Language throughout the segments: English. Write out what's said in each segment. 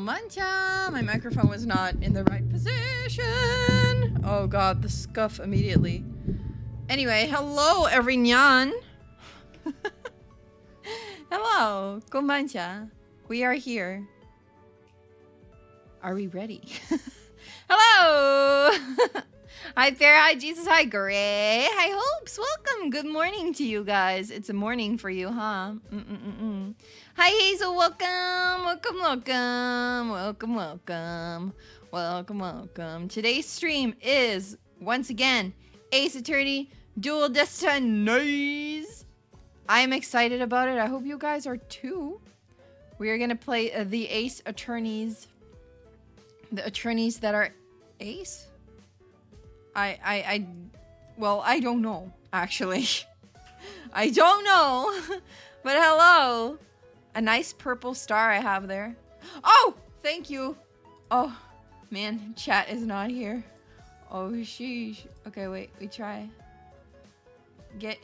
Mancha! My microphone was not in the right position. Oh god, the scuff immediately. Anyway, hello everyone. Hello, konbancha. We are here. Are we ready? Hello! Hi Fair, hi Jesus, hi Gray, hi Hopes, welcome, good morning to you guys. It's a morning for you, huh? Hi Hazel, welcome, welcome. Today's stream is, once again, Ace Attorney Dual Destinies. I am excited about it, I hope you guys are too. We are gonna play the Ace Attorneys. The attorneys that are Ace? Well, I don't know, actually. I don't know. But hello. A nice purple star I have there. Oh, thank you. Oh, man, chat is not here. Oh, sheesh. Okay, wait, we try. Get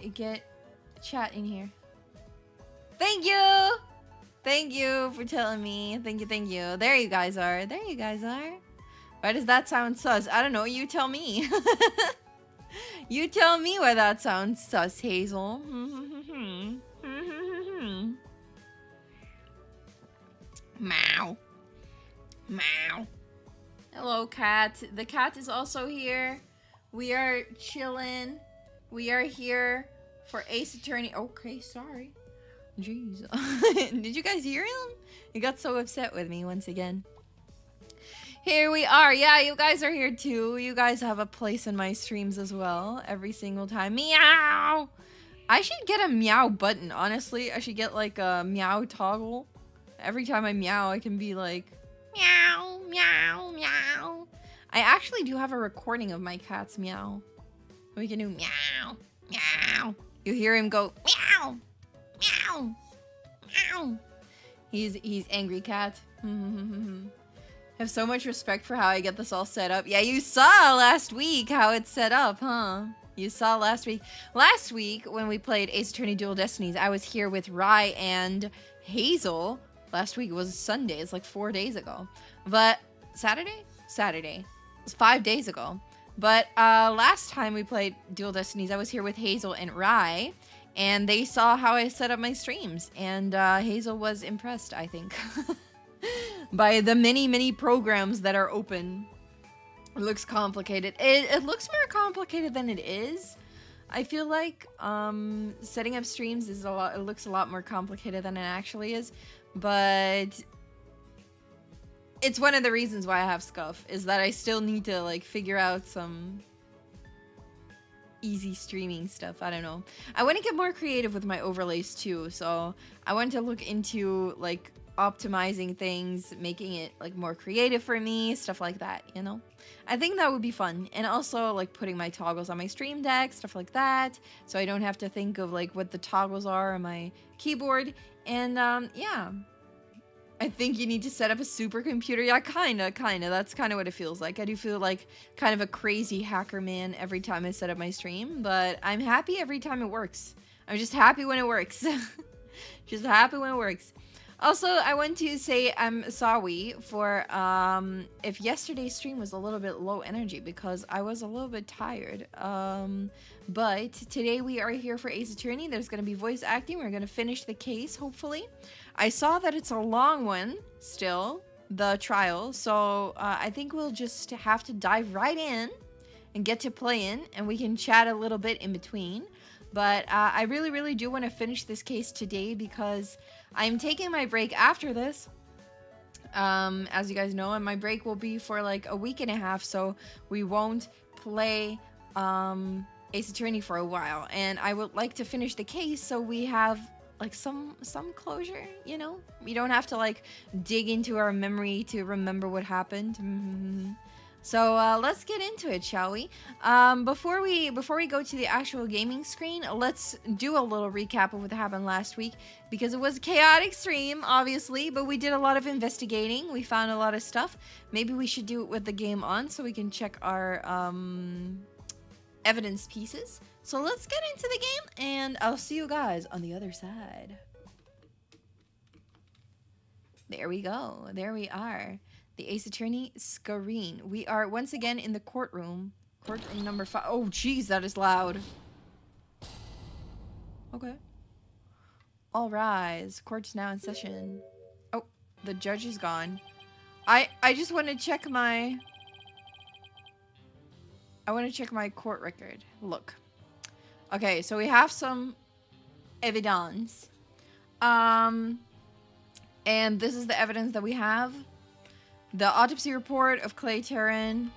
chat in here. Thank you. Thank you for telling me. Thank you. There you guys are. There you guys are. Why does that sound sus? I don't know. You tell me. You tell me why that sounds sus, Hazel. Meow. Meow. Hello, cat. The cat is also here. We are chilling. We are here for Ace Attorney. Okay, sorry. Jeez. Did you guys hear him? He got so upset with me once again. Here we are. Yeah, you guys are here too. You guys have a place in my streams as well. Every single time. Meow! I should get a meow button, honestly. I should get like a meow toggle. Every time I meow, I can be like, meow, meow, meow. I actually do have a recording of my cat's meow. We can do meow, meow, You hear him go meow, meow, meow. He's angry cat. Have so much respect for how I get this all set up. Yeah, you saw last week how it's set up, huh? You saw last week. Last week, when we played Ace Attorney Dual Destinies, I was here with Rye and Hazel. Last week was Sunday. It's like 4 days ago. But Saturday? Saturday. It was 5 days ago. But last time we played Dual Destinies, I was here with Hazel and Rye. And they saw how I set up my streams. And Hazel was impressed, I think. By the many programs that are open. It looks complicated. It looks more complicated than it is. I feel like setting up streams is it looks a lot more complicated than it actually is. But it's one of the reasons why I have Scuff, is that I still need to like figure out some easy streaming stuff. I don't know. I want to get more creative with my overlays too. So I want to look into like optimizing things, making it like more creative for me, stuff like that, you know? I think that would be fun. And also like putting my toggles on my stream deck, stuff like that, so I don't have to think of like what the toggles are on my keyboard. And yeah, I think you need to set up a supercomputer. Yeah, kinda. That's kind of what it feels like. I do feel like kind of a crazy hacker man every time I set up my stream, but I'm happy every time it works. I'm just happy when it works. Just happy when it works. Also, I want to say I'm sorry for if yesterday's stream was a little bit low energy because I was a little bit tired. But today we are here for Ace Attorney. There's going to be voice acting. We're going to finish the case, hopefully. I saw that it's a long one still, the trial. So I think we'll just have to dive right in and get to playing. And we can chat a little bit in between. But I really do want to finish this case today because I'm taking my break after this, as you guys know, and my break will be for like a week and a half, so we won't play Ace Attorney for a while, and I would like to finish the case so we have like some closure, you know? We don't have to like dig into our memory to remember what happened. So let's get into it, shall we? Before we go to the actual gaming screen, let's do a little recap of what happened last week, because it was a chaotic stream, obviously, but we did a lot of investigating. We found a lot of stuff. Maybe we should do it with the game on so we can check our evidence pieces. So let's get into the game, and I'll see you guys on the other side. There we go. There we are. The Ace Attorney screen. We are once again in the courtroom. Courtroom number 5. Oh, jeez, that is loud. Okay. All rise. Court's now in session. Oh, the judge is gone. I just want to check my... I want to check my court record. Look. Okay, so we have some evidence. And this is the evidence that we have. The autopsy report of Clay Terran,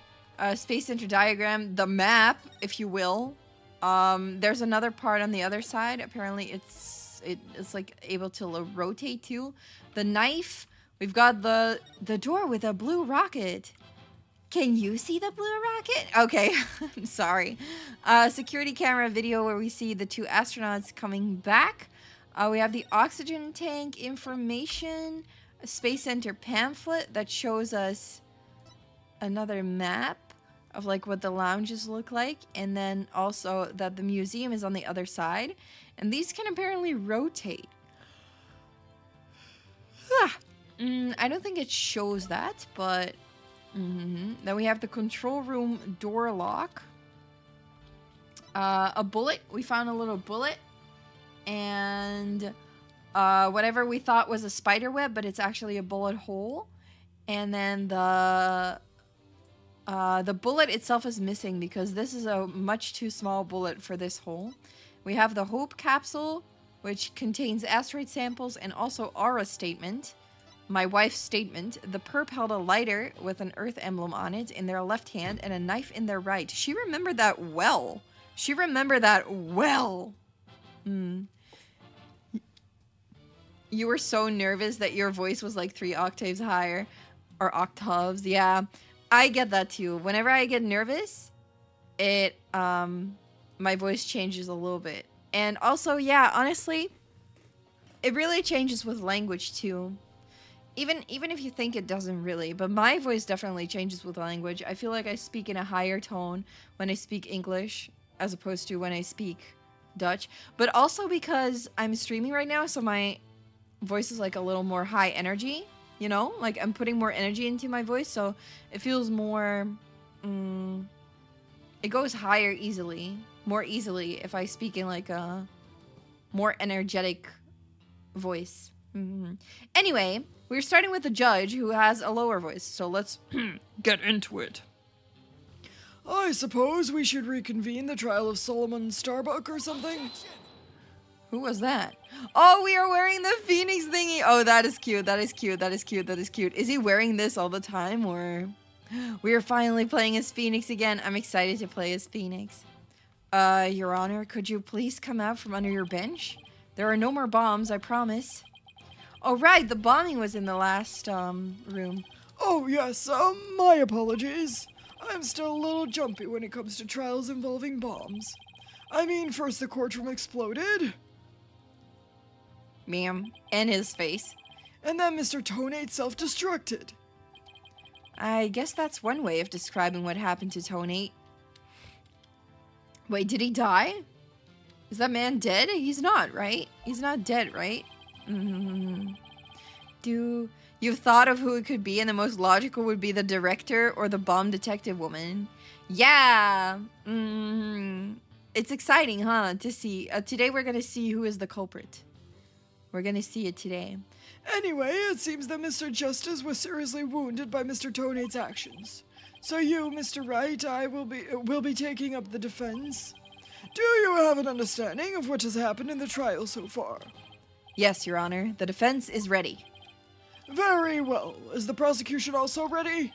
Space Center diagram, the map, if you will. There's another part on the other side. Apparently, it's like able to rotate too. The knife. We've got the door with a blue rocket. Can you see the blue rocket? Okay, I'm sorry. Security camera video where we see the 2 astronauts coming back. We have the oxygen tank information. A Space Center pamphlet that shows us another map of like what the lounges look like, and then also that the museum is on the other side, and these can apparently rotate. I don't think it shows that, but then we have the control room door lock, a bullet. We found a little bullet, and whatever we thought was a spider web, but it's actually a bullet hole. And then the bullet itself is missing because this is a much too small bullet for this hole. We have the Hope capsule, which contains asteroid samples and also aura statement. My wife's statement. The perp held a lighter with an Earth emblem on it in their left hand and a knife in their right. She remembered that well. She remembered that well. You were so nervous that your voice was like 3 octaves higher. Or octaves, yeah. I get that too. Whenever I get nervous, it, my voice changes a little bit. And also, yeah, honestly, it really changes with language too. Even if you think it doesn't really, but my voice definitely changes with language. I feel like I speak in a higher tone when I speak English as opposed to when I speak Dutch. But also because I'm streaming right now, so my voice is like a little more high energy, you know? Like I'm putting more energy into my voice, so it feels more... it goes higher more easily if I speak in like a more energetic voice. Anyway, we're starting with the judge who has a lower voice, so let's get into it. I suppose we should reconvene the trial of Solomon Starbuck or something? Who was that? Oh, we are wearing the Phoenix thingy. Oh, that is cute. That is cute. That is cute. That is cute. Is he wearing this all the time, or... We are finally playing as Phoenix again. I'm excited to play as Phoenix. Your Honor, could you please come out from under your bench? There are no more bombs, I promise. Oh, right, the bombing was in the last, room. Oh, yes, my apologies. I'm still a little jumpy when it comes to trials involving bombs. I mean, first the courtroom exploded. Ma'am. And his face. And then Mr. Tonate self-destructed. I guess that's one way of describing what happened to Tonate. Wait, did he die? Is that man dead? He's not, right? He's not dead, right? You've thought of who it could be, and the most logical would be the director or the bomb detective woman. Yeah. It's exciting, huh? To see. Today we're gonna see who is the culprit. We're gonna see it today. Anyway, it seems that Mr. Justice was seriously wounded by Mr. Tonate's actions. So you, Mr. Wright, will be taking up the defense. Do you have an understanding of what has happened in the trial so far? Yes, Your Honor. The defense is ready. Very well. Is the prosecution also ready?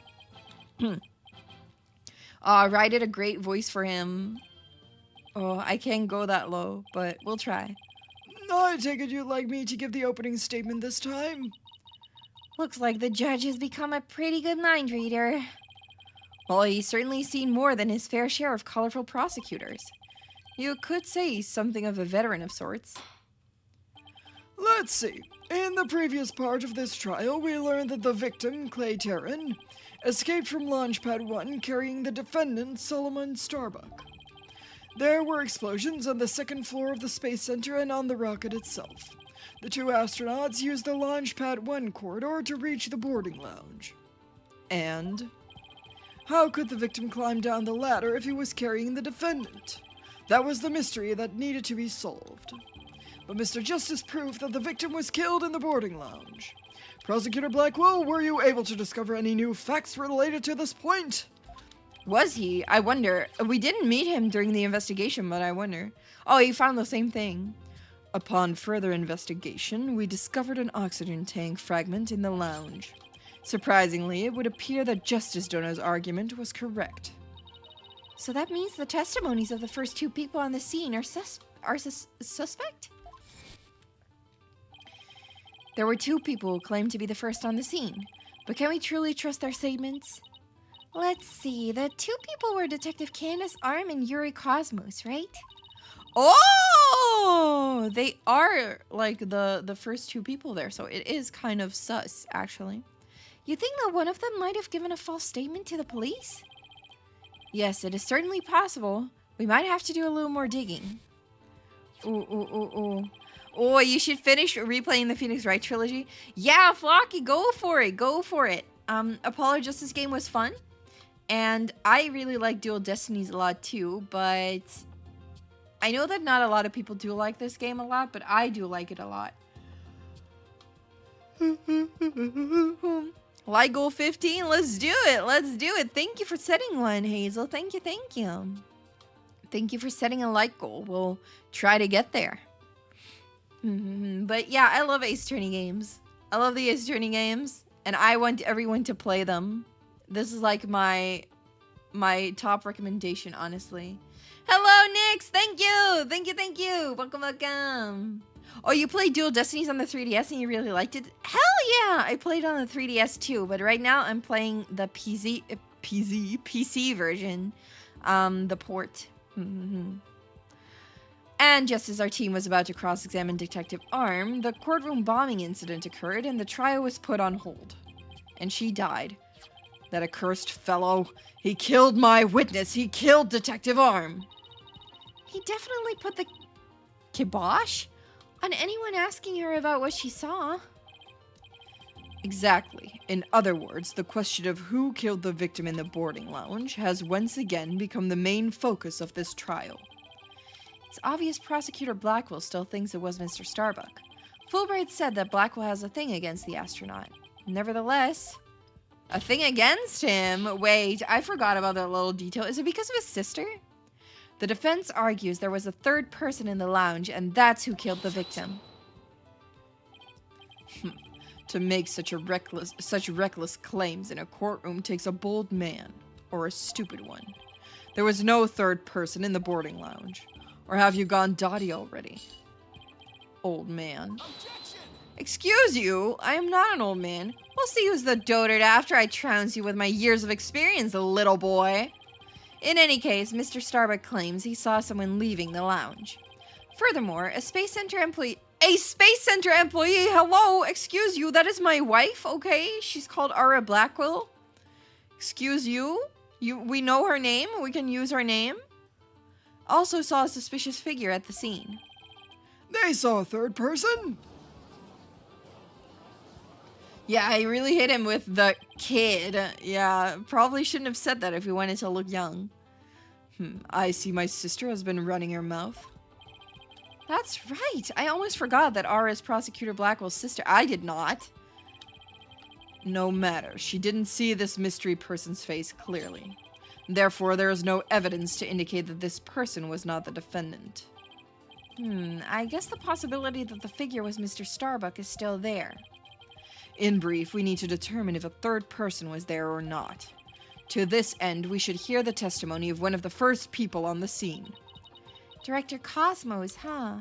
Wright did a great voice for him. Oh, I can't go that low, but we'll try. I take it you'd like me to give the opening statement this time? Looks like the judge has become a pretty good mind reader. Well, he's certainly seen more than his fair share of colorful prosecutors. You could say he's something of a veteran of sorts. Let's see. In the previous part of this trial, we learned that the victim, Clay Terran, escaped from Launchpad 1 carrying the defendant, Solomon Starbuck. There were explosions on the second floor of the Space Center and on the rocket itself. The two astronauts used the Launchpad 1 corridor to reach the boarding lounge. And how could the victim climb down the ladder if he was carrying the defendant? That was the mystery that needed to be solved. But Mr. Justice proved that the victim was killed in the boarding lounge. Prosecutor Blackwell, were you able to discover any new facts related to this point? Was he? I wonder. We didn't meet him during the investigation, but I wonder. Oh, he found the same thing. Upon further investigation, we discovered an oxygen tank fragment in the lounge. Surprisingly, it would appear that Justice Dona's argument was correct. So that means the testimonies of the first two people on the scene are suspect? There were two people who claimed to be the first on the scene, but can we truly trust their statements? Let's see, the two people were Detective Candace Arm and Yuri Cosmos, right? Oh! They are, like, the first two people there, so it is kind of sus, actually. You think that one of them might have given a false statement to the police? Yes, it is certainly possible. We might have to do a little more digging. Ooh. Oh, you should finish replaying the Phoenix Wright trilogy. Yeah, Flocky, go for it. Go for it. Apollo Justice game was fun. And I really like Dual Destinies a lot too, but I know that not a lot of people do like this game a lot, but I do like it a lot. Like goal 15? Let's do it. Let's do it. Thank you for setting one, Hazel. Thank you. Thank you for setting a like goal. We'll try to get there. But yeah, I love Ace Attorney games. I love the Ace Attorney games, and I want everyone to play them. This is like my top recommendation, honestly. Hello, Nix! Thank you! Welcome. Oh, you played Dual Destinies on the 3DS and you really liked it? Hell yeah! I played on the 3DS too, but right now I'm playing the PC version. The port. And And just as our team was about to cross-examine Detective Arm, the courtroom bombing incident occurred and the trial was put on hold. And she died. That accursed fellow. He killed my witness. He killed Detective Arm. He definitely put the kibosh on anyone asking her about what she saw. Exactly. In other words, the question of who killed the victim in the boarding lounge has once again become the main focus of this trial. It's obvious Prosecutor Blackwell still thinks it was Mr. Starbuck. Fulbright said that Blackwell has a thing against the astronaut. Nevertheless, a thing against him? Wait, I forgot about that little detail. Is it because of his sister? The defense argues there was a third person in the lounge, and that's who killed the victim. To make such reckless claims in a courtroom takes a bold man, or a stupid one. There was no third person in the boarding lounge. Or have you gone dotty already? Old man. Objection! Excuse you, I am not an old man. We'll see who's the dotard after I trounce you with my years of experience, little boy. In any case, Mr. Starbuck claims he saw someone leaving the lounge. Furthermore, a Space Center employee, hello, excuse you, that is my wife, okay? She's called Ara Blackwell. Excuse you? We know her name, we can use her name. Also saw a suspicious figure at the scene. They saw a third person? Yeah, I really hit him with the kid. Yeah, probably shouldn't have said that if we wanted to look young. I see my sister has been running her mouth. That's right. I almost forgot that Ara is Prosecutor Blackwell's sister. I did not. No matter. She didn't see this mystery person's face clearly. Therefore, there is no evidence to indicate that this person was not the defendant. I guess the possibility that the figure was Mr. Starbuck is still there. In brief, we need to determine if a third person was there or not. To this end, we should hear the testimony of one of the first people on the scene. Director Cosmos, huh?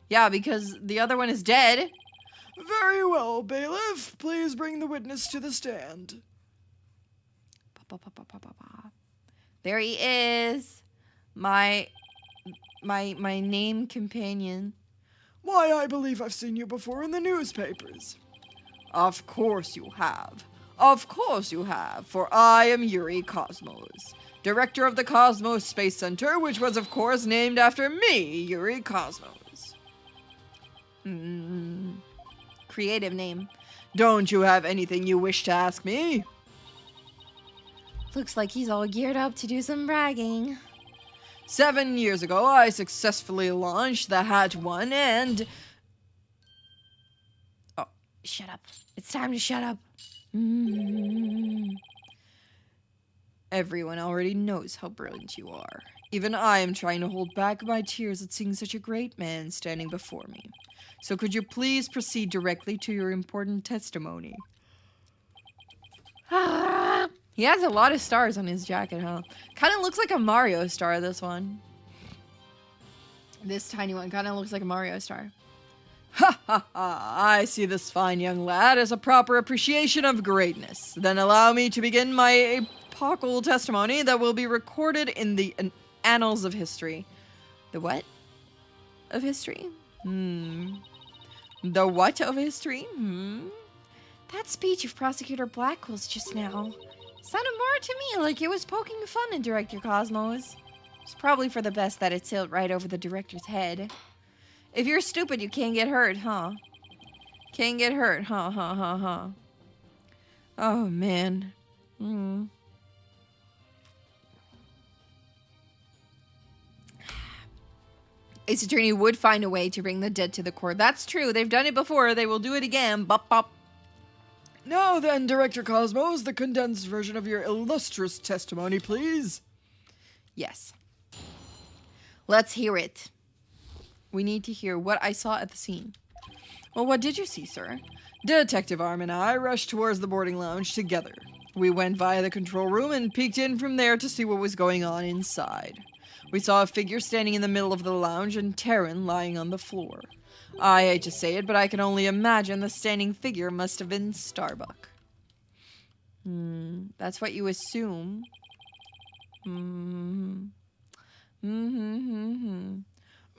Yeah, because the other one is dead. Very well, bailiff. Please bring the witness to the stand. There he is. My name companion. Why, I believe I've seen you before in the newspapers. Of course you have. Of course you have, for I am Yuri Cosmos, director of the Cosmos Space Center, which was of course named after me, Yuri Cosmos. Creative name. Don't you have anything you wish to ask me? Looks like he's all geared up to do some bragging. 7 years ago, I successfully launched the Hat 1 and... Oh, shut up. It's time to shut up. Everyone already knows how brilliant you are. Even I am trying to hold back my tears at seeing such a great man standing before me. So could you please proceed directly to your important testimony? He has a lot of stars on his jacket, huh? Kind of looks like a Mario star, this one. This tiny one kind of looks like a Mario star. Ha ha ha! I see this fine young lad as a proper appreciation of greatness. Then allow me to begin my epochal testimony that will be recorded in the annals of history. The what? Of history? The what of history? That speech of Prosecutor Blackwell's just now sounded more to me like it was poking fun at Director Cosmos. It's probably for the best that it sailed right over the director's head. If you're stupid, you can't get hurt, huh? Can't get hurt, huh? Oh, man. Ace Attorney would find a way to bring the dead to the court. That's true. They've done it before. They will do it again. Bop, bop. Now then, Director Cosmos, the condensed version of your illustrious testimony, please. Yes. Let's hear it. We need to hear what I saw at the scene. Well, what did you see, sir? Detective Arm and I rushed towards the boarding lounge together. We went via the control room and peeked in from there to see what was going on inside. We saw a figure standing in the middle of the lounge and Taryn lying on the floor. I hate to say it, but I can only imagine the standing figure must have been Starbuck. That's what you assume.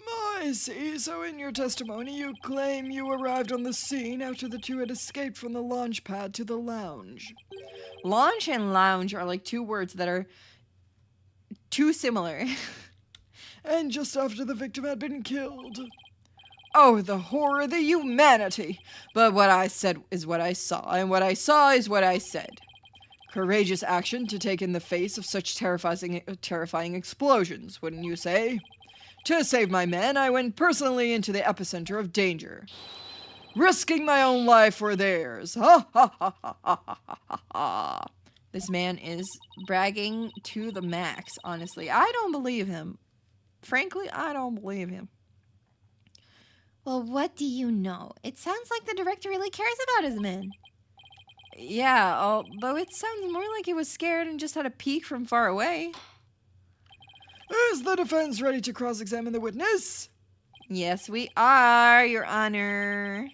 I see. So in your testimony, you claim you arrived on the scene after the two had escaped from the launch pad to the lounge. Launch and lounge are like two words that are too similar. And just after the victim had been killed. Oh, the horror, the humanity! But what I said is what I saw, and what I saw is what I said. Courageous action to take in the face of such terrifying explosions, wouldn't you say? To save my men, I went personally into the epicenter of danger, risking my own life for theirs. Ha ha ha ha ha ha ha ha. This man is bragging to the max, honestly. I don't believe him. Frankly, I don't believe him. Well, what do you know? It sounds like the director really cares about his men. Yeah, although it sounds more like he was scared and just had a peek from far away. Is the defense ready to cross-examine the witness? Yes, we are, Your Honor.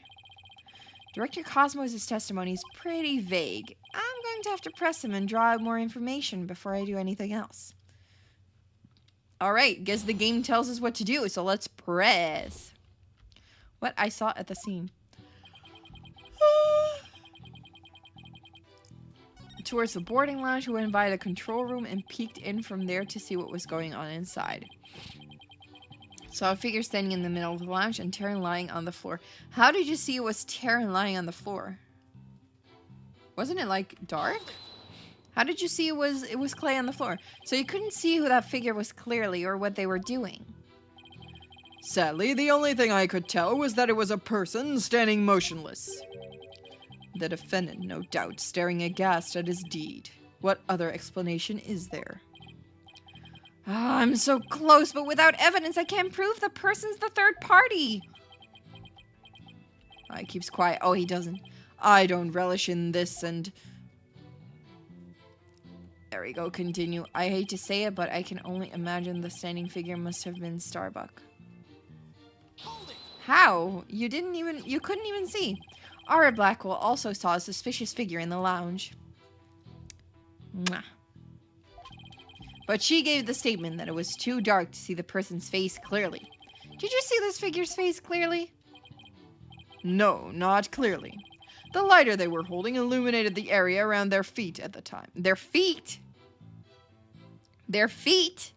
Director Cosmos' testimony is pretty vague. I'm going to have to press him and draw out more information before I do anything else. Alright, guess the game tells us what to do, so let's press. What I saw at the scene. Towards the boarding lounge, we went by the control room and peeked in from there to see what was going on inside. Saw a figure standing in the middle of the lounge and Taryn lying on the floor. How did you see it was Taryn lying on the floor? Wasn't it like dark? How did you see it was Clay on the floor? So you couldn't see who that figure was clearly or what they were doing. Sadly, the only thing I could tell was that it was a person standing motionless. The defendant, no doubt, staring aghast at his deed. What other explanation is there? I'm so close, but without evidence, I can't prove the person's the third party. He keeps quiet. Oh, he doesn't. I don't relish in this and... There we go, continue. I hate to say it, but I can only imagine the standing figure must have been Starbuck. How? You couldn't even see. Aura Blackwell also saw a suspicious figure in the lounge. Mwah. But she gave the statement that it was too dark to see the person's face clearly. Did you see this figure's face clearly? No, not clearly. The lighter they were holding illuminated the area around their feet at the time. Their feet? Their feet?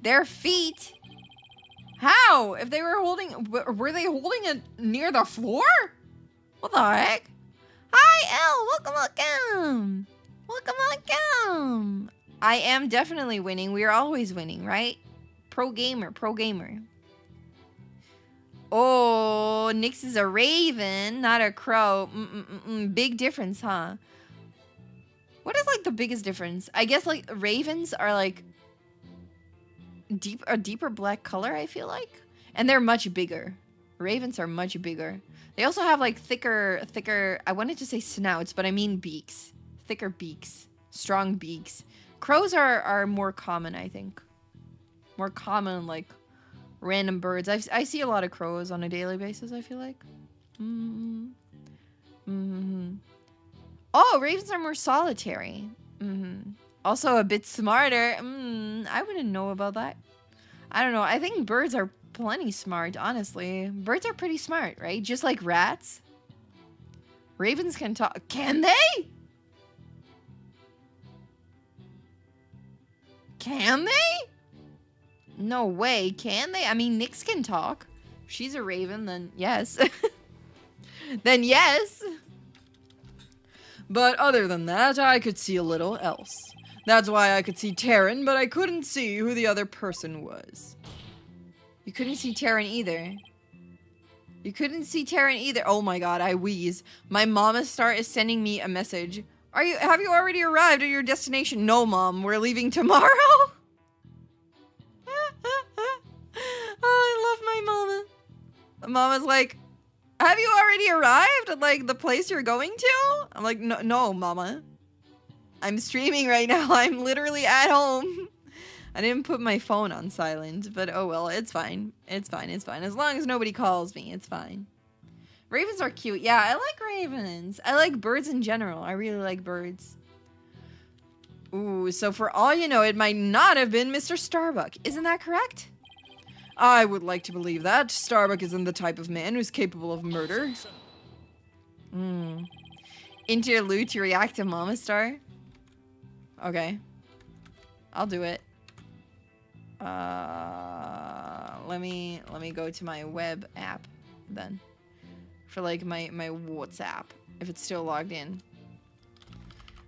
Their feet? How? If they were were they holding it near the floor? What the heck? Hi, Elle! Welcome! Welcome! I am definitely winning. We are always winning, right? Pro gamer. Oh, Nyx is a raven, not a crow. Big difference, huh? What is, like, the biggest difference? I guess, like, ravens are, like, a deeper black color, I feel like. And they're much bigger. Ravens are much bigger. They also have, like, thicker, I wanted to say snouts, but I mean beaks. Thicker beaks. Strong beaks. Crows are more common, I think. More common, like, random birds. I see a lot of crows on a daily basis, I feel like. Oh, ravens are more solitary. Also a bit smarter. I wouldn't know about that. I don't know. I think birds are plenty smart, honestly. Birds are pretty smart, right? Just like rats. Ravens can talk. Can they? Can they? No way. Can they? I mean, Nyx can talk. If she's a raven, then yes. Then yes. But other than that, I could see a little else. That's why I could see Taryn, but I couldn't see who the other person was. You couldn't see Taryn either. You couldn't see Taryn either. Oh my god, I wheeze. My mama star is sending me a message. Have you already arrived at your destination? No, Mom, we're leaving tomorrow. Oh, I love my mama. Mama's like, have you already arrived at, like, the place you're going to? I'm like, no, Mama. I'm streaming right now. I'm literally at home. I didn't put my phone on silent, but oh well, it's fine. It's fine. As long as nobody calls me, it's fine. Ravens are cute. Yeah, I like ravens. I like birds in general. I really like birds. Ooh, so for all you know, it might not have been Mr. Starbuck. Isn't that correct? I would like to believe that. Starbuck isn't the type of man who's capable of murder. Interlude to react to Mama Star. Okay. I'll do it. Let me go to my web app then. For like my WhatsApp. If it's still logged in.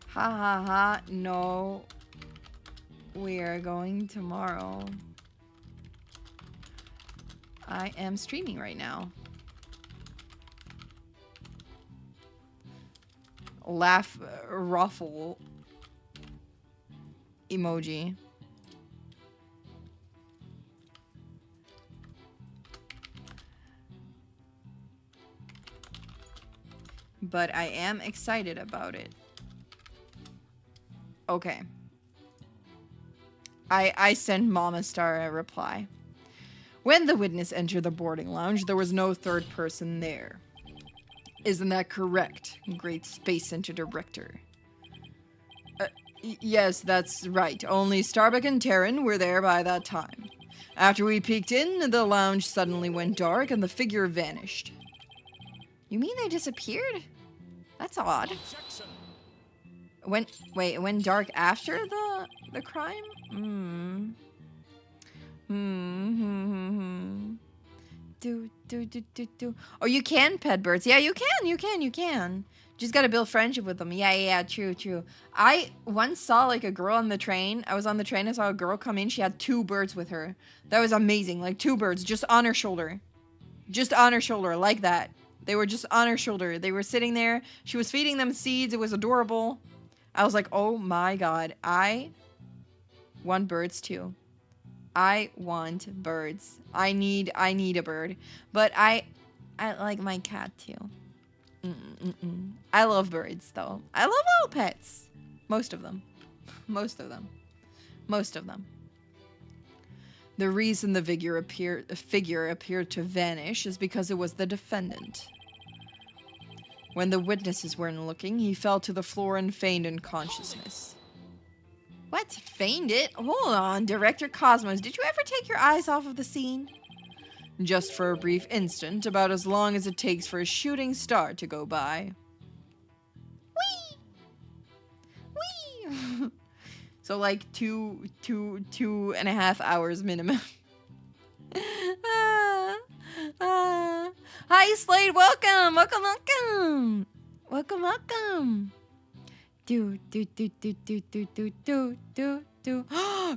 Ha ha ha. No. We are going tomorrow. I am streaming right now. Laugh ruffle emoji. But I am excited about it. Okay. I sent Mama Star a reply. When the witness entered the boarding lounge, there was no third person there. Isn't that correct, Great Space Center Director? Yes, that's right. Only Starbuck and Terran were there by that time. After we peeked in, the lounge suddenly went dark and the figure vanished. You mean they disappeared? That's odd. Went dark after the crime? Oh, you can pet birds. Yeah, you can. Just gotta build friendship with them. Yeah, true. I once saw like a girl on the train. I was on the train, I saw a girl come in. She had 2 birds with her. That was amazing. Like 2 birds just on her shoulder. Just on her shoulder, like that. They were just on her shoulder. They were sitting there. She was feeding them seeds. It was adorable. I was like, oh my god. I want birds too. I want birds. I need a bird. But I like my cat too. I love birds though. I love all pets. Most of them. The reason the figure appeared to vanish is because it was the defendant. When the witnesses weren't looking, he fell to the floor and feigned unconsciousness. What? Feigned it? Hold on, Director Cosmos. Did you ever take your eyes off of the scene? Just for a brief instant, about as long as it takes for a shooting star to go by. Whee! So like 2.5 hours minimum. Hi Slade, welcome.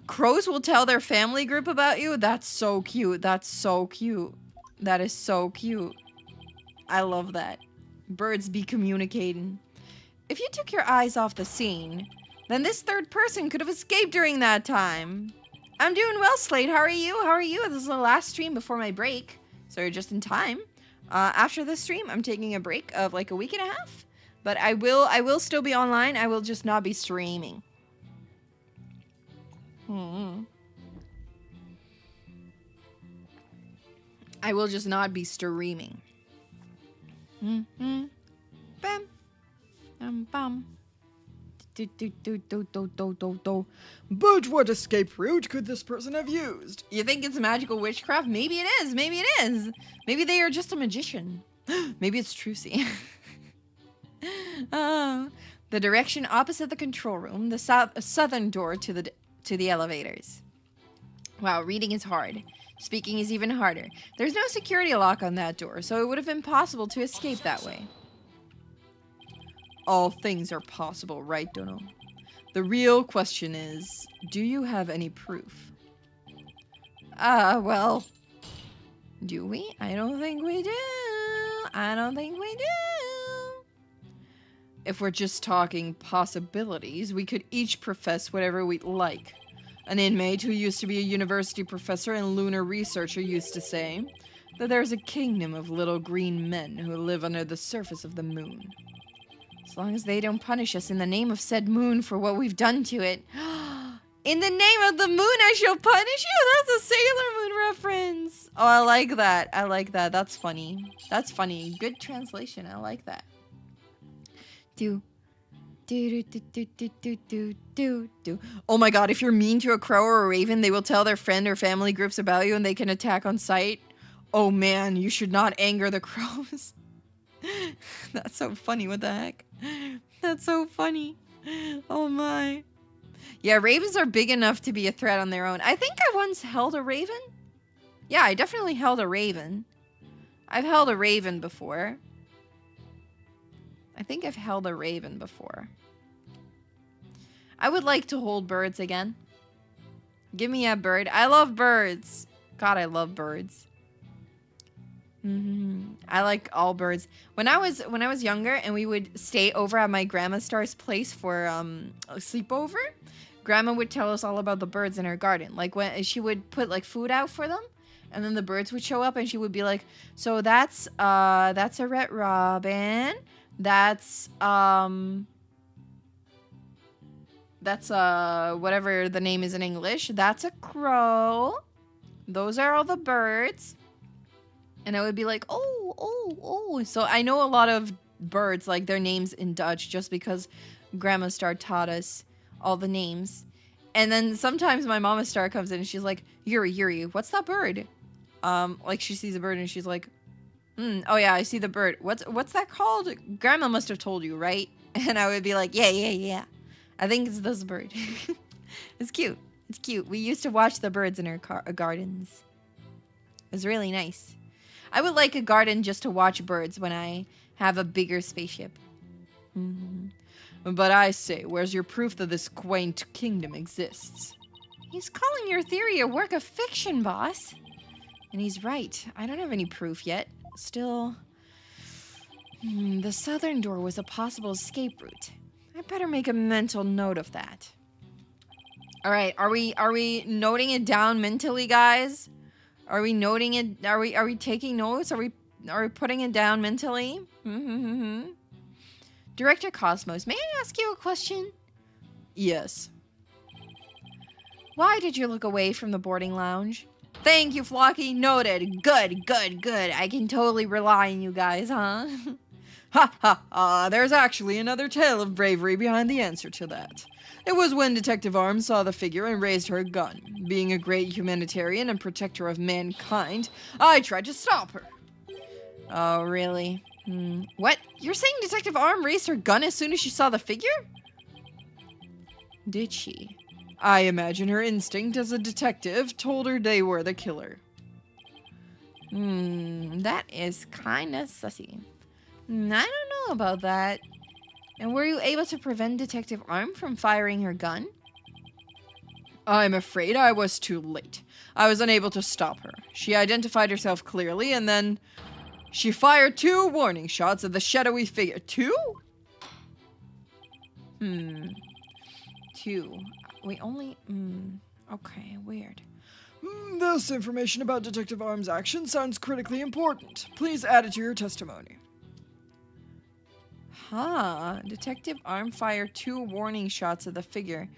Crows will tell their family group about you? That's so cute. That is so cute. I love that. Birds be communicating. If you took your eyes off the scene, then this third person could have escaped during that time. I'm doing well, Slade. How are you? This is the last stream before my break, so you're just in time. After this stream, I'm taking a break of like a week and a half, but I will still be online. I will just not be streaming. I will just not be streaming. Bam. Bum. But what escape route could this person have used? You think it's magical witchcraft? Maybe it is. Maybe they are just a magician. Maybe it's Trucy. The direction opposite the control room, the southern door to the elevators. Wow, reading is hard. Speaking is even harder. There's no security lock on that door, so it would have been possible to escape that way. All things are possible, right, Dono? The real question is, do you have any proof? Well, do we? I don't think we do. If we're just talking possibilities, we could each profess whatever we'd like. An inmate who used to be a university professor and lunar researcher used to say that there's a kingdom of little green men who live under the surface of the moon. As long as they don't punish us in the name of said moon for what we've done to it. In the name of the moon I shall punish you? That's a Sailor Moon reference. Oh, I like that. That's funny. Good translation. I like that. Do, do, do, do, do, do, do, do. Oh my god, if you're mean to a crow or a raven, they will tell their friend or family groups about you and they can attack on sight. Oh man, you should not anger the crows. That's so funny, what the heck? That's so funny. Oh my. Yeah, ravens are big enough to be a threat on their own. I think I once held a raven. Yeah, I definitely held a raven. I've held a raven before. I think I've held a raven before. I would like to hold birds again. Give me a bird. I love birds. God, I love birds. I like all birds. When I was younger and we would stay over at my grandma Star's place for a sleepover, Grandma would tell us all about the birds in her garden. Like when she would put like food out for them, and then the birds would show up and she would be like, "So that's a red robin. That's whatever the name is in English. That's a crow. Those are all the birds." And I would be like, oh. So I know a lot of birds, like their names in Dutch, just because Grandma Star taught us all the names. And then sometimes my Mama Star comes in and she's like, Yuri, what's that bird? Like she sees a bird and she's like, oh yeah, I see the bird. What's that called? Grandma must have told you, right? And I would be like, yeah. I think it's this bird. It's cute. It's cute. We used to watch the birds in our gardens. It was really nice. I would like a garden just to watch birds when I have a bigger spaceship. But I say, where's your proof that this quaint kingdom exists? He's calling your theory a work of fiction, boss. And he's right. I don't have any proof yet. Still, the southern door was a possible escape route. I better make a mental note of that. All right, are we noting it down mentally, guys? Are we noting it? Are we taking notes? Are we putting it down mentally? Director Cosmos, may I ask you a question? Yes. Why did you look away from the boarding lounge? Thank you, Flocky. Noted. Good. I can totally rely on you guys, huh? Ha. There's actually another tale of bravery behind the answer to that. It was when Detective Arms saw the figure and raised her gun. Being a great humanitarian and protector of mankind, I tried to stop her. Oh, really? What? You're saying Detective Arm raised her gun as soon as she saw the figure? Did she? I imagine her instinct as a detective told her they were the killer. That is kinda sussy. I don't know about that. And were you able to prevent Detective Arm from firing her gun? I'm afraid I was too late. I was unable to stop her. She identified herself clearly, and then she fired 2 warning shots at the shadowy figure. 2? 2. We only... Okay, weird. This information about Detective Arm's action sounds critically important. Please add it to your testimony. Detective Arm fired 2 warning shots at the figure.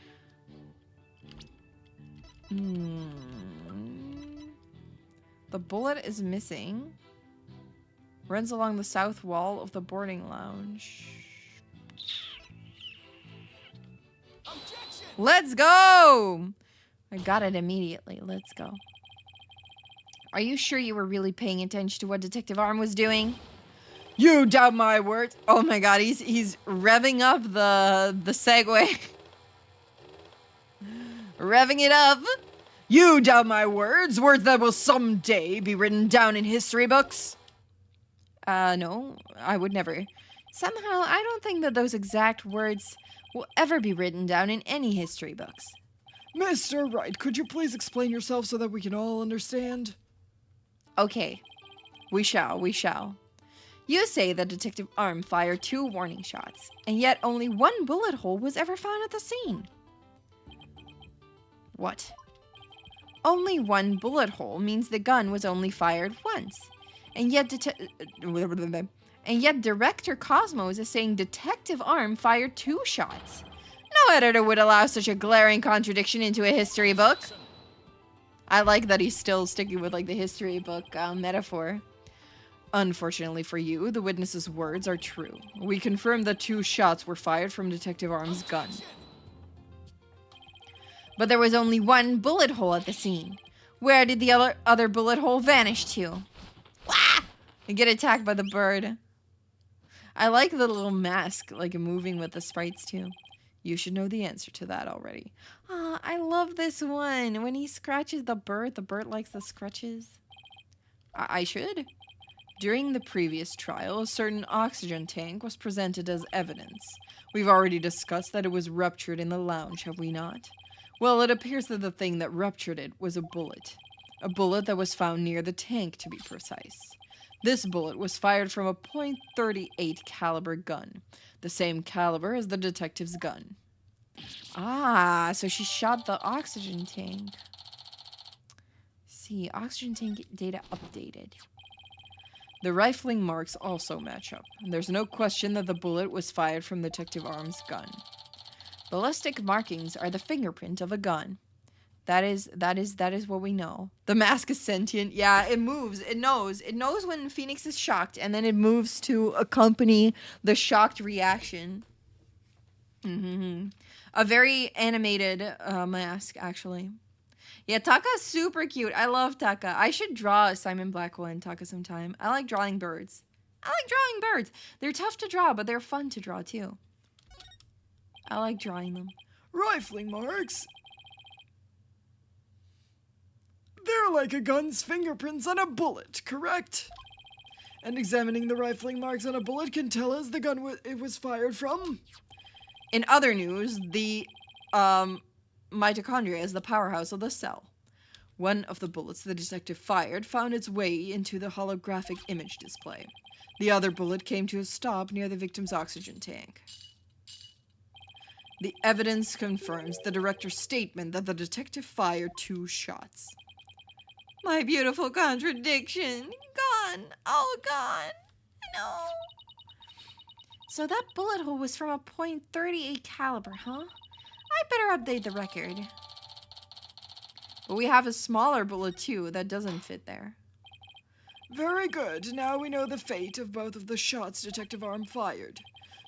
The bullet is missing. Runs along the south wall of the boarding lounge. Objection! Let's go! I got it immediately. Let's go. Are you sure you were really paying attention to what Detective Arm was doing? You doubt my words. Oh my god, he's revving up the SEGUE. Revving it up. You doubt my words that will someday be written down in history books. No, I would never. Somehow, I don't think that those exact words will ever be written down in any history books. Mr. Wright, could you please explain yourself so that we can all understand? Okay, we shall. You say that Detective Arm fired 2 warning shots, and yet only 1 bullet hole was ever found at the scene. What? Only 1 bullet hole means the gun was only fired once, and yet Director Cosmos is saying Detective Arm fired 2 shots. No editor would allow such a glaring contradiction into a history book. I like that he's still sticking with like the history book metaphor. Unfortunately for you, the witness's words are true. We confirm that 2 shots were fired from Detective Arm's gun. But there was only 1 bullet hole at the scene. Where did the other bullet hole vanish to? Wah! And get attacked by the bird. I like the little mask, like moving with the sprites too. You should know the answer to that already. Ah, I love this one. When he scratches the bird likes the scratches. I should. During the previous trial, a certain oxygen tank was presented as evidence. We've already discussed that it was ruptured in the lounge, have we not? Well, it appears that the thing that ruptured it was a bullet. A bullet that was found near the tank, to be precise. This bullet was fired from a .38 caliber gun, the same caliber as the detective's gun. Ah, so she shot the oxygen tank. See, oxygen tank data updated. The rifling marks also match up. There's no question that the bullet was fired from Detective Arm's gun. Ballistic markings are the fingerprint of a gun. That is what we know. The mask is sentient. Yeah, it moves. It knows. It knows when Phoenix is shocked, and then it moves to accompany the shocked reaction. A very animated mask, actually. Yeah, Taka's super cute. I love Taka. I should draw a Simon Blackwell and Taka sometime. I like drawing birds. They're tough to draw, but they're fun to draw, too. I like drawing them. Rifling marks. They're like a gun's fingerprints on a bullet, correct? And examining the rifling marks on a bullet can tell us the gun it was fired from. In other news, the mitochondria is the powerhouse of the cell. One of the bullets the detective fired found its way into the holographic image display. The other bullet came to a stop near the victim's oxygen tank. The evidence confirms the director's statement that the detective fired 2 shots. My beautiful contradiction. Gone. Oh, gone. No. So that bullet hole was from a .38 caliber, huh? I better update the record. But we have a smaller bullet, too, that doesn't fit there. Very good. Now we know the fate of both of the shots Detective Arm fired.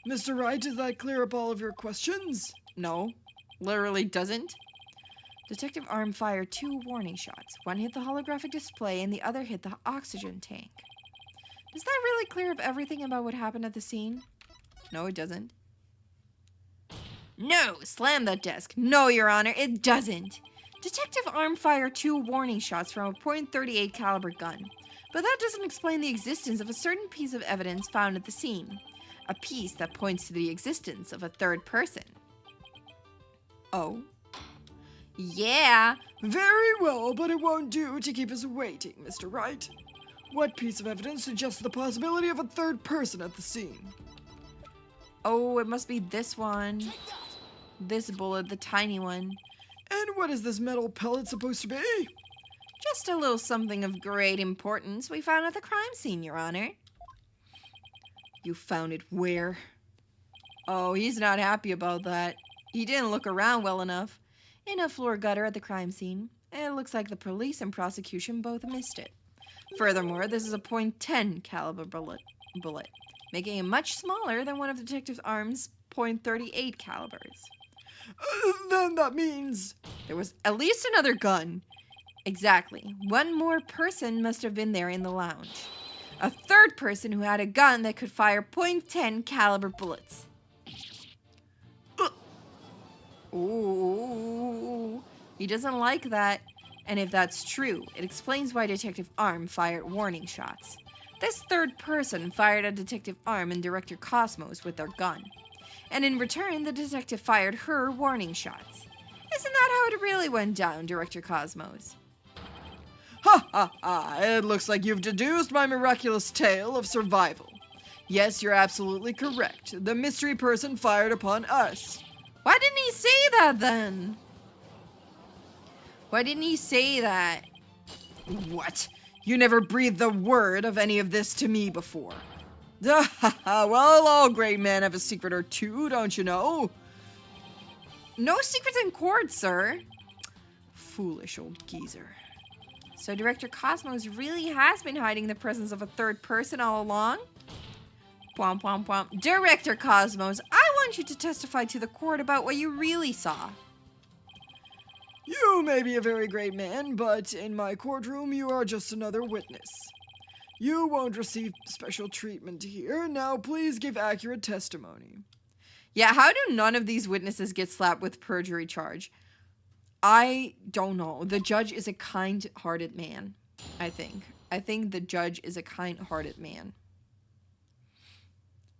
Mr. Wright, does that clear up all of your questions? No, literally doesn't. Detective Arm fired 2 warning shots. One hit the holographic display and the other hit the oxygen tank. Does that really clear up everything about what happened at the scene? No, it doesn't. No, slam that desk. No, Your Honor, it doesn't. Detective Arm fired 2 warning shots from a .38 caliber gun. But that doesn't explain the existence of a certain piece of evidence found at the scene. A piece that points to the existence of a third person. Oh? Yeah. Very well, but it won't do to keep us waiting, Mr. Wright. What piece of evidence suggests the possibility of a third person at the scene? Oh, it must be this one. This bullet, the tiny one. And what is this metal pellet supposed to be? Just a little something of great importance we found at the crime scene, Your Honor. You found it where? Oh, he's not happy about that. He didn't look around well enough. In a floor gutter at the crime scene. It looks like the police and prosecution both missed it. Furthermore, this is a .10 caliber bullet, making it much smaller than one of Detective Arm's .38 calibers. Then that means... There was at least another gun. Exactly. One more person must have been there in the lounge. A third person who had a gun that could fire .10 caliber bullets. Ooh, he doesn't like that. And if that's true, it explains why Detective Arm fired warning shots. This third person fired at Detective Arm and Director Cosmos with their gun. And in return, the detective fired her warning shots. Isn't that how it really went down, Director Cosmos? Ha ha ha, it looks like you've deduced my miraculous tale of survival. Yes, you're absolutely correct. The mystery person fired upon us. Why didn't he say that then? Why didn't he say that? What? You never breathed a word of any of this to me before. Well, all great men have a secret or two, don't you know? No secrets in court, sir. Foolish old geezer. So Director Cosmos really has been hiding the presence of a third person all along? Pwomp, pwomp, pwomp. Director Cosmos, I want you to testify to the court about what you really saw. You may be a very great man, but in my courtroom you are just another witness. You won't receive special treatment here. Now please give accurate testimony. Yeah, how do none of these witnesses get slapped with perjury charge? I don't know. The judge is a kind-hearted man, I think. I think the judge is a kind-hearted man.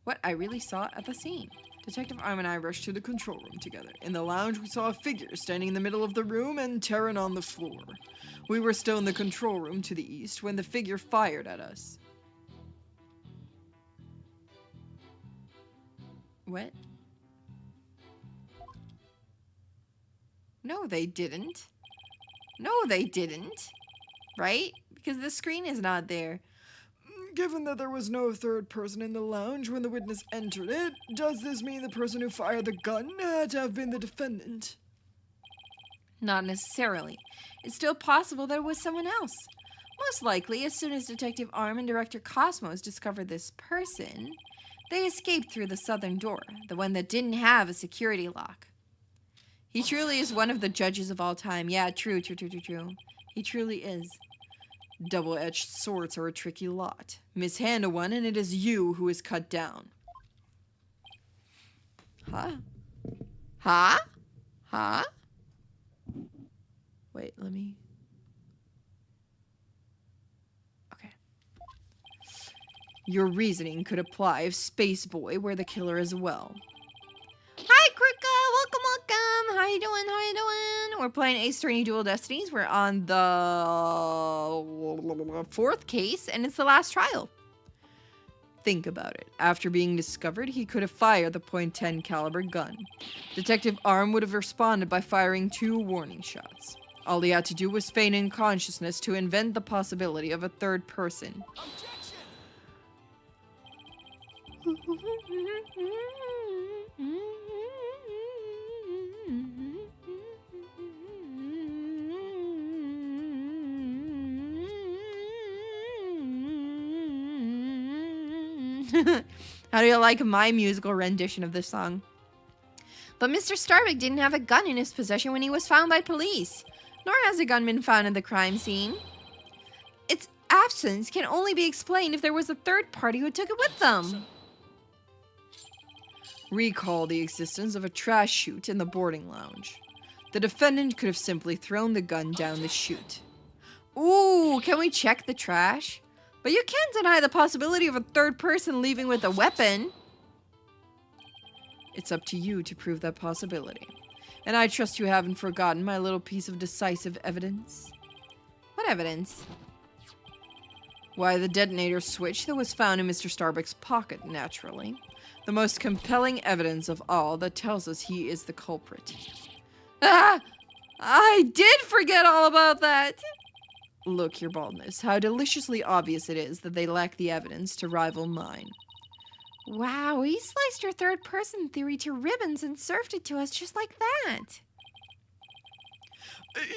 What I really saw at the scene. Detective Arm and I rushed to the control room together. In the lounge, we saw a figure standing in the middle of the room and Terran on the floor. We were still in the control room to the east when the figure fired at us. What? No, they didn't. No, they didn't. Right? Because the screen is not there. Given that there was no third person in the lounge when the witness entered it, does this mean the person who fired the gun had to have been the defendant? Not necessarily. It's still possible that it was someone else. Most likely, as soon as Detective Arm and Director Cosmos discovered this person, they escaped through the southern door, the one that didn't have a security lock. He truly is one of the judges of all time. Yeah, true. He truly is. Double-edged swords are a tricky lot. Mishandle one and it is you who is cut down. Huh? Huh? Huh? Wait, let me... Okay. Your reasoning could apply if Space Boy were the killer as well. Hi, Krika! Welcome! How you doing? We're playing Ace Attorney Dual Destinies. We're on the 4th case, and it's the last trial. Think about it. After being discovered, he could have fired the .10 caliber gun. Detective Arm would have responded by firing 2 warning shots. All he had to do was feign unconsciousness to invent the possibility of a third person. How do you like my musical rendition of this song? But Mr. Starbuck didn't have a gun in his possession when he was found by police, nor has a gun been found at the crime scene. Its absence can only be explained if there was a third party who took it with them. Recall the existence of a trash chute in the boarding lounge. The defendant could have simply thrown the gun down the chute. Ooh, can we check the trash? But you can't deny the possibility of a third person leaving with a weapon. It's up to you to prove that possibility. And I trust you haven't forgotten my little piece of decisive evidence. What evidence? Why, the detonator switch that was found in Mr. Starbuck's pocket, naturally. The most compelling evidence of all that tells us he is the culprit. Ah! I did forget all about that! Look, your baldness, how deliciously obvious it is that they lack the evidence to rival mine. Wow, he sliced your third-person theory to ribbons and served it to us just like that.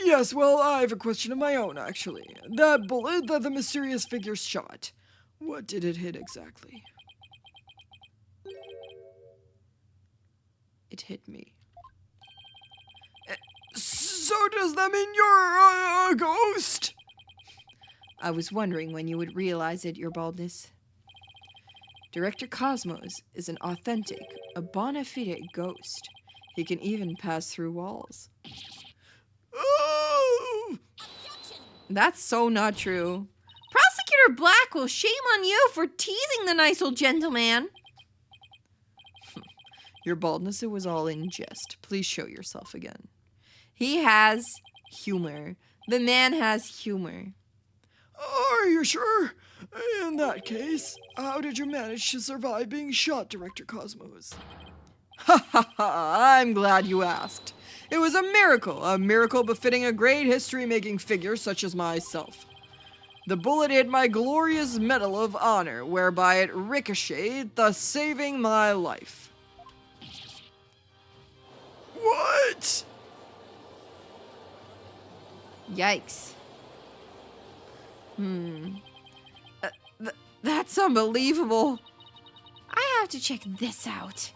Yes, well, I have a question of my own, actually. That bullet that the mysterious figure shot, what did it hit exactly? It hit me. So does that mean you're a ghost? I was wondering when you would realize it, your baldness. Director Cosmos is an authentic, a bona fide ghost. He can even pass through walls. Oh! That's so not true. Prosecutor Black will shame on you for teasing the nice old gentleman. Your baldness, it was all in jest. Please show yourself again. He has humor. The man has humor. Are you sure? In that case, how did you manage to survive being shot, Director Cosmos? Ha ha ha, I'm glad you asked. It was a miracle befitting a great history-making figure such as myself. The bullet hit my glorious Medal of Honor, whereby it ricocheted, thus saving my life. What? Yikes. That's unbelievable. I have to check this out.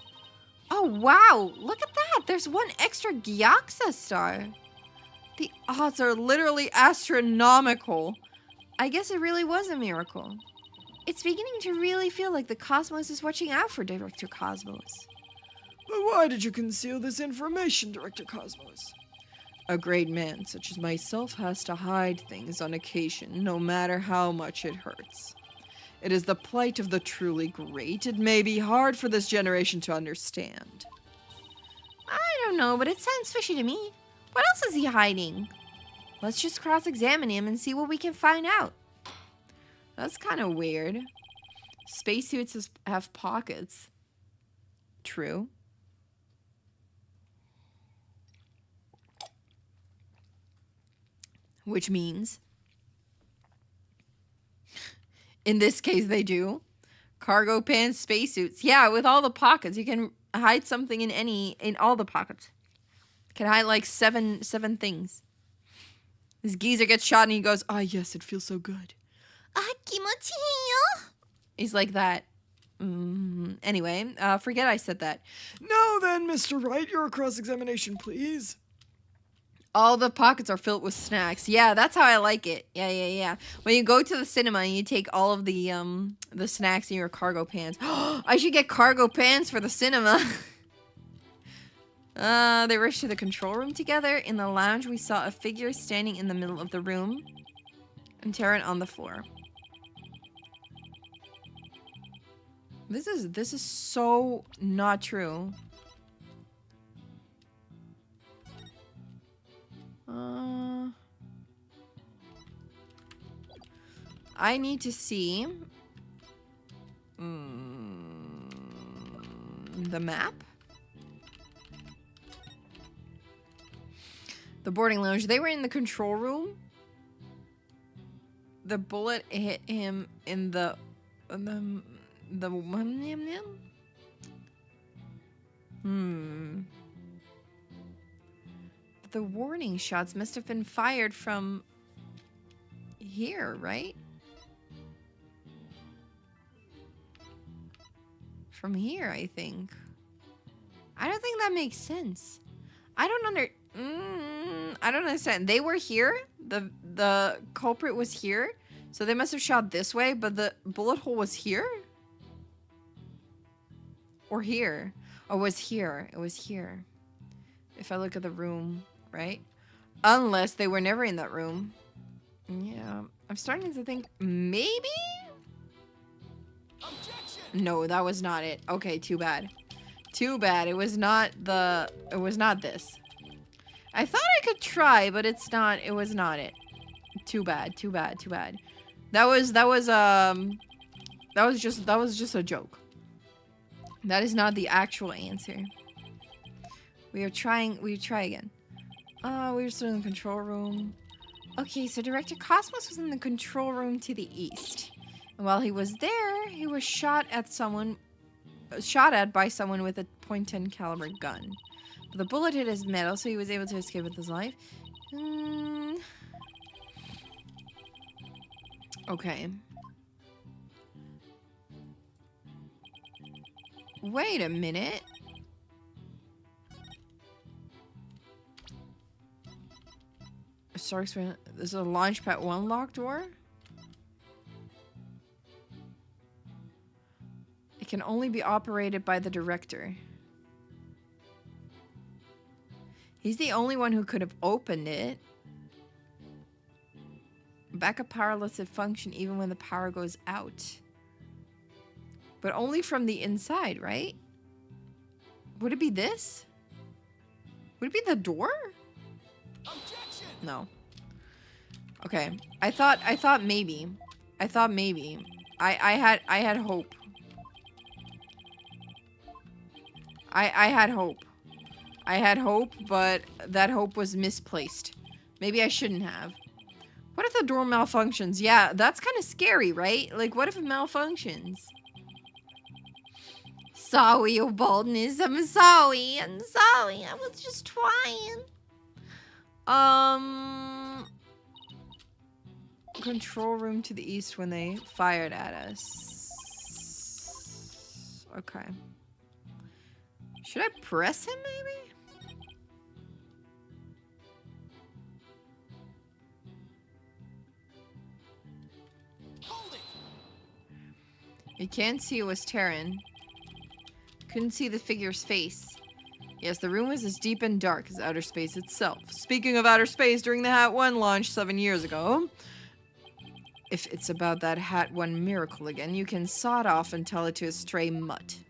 Oh, wow. Look at that. There's one extra Gyaxa star. The odds are literally astronomical. I guess it really was a miracle. It's beginning to really feel like the cosmos is watching out for Director Cosmos. But why did you conceal this information, Director Cosmos? A great man such as myself has to hide things on occasion, no matter how much it hurts. It is the plight of the truly great. It may be hard for this generation to understand. I don't know, but it sounds fishy to me. What else is he hiding? Let's just cross-examine him and see what we can find out. That's kind of weird. Spacesuits have pockets. True. Which means, in this case they do. Cargo pants, spacesuits. Yeah, with all the pockets. You can hide something in all the pockets. You can hide like seven things. This geezer gets shot and he goes, "Ah, yes, it feels so good." He's like that. Anyway, forget I said that. Now then, Mr. Wright, your cross-examination, please. All the pockets are filled with snacks. Yeah, that's how I like it. Yeah. When you go to the cinema and you take all of the snacks in your cargo pants. I should get cargo pants for the cinema. They rushed to the control room together. In the lounge, we saw a figure standing in the middle of the room and Terran on the floor. This is so not true. I need to see the map. The boarding lounge. They were in the control room. The bullet hit him in the The warning shots must have been fired from here, right? From here, I think. I don't think that makes sense. I don't understand. They were here. The culprit was here. So they must have shot this way, but the bullet hole was here? Or here? Oh, it was here. It was here. If I look at the room, right? Unless they were never in that room. Yeah. I'm starting to think maybe? Objection! No, that was not it. Okay, too bad. Too bad. It was not this. I thought I could try, but it was not it. Too bad. That was just a joke. That is not the actual answer. We try again. We were still in the control room. Okay, so Director Cosmos was in the control room to the east. And while he was there, he was shot at by someone with a .10 caliber gun. But the bullet hit his metal, so he was able to escape with his life. Okay. Wait a minute. Sorry, this is a Launchpad 1 locked door? It can only be operated by the director. He's the only one who could have opened it. Backup power lets it function even when the power goes out. But only from the inside, right? Would it be this? Would it be the door? Objection! No. Okay. I thought maybe. I had hope. I had hope. I had hope, but that hope was misplaced. Maybe I shouldn't have. What if the door malfunctions? Yeah, that's kind of scary, right? Like, what if it malfunctions? Sorry, your baldness. I'm sorry. I was just trying. control room to the east when they fired at us. Okay. Should I press him, maybe? You can't see it was Terran. Couldn't see the figure's face. Yes, the room was as deep and dark as outer space itself. Speaking of outer space, during the Hat 1 launch 7 years ago, if it's about that Hat 1 miracle again, you can saw it off and tell it to a stray mutt.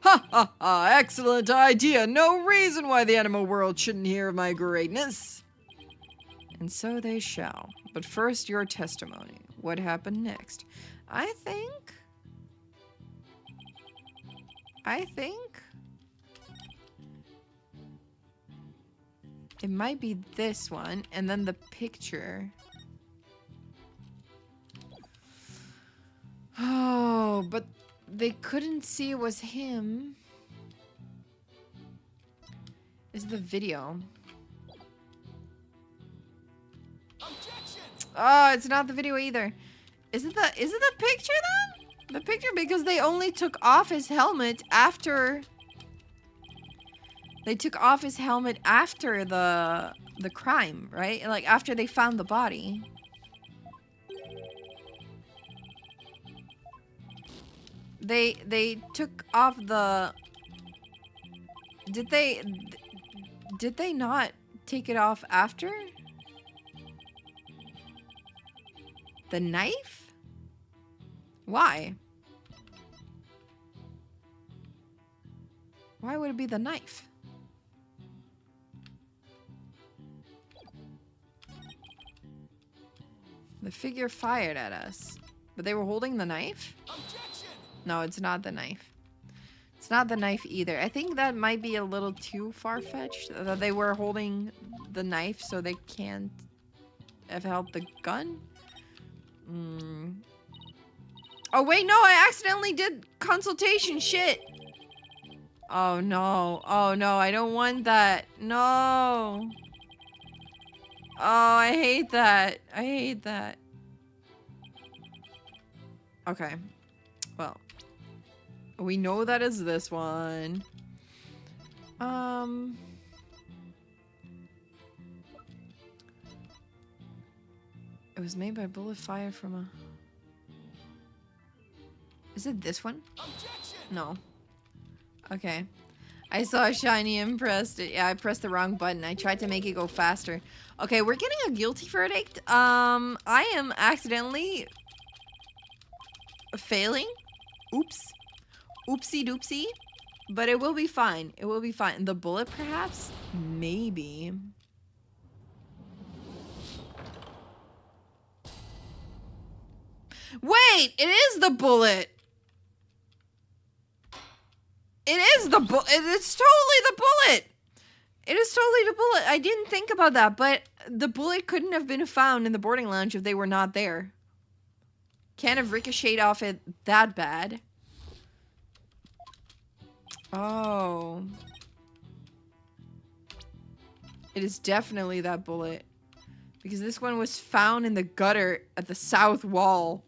Ha ha ha, excellent idea. No reason why the animal world shouldn't hear of my greatness. And so they shall. But first, your testimony. What happened next? I think it might be this one, and then the picture. Oh, but they couldn't see it was him. Is the video. Oh, it's not the video either. Is it the picture then? The picture, because they only took off his helmet after. They took off his helmet after the crime, right? Like after they found the body. They took off the. Did they not take it off after? The knife? Why? Why would it be the knife? The figure fired at us. But they were holding the knife? Objection! No, it's not the knife. It's not the knife either. I think that might be a little too far-fetched. That they were holding the knife so they can't have held the gun? Oh, wait, no, I accidentally did consultation. Shit. Oh, no. Oh, no, I don't want that. No. Oh, I hate that. I hate that. Okay. Well. We know that is this one. It was made by a bullet fired from a... Is it this one? Objection! No. Okay. I saw a shiny and pressed it. Yeah, I pressed the wrong button. I tried to make it go faster. Okay, we're getting a guilty verdict. I am accidentally failing. Oops. Oopsie doopsie. But it will be fine. It will be fine. The bullet, perhaps? Maybe. Wait! It is the bullet! It is the bullet. It's totally the bullet. It is totally the bullet. I didn't think about that, but the bullet couldn't have been found in the boarding lounge if they were not there. Can't have ricocheted off it that bad. Oh. It is definitely that bullet. Because this one was found in the gutter at the south wall.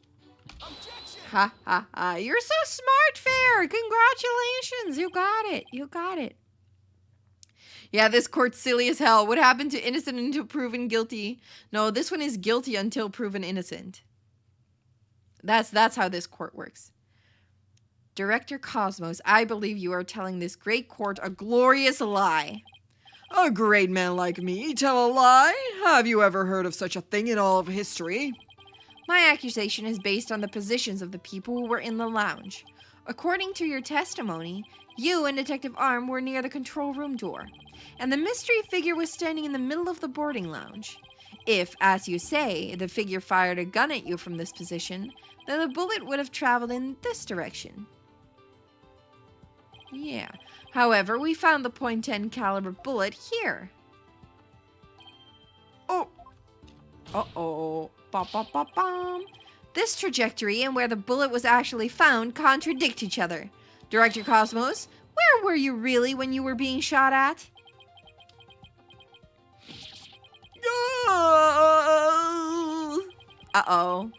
Ha ha ha. You're so smart, Fair. Congratulations. You got it. You got it. Yeah, this court's silly as hell. What happened to innocent until proven guilty? No, this one is guilty until proven innocent. That's how this court works. Director Cosmos, I believe you are telling this great court a glorious lie. A great man like me tell a lie? Have you ever heard of such a thing in all of history? My accusation is based on the positions of the people who were in the lounge. According to your testimony, you and Detective Arm were near the control room door, and the mystery figure was standing in the middle of the boarding lounge. If, as you say, the figure fired a gun at you from this position, then the bullet would have traveled in this direction. Yeah. However, we found the .10 caliber bullet here. Oh. Uh-oh. Ba-ba-ba-bum. This trajectory and where the bullet was actually found contradict each other. Director Cosmos, where were you really when you were being shot at? Uh-oh.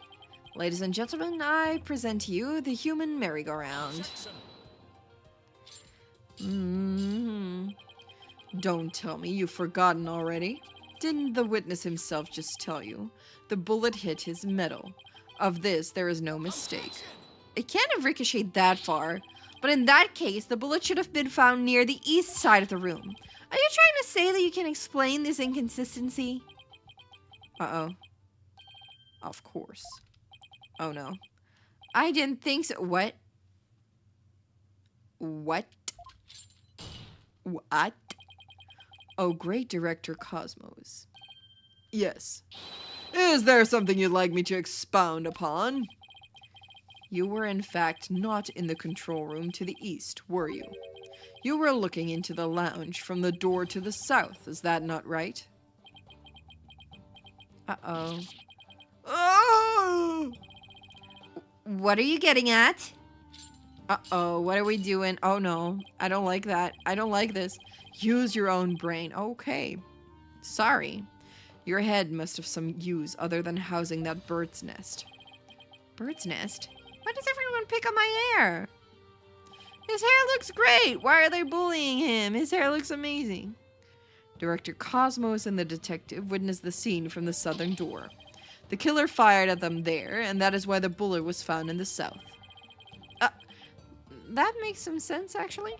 Ladies and gentlemen, I present to you the human merry-go-round. Don't tell me you've forgotten already. Didn't the witness himself just tell you? The bullet hit his metal. Of this, there is no mistake. It can't have ricocheted that far, but in that case, the bullet should have been found near the east side of the room. Are you trying to say that you can explain this inconsistency? Uh-oh. Of course. Oh no. I didn't think so. What? What? What? Oh, great director Cosmos. Yes. Is there something you'd like me to expound upon? You were in fact not in the control room to the east, were you? You were looking into the lounge from the door to the south, is that not right? Uh-oh. Oh! What are you getting at? Uh-oh, what are we doing? Oh no, I don't like that. I don't like this. Use your own brain. Okay. Sorry. Your head must have some use other than housing that bird's nest. Bird's nest? Why does everyone pick on my hair? His hair looks great. Why are they bullying him? His hair looks amazing. Director Cosmos and the detective witnessed the scene from the southern door. The killer fired at them there, and that is why the bullet was found in the south. That makes some sense, actually.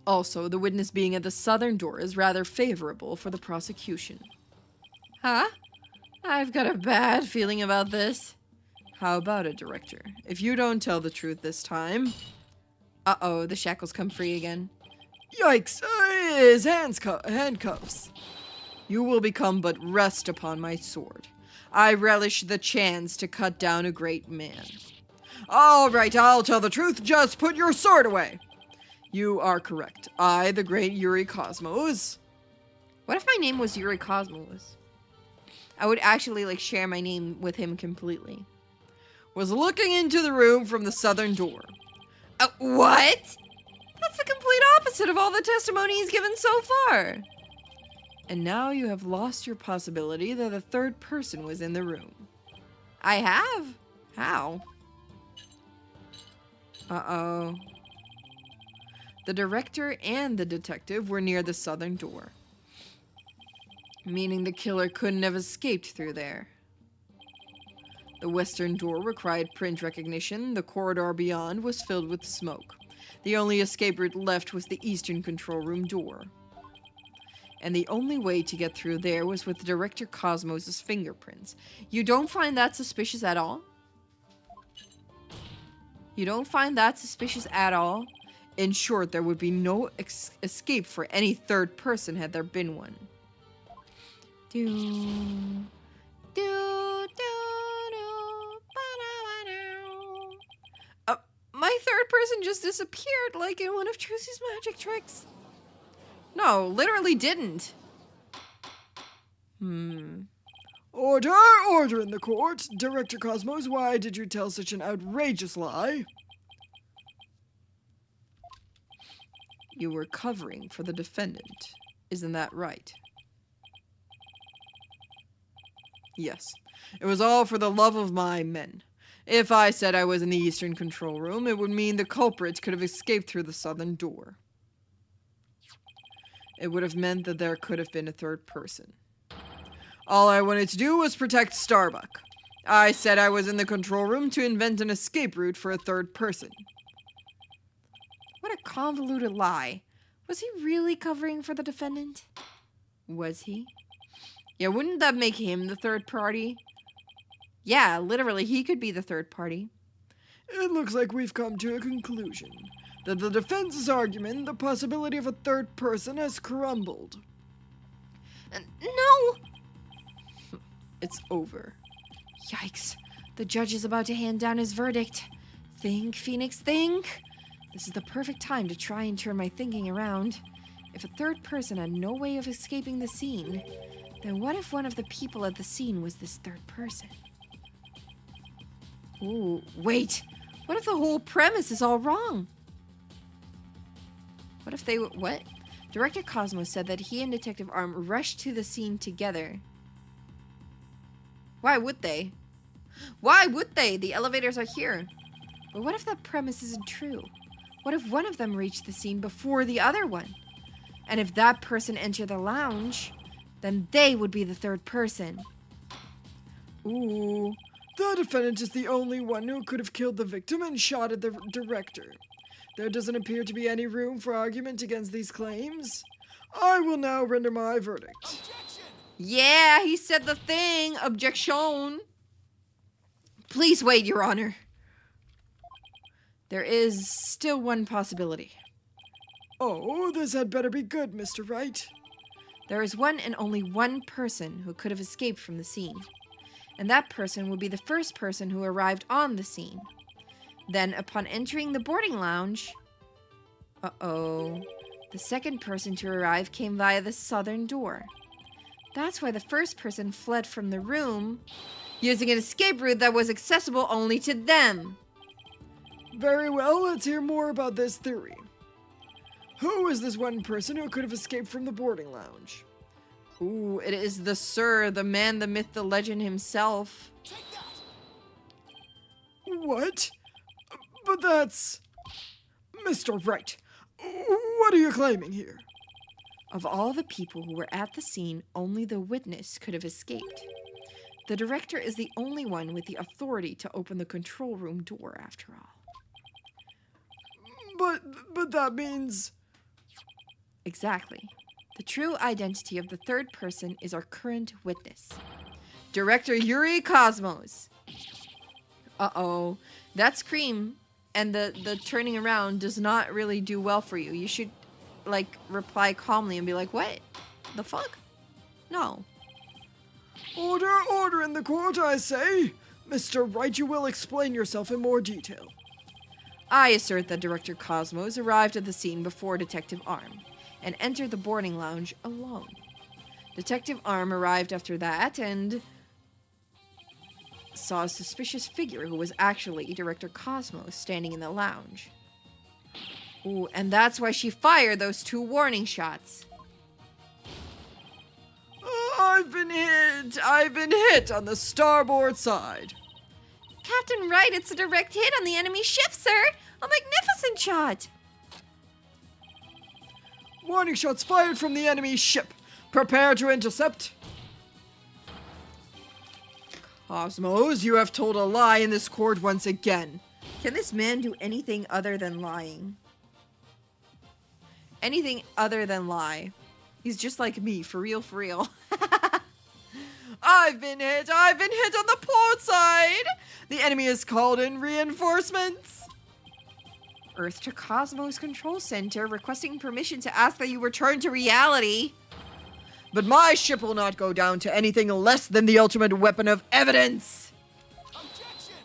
Also, the witness being at the southern door is rather favorable for the prosecution. Huh? I've got a bad feeling about this. How about it, Director? If you don't tell the truth this time... Uh-oh, the shackles come free again. Yikes! His handcuffs. You will become but rest upon my sword. I relish the chance to cut down a great man. All right, I'll tell the truth. Just put your sword away. You are correct. I, the great Yuri Cosmos. What if my name was Yuri Cosmos? I would actually, like, share my name with him completely. Was looking into the room from the southern door. What? That's the complete opposite of all the testimony he's given so far. And now you have lost your possibility that a third person was in the room. I have? How? Uh-oh. The director and the detective were near the southern door, meaning the killer couldn't have escaped through there. The western door required print recognition. The corridor beyond was filled with smoke. The only escape route left was the eastern control room door. And the only way to get through there was with Director Cosmos' fingerprints. You don't find that suspicious at all? You don't find that suspicious at all? In short, there would be no escape for any third person had there been one. My third person just disappeared like in one of Trucy's magic tricks. No, literally didn't. Order! Order in the court! Director Cosmos, why did you tell such an outrageous lie? You were covering for the defendant. Isn't that right? Yes. It was all for the love of my men. If I said I was in the eastern control room, it would mean the culprit could have escaped through the southern door. It would have meant that there could have been a third person. All I wanted to do was protect Starbuck. I said I was in the control room to invent an escape route for a third person. What a convoluted lie. Was he really covering for the defendant? Was he? Yeah, wouldn't that make him the third party? Yeah, literally, he could be the third party. It looks like we've come to a conclusion. That the defense's argument, the possibility of a third person, has crumbled. No! It's over. Yikes. The judge is about to hand down his verdict. Think, Phoenix, think. This is the perfect time to try and turn my thinking around. If a third person had no way of escaping the scene, then what if one of the people at the scene was this third person? Ooh, wait. What if the whole premise is all wrong? What if they... What? Director Cosmos said that he and Detective Arm rushed to the scene together. Why would they? Why would they? The elevators are here. But what if that premise isn't true? What if one of them reached the scene before the other one? And if that person entered the lounge, then they would be the third person. Ooh. The defendant is the only one who could have killed the victim and shot at the director. There doesn't appear to be any room for argument against these claims. I will now render my verdict. Objection! Yeah, he said the thing. Objection. Please wait, Your Honor. There is still one possibility. Oh, this had better be good, Mr. Wright. There is one and only one person who could have escaped from the scene. And that person would be the first person who arrived on the scene. Then, upon entering the boarding lounge... Uh-oh. The second person to arrive came via the southern door. That's why the first person fled from the room, using an escape route that was accessible only to them. Very well, let's hear more about this theory. Who is this one person who could have escaped from the boarding lounge? Ooh, it is the Sir, the man, the myth, the legend himself. Take that! What? But that's... Mr. Wright, what are you claiming here? Of all the people who were at the scene, only the witness could have escaped. The director is the only one with the authority to open the control room door, after all. But that means... Exactly. The true identity of the third person is our current witness, Director Yuri Cosmos. Uh-oh. That scream and the turning around does not really do well for you. You should, like, reply calmly and be like, what? The fuck? No. Order in the court, I say. Mr. Wright, you will explain yourself in more detail. I assert that Director Cosmos arrived at the scene before Detective Arm and entered the boarding lounge alone. Detective Arm arrived after that and saw a suspicious figure who was actually Director Cosmos standing in the lounge. Ooh, and that's why she fired those 2 warning shots. I've been hit on the starboard side. Captain Wright, it's a direct hit on the enemy ship, sir! A magnificent shot! Warning shots fired from the enemy ship. Prepare to intercept. Cosmos, you have told a lie in this court once again. Can this man do anything other than lying? Anything other than lie. He's just like me, for real, for real. I've been hit on the port side. The enemy has called in reinforcements. Earth to Cosmos Control Center, requesting permission to ask that you return to reality. But my ship will not go down to anything less than the ultimate weapon of evidence. Objection!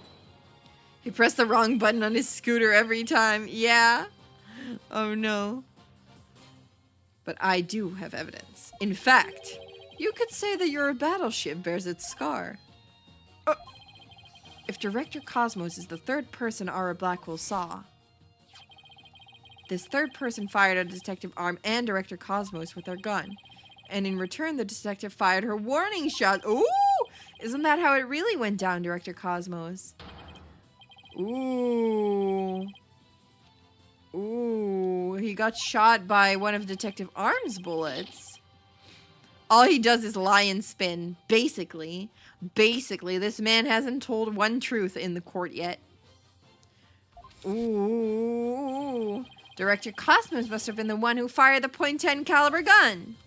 He pressed the wrong button on his scooter every time. Yeah. Oh no. But I do have evidence. In fact, you could say that your battleship bears its scar. If Director Cosmos is the third person Ara Blackwell saw, this third person fired at Detective Arm and Director Cosmos with their gun. And in return, the detective fired her warning shot. Ooh! Isn't that how it really went down, Director Cosmos? Ooh. Ooh. He got shot by one of Detective Arm's bullets. All he does is lie and spin, basically. Basically, this man hasn't told one truth in the court yet. Ooh. Director Cosmos must have been the one who fired the .10 caliber gun.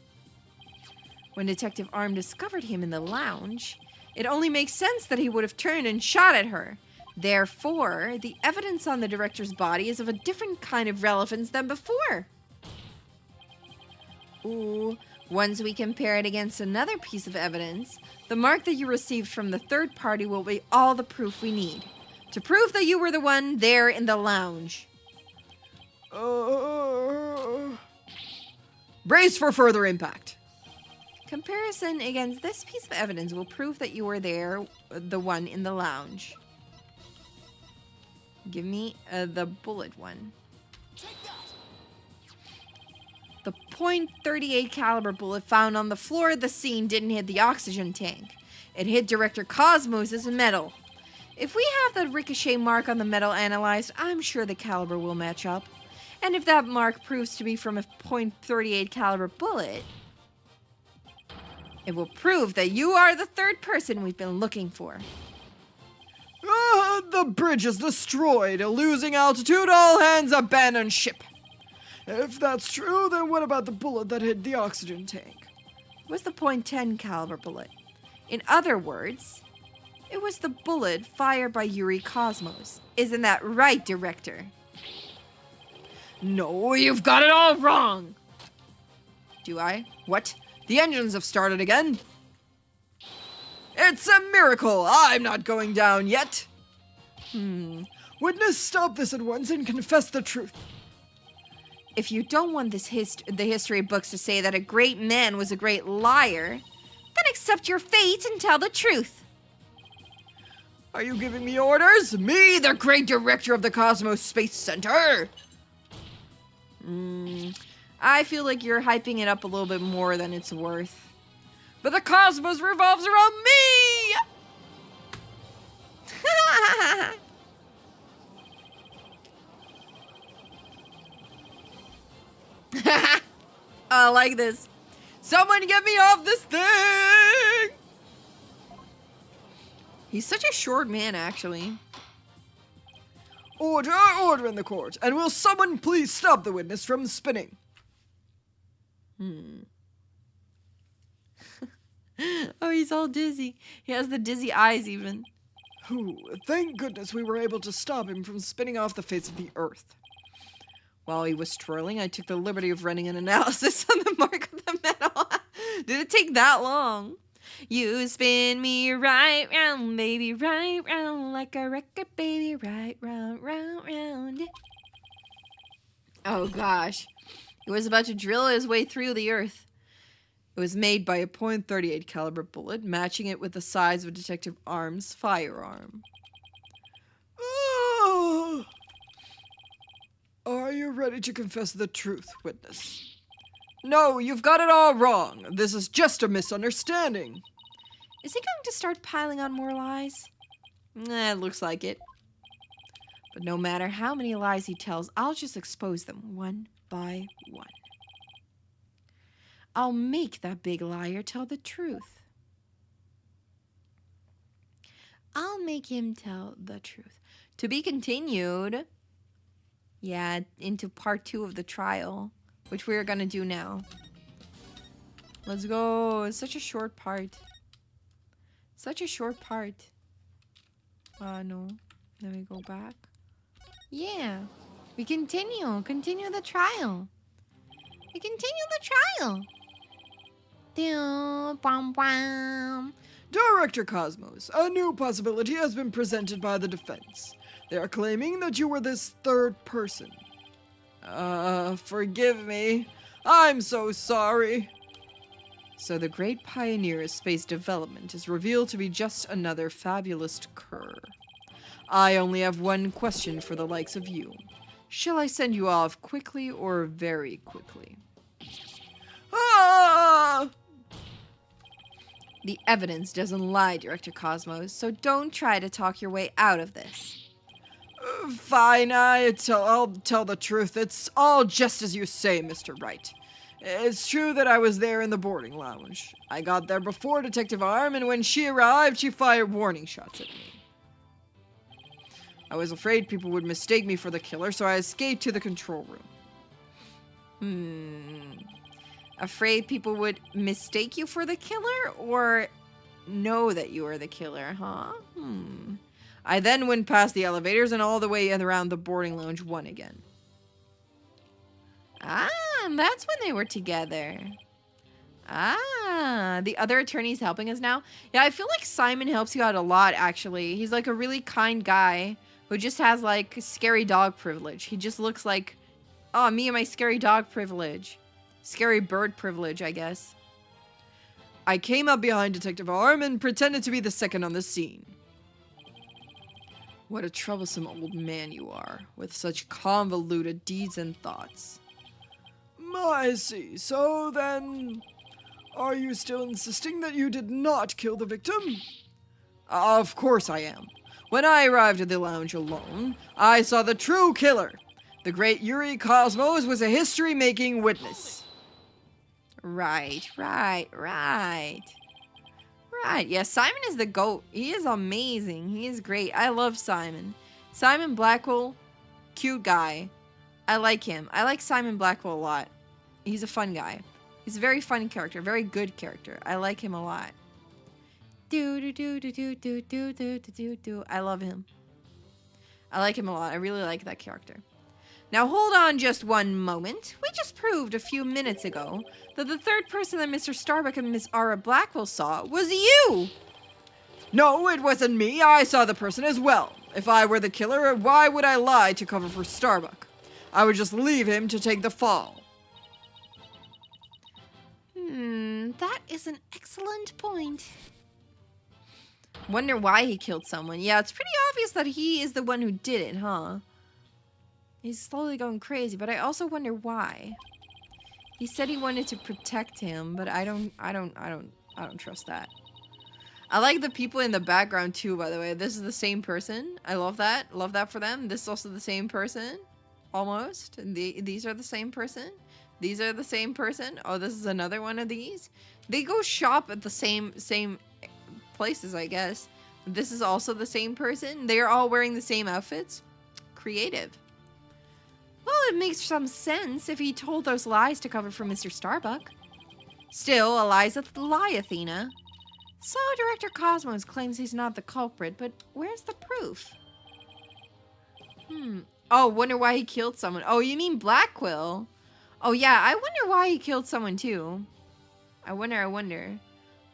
When Detective Arm discovered him in the lounge, it only makes sense that he would have turned and shot at her. Therefore, the evidence on the director's body is of a different kind of relevance than before. Ooh, once we compare it against another piece of evidence, the mark that you received from the third party will be all the proof we need to prove that you were the one there in the lounge. Brace for further impact. Comparison against this piece of evidence will prove that you were there, the one in the lounge. Give me the bullet one. Take that! The .38 caliber bullet found on the floor of the scene didn't hit the oxygen tank. It hit Director Cosmos' metal. If we have the ricochet mark on the metal analyzed, I'm sure the caliber will match up. And if that mark proves to be from a .38 caliber bullet, it will prove that you are the third person we've been looking for. The bridge is destroyed. Losing altitude, all hands abandon ship. If that's true, then what about the bullet that hit the oxygen tank? It was the .10 caliber bullet. In other words, it was the bullet fired by Yuri Cosmos. Isn't that right, Director? No, you've got it all wrong. Do I? What? The engines have started again. It's a miracle. I'm not going down yet. Witness, stop this at once and confess the truth. If you don't want the history books to say that a great man was a great liar, then accept your fate and tell the truth. Are you giving me orders? Me, the great director of the Cosmos Space Center? I feel like you're hyping it up a little bit more than it's worth. But the cosmos revolves around me! I like this. Someone get me off this thing! He's such a short man, actually. Order, order in the court. And will someone please stop the witness from spinning? Oh, he's all dizzy. He has the dizzy eyes even. Ooh, thank goodness we were able to stop him from spinning off the face of the earth. While he was twirling, I took the liberty of running an analysis on the mark of the metal. Did it take that long? You spin me right round, baby, right round, like a record, baby, right round, round, round. Oh gosh. He was about to drill his way through the earth. It was made by a .38 caliber bullet, matching it with the size of Detective Arm's firearm. Oh. Are you ready to confess the truth, witness? No, you've got it all wrong. This is just a misunderstanding. Is he going to start piling on more lies? It looks like it. But no matter how many lies he tells, I'll just expose them one by one. I'll make that big liar tell the truth. I'll make him tell the truth. To be continued. Yeah, into part 2 of the trial, which we're gonna do now. Let's go. It's such a short part. Such a short part. No. Let me go back. Yeah. We continue. Continue the trial. We continue the trial. Director Cosmos, a new possibility has been presented by the defense. They are claiming that you were this third person. Forgive me. I'm so sorry. So the great pioneer of space development is revealed to be just another fabulous cur. I only have one question for the likes of you. Shall I send you off quickly or very quickly? Ah! The evidence doesn't lie, Director Cosmos, so don't try to talk your way out of this. Fine, I'll tell the truth. It's all just as you say, Mr. Wright. It's true that I was there in the boarding lounge. I got there before Detective Arm, and when she arrived, she fired warning shots at me. I was afraid people would mistake me for the killer, so I escaped to the control room. Afraid people would mistake you for the killer, or know that you are the killer, huh? I then went past the elevators and all the way around the boarding lounge 1 again. And that's when they were together. The other attorney's helping us now? Yeah, I feel like Simon helps you out a lot, actually. He's like a really kind guy who just has like scary dog privilege. He just looks like, oh, me and my scary dog privilege. Scary bird privilege, I guess. I came up behind Detective Arm and pretended to be the second on the scene. What a troublesome old man you are, with such convoluted deeds and thoughts. I see. So then, are you still insisting that you did not kill the victim? Of course I am. When I arrived at the lounge alone, I saw the true killer. The great Yuri Cosmos was a history-making witness. Right. Yeah, Simon is the GOAT. He is amazing. He is great. I love Simon. Simon Blackwell, cute guy. I like him. I like Simon Blackwell a lot. He's a fun guy. He's a very fun character, very good character. I like him a lot. I love him. I like him a lot. I really like that character. Now hold on just one moment. We just proved a few minutes ago that the third person that Mr. Starbuck and Miss Aura Blackwell saw was you! No, it wasn't me. I saw the person as well. If I were the killer, why would I lie to cover for Starbuck? I would just leave him to take the fall. That is an excellent point. Wonder why he killed someone. Yeah, it's pretty obvious that he is the one who did it, huh? He's slowly going crazy, but I also wonder why. He said he wanted to protect him, but I don't trust that. I like the people in the background too, by the way. This is the same person. I love that. Love that for them. This is also the same person. Almost. These are the same person. These are the same person. Oh, this is another one of these. They go shop at the same places, I guess. This is also the same person. They are all wearing the same outfits. Creative. Well, it makes some sense if he told those lies to cover for Mr. Starbuck. Still, a lie's a lie, Athena. So, Director Cosmos claims he's not the culprit, but where's the proof? Oh, wonder why he killed someone. Oh, you mean Blackwell? Oh, yeah, I wonder why he killed someone, too. I wonder.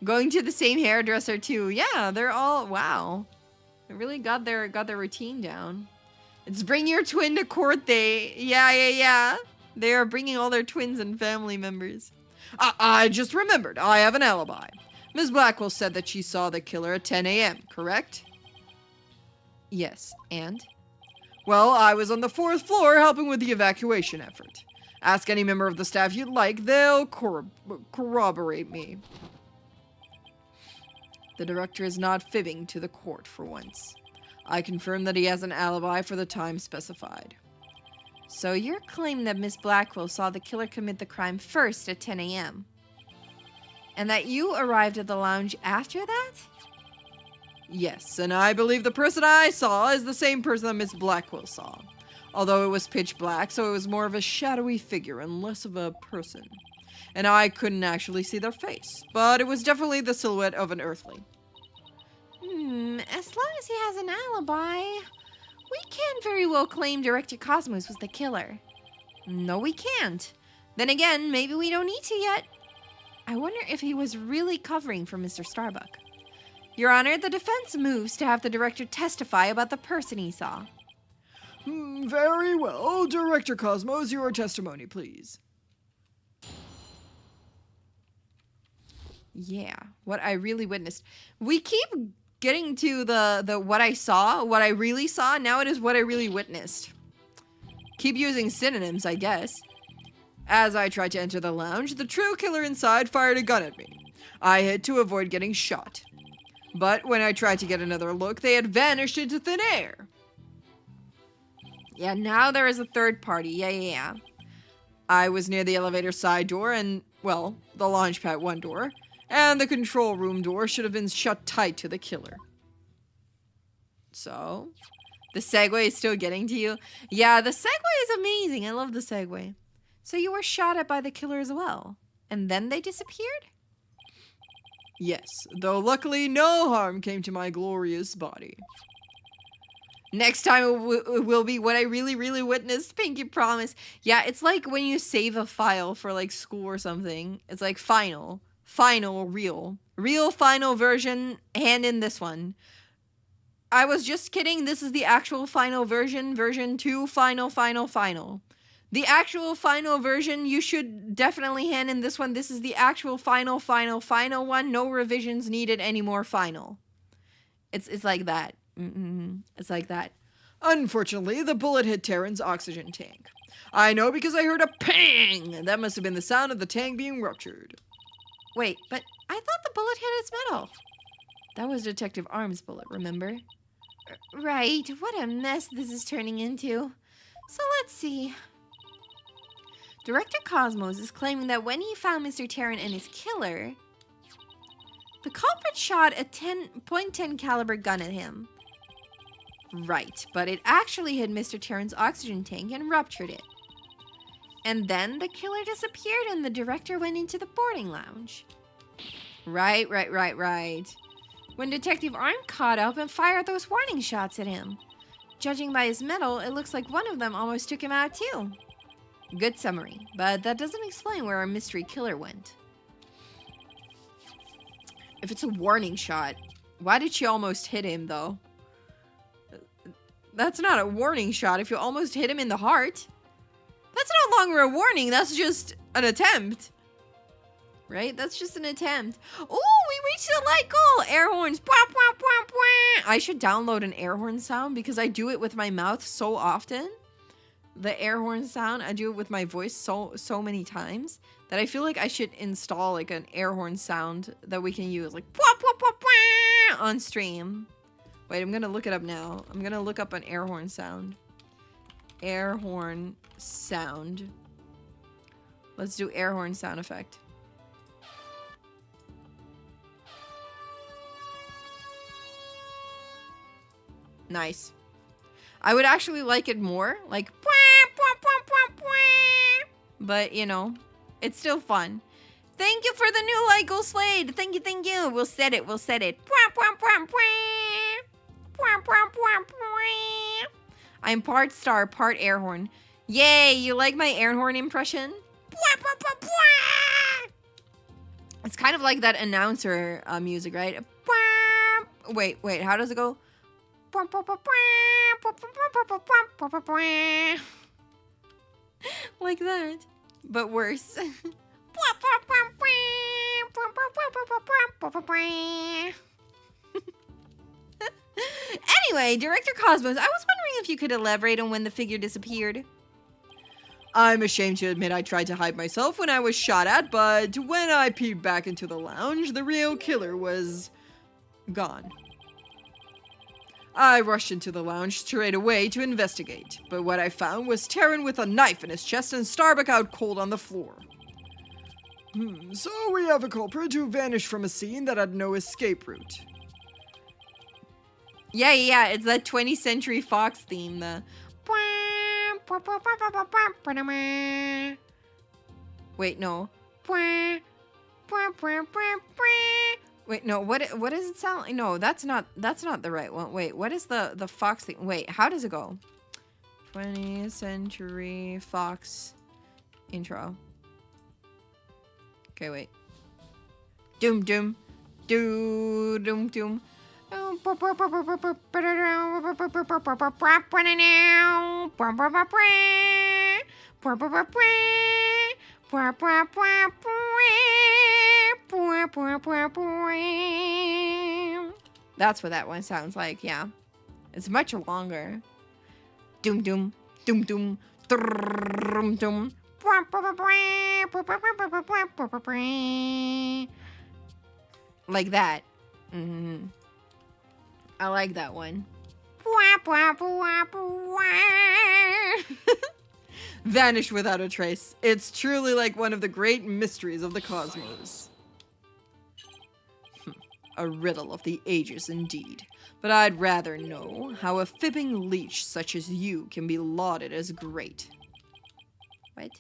Going to the same hairdresser, too. Yeah, they're all... Wow. They really got their routine down. It's bring your twin to court day. Yeah. They are bringing all their twins and family members. I just remembered. I have an alibi. Ms. Blackwell said that she saw the killer at 10 a.m., correct? Yes, and? Well, I was on the 4th floor helping with the evacuation effort. Ask any member of the staff you'd like. They'll corroborate me. The director is not fibbing to the court for once. I confirm that he has an alibi for the time specified. So you're claiming that Miss Blackwell saw the killer commit the crime first at 10 a.m. and that you arrived at the lounge after that? Yes, and I believe the person I saw is the same person that Miss Blackwell saw. Although it was pitch black, so it was more of a shadowy figure and less of a person. And I couldn't actually see their face, but it was definitely the silhouette of an earthling. As long as he has an alibi, we can very well claim Director Cosmos was the killer. No, we can't. Then again, maybe we don't need to yet. I wonder if he was really covering for Mr. Starbuck. Your Honor, the defense moves to have the director testify about the person he saw. Very well. Director Cosmos, your testimony, please. Yeah, what I really witnessed. We keep getting to the what I saw, what I really saw. Now it is what I really witnessed. Keep using synonyms, I guess. As I tried to enter the lounge, the true killer inside fired a gun at me. I hid to avoid getting shot. But when I tried to get another look, they had vanished into thin air. Yeah, now there is a third party. Yeah. I was near the elevator side door and, well, the launchpad 1 door, and the control room door should have been shut tight to the killer. So, the segue is still getting to you? Yeah, the segue is amazing. I love the segue. So you were shot at by the killer as well, and then they disappeared? Yes, though luckily no harm came to my glorious body. Next time it will be what I really, really witnessed. Pinky promise. Yeah, it's like when you save a file for like school or something. It's like final, real final version, hand in this one. I was just kidding. This is the actual final version, version 2, final. The actual final version, you should definitely hand in this one. This is the actual final one. No revisions needed anymore final. It's like that. It's like that. Unfortunately, the bullet hit Terran's oxygen tank. I know because I heard a pang! That must have been the sound of the tank being ruptured. Wait, but I thought the bullet hit its metal. That was Detective Arm's bullet, remember? Right, what a mess this is turning into. So let's see. Director Cosmos is claiming that when he found Mr. Terran and his killer, the culprit shot a .10 caliber gun at him. Right, but it actually hit Mr. Terran's oxygen tank and ruptured it. And then the killer disappeared and the director went into the boarding lounge. Right. When Detective Arm caught up and fired those warning shots at him. Judging by his medal, it looks like one of them almost took him out too. Good summary, but that doesn't explain where our mystery killer went. If it's a warning shot, why did she almost hit him though? That's not a warning shot if you almost hit him in the heart. That's no longer a warning, that's just an attempt. Right? That's just an attempt. Ooh, we reached the light goal! Air horns. Bwah, bwah, bwah, bwah. I should download an air horn sound because I do it with my mouth so often. The air horn sound, I do it with my voice so many times that I feel like I should install like an air horn sound that we can use like bwah, bwah, bwah, bwah, on stream. Wait, I'm gonna look it up now. I'm gonna look up an air horn sound. Air horn sound. Let's do air horn sound effect. Nice. I would actually like it more, like, but you know, it's still fun. Thank you for the new light goal, Slade. Thank you. We'll set it. I'm part star, part air horn. Yay, you like my air horn impression? It's kind of like that announcer music, right? Wait, how does it go? Like that, but worse. Anyway, Director Cosmos, I was wondering if you could elaborate on when the figure disappeared. I'm ashamed to admit I tried to hide myself when I was shot at, but when I peeped back into the lounge, the real killer was gone. I rushed into the lounge straight away to investigate, but what I found was Terran with a knife in his chest and Starbuck out cold on the floor. So we have a culprit who vanished from a scene that had no escape route. Yeah, it's that 20th Century Fox theme, the... Wait, no. Wait, no, what does it sound like? No, that's not the right one. Wait, what is the Fox thing? Wait, how does it go? 20th Century Fox intro. Okay, wait. Doom doom. Doom doom. That's what that one sounds like, yeah. It's much longer. Doom doom. Doom doom. Doom doom. Like that. I like that one. Vanished without a trace. It's truly like one of the great mysteries of the cosmos. A riddle of the ages indeed. But I'd rather know how a fibbing leech such as you can be lauded as great. What?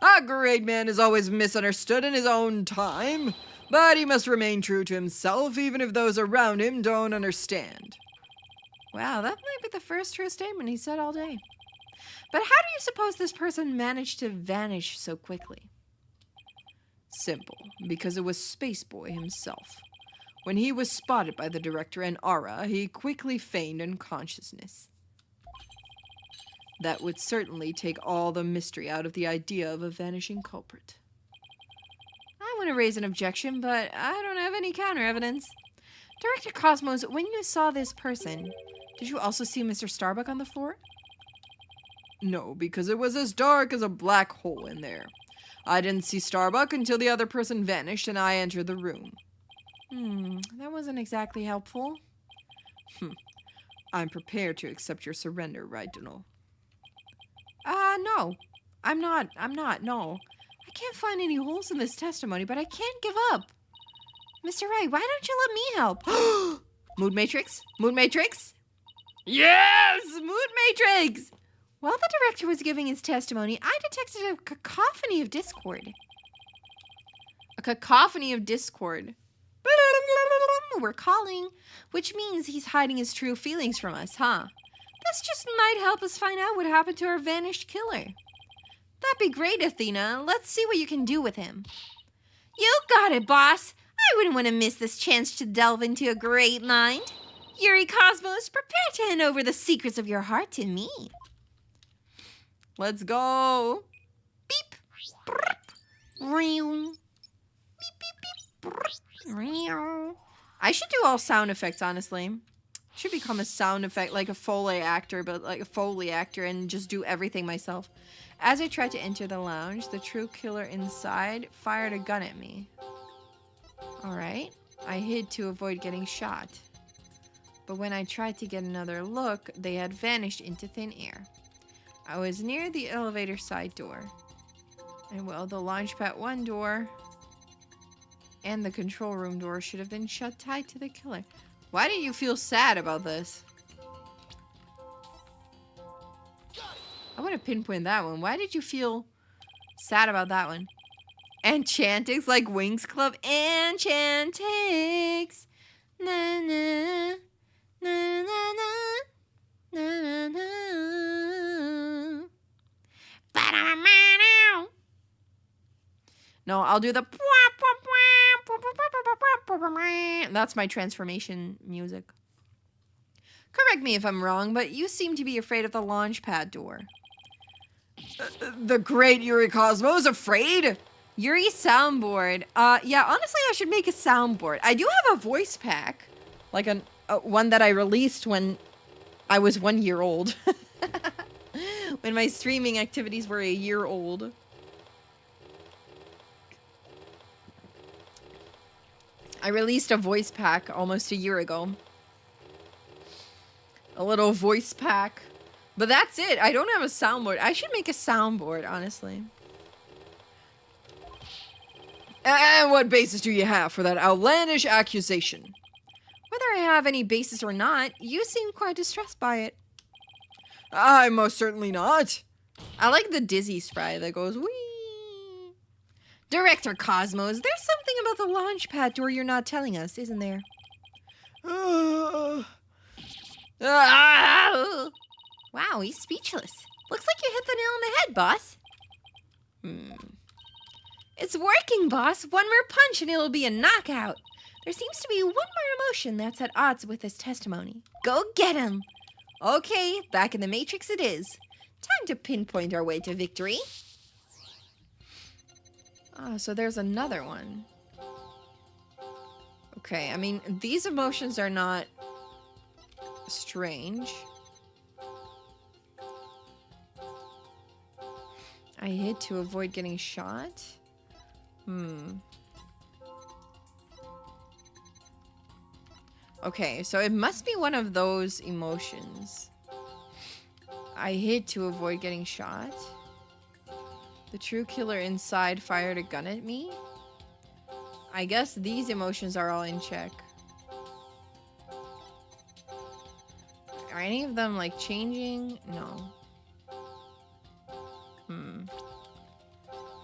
A great man is always misunderstood in his own time, but he must remain true to himself even if those around him don't understand. Wow, that might be the first true statement he said all day. But how do you suppose this person managed to vanish so quickly? Simple, because it was Spaceboy himself. When he was spotted by the director and Aura, he quickly feigned unconsciousness. That would certainly take all the mystery out of the idea of a vanishing culprit. I want to raise an objection, but I don't have any counter evidence. Director Cosmos, when you saw this person, Did you also see Mr. Starbuck on the floor? No, because it was as dark as a black hole in there. I didn't see Starbuck until the other person vanished and I entered the room. That wasn't exactly helpful. I'm prepared to accept your surrender, right, Donal? No. I'm not, no. I can't find any holes in this testimony, but I can't give up. Mr. Wright, why don't you let me help? Mood Matrix? Mood Matrix? Yes! Mood Matrix! While the director was giving his testimony, I detected a cacophony of discord. A cacophony of discord. We're calling, which means he's hiding his true feelings from us, huh? This just might help us find out what happened to our vanished killer. That'd be great, Athena. Let's see what you can do with him. You got it, boss. I wouldn't want to miss this chance to delve into a great mind. Yuri Cosmos, prepare to hand over the secrets of your heart to me. Let's go. Beep. Beep, beep, beep. I should do all sound effects, honestly. Should become a sound effect, like a Foley actor, but like a Foley actor, and just do everything myself. As I tried to enter the lounge, the true killer inside fired a gun at me. Alright, I hid to avoid getting shot. But when I tried to get another look, they had vanished into thin air. I was near the elevator side door. And well, the Launchpad 1 door and the control room door should have been shut tight to the killer. Why do you feel sad about this? I want to pinpoint that one. Why did you feel sad about that one? Enchantix, like Wings Club. Enchantix. Na na. Na na na. Na na na. No, I'll do the... That's my transformation music. Correct me if I'm wrong, but you seem to be afraid of the Launchpad door. The great Yuri Cosmos afraid? Yuri soundboard. Yeah, honestly, I should make a soundboard. I do have a voice pack. Like one that I released when I was 1 year old. When my streaming activities were a year old. I released a voice pack almost a year ago. A little voice pack. But that's it. I don't have a soundboard. I should make a soundboard, honestly. And what basis do you have for that outlandish accusation? Whether I have any basis or not, you seem quite distressed by it. I'm most certainly not. I like the dizzy spray that goes wee. Director Cosmos, there's something about the Launchpad door you're not telling us, isn't there? Wow, he's speechless. Looks like you hit the nail on the head, boss. It's working, boss. One more punch and it'll be a knockout. There seems to be one more emotion that's at odds with this testimony. Go get him. Okay, back in the Matrix it is. Time to pinpoint our way to victory. Oh, so there's another one. Okay, I mean, these emotions are not strange. I hid to avoid getting shot? Okay, so it must be one of those emotions. I hid to avoid getting shot. The true killer inside fired a gun at me. I guess these emotions are all in check. Are any of them like changing? No.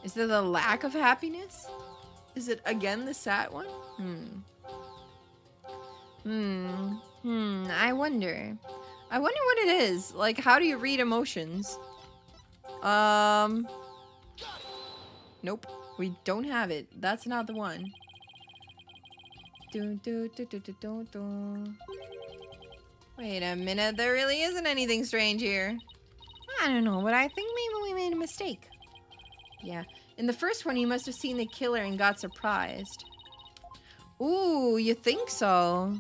Is it the lack of happiness? Is it again the sad one? I wonder. I wonder what it is. Like, how do you read emotions? Nope. We don't have it. That's not the one. Wait a minute. There really isn't anything strange here. I don't know, but I think maybe we made a mistake. Yeah. In the first one, you must have seen the killer and got surprised. Ooh, you think so?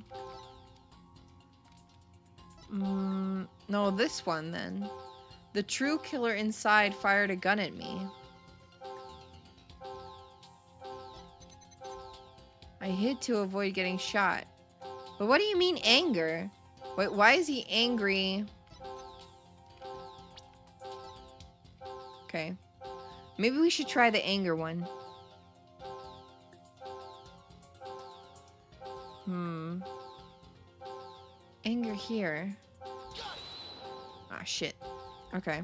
No, this one then. The true killer inside fired a gun at me. I hid to avoid getting shot. But what do you mean anger? Wait, why is he angry? Okay. Maybe we should try the anger one. Anger here. Ah, shit. Okay.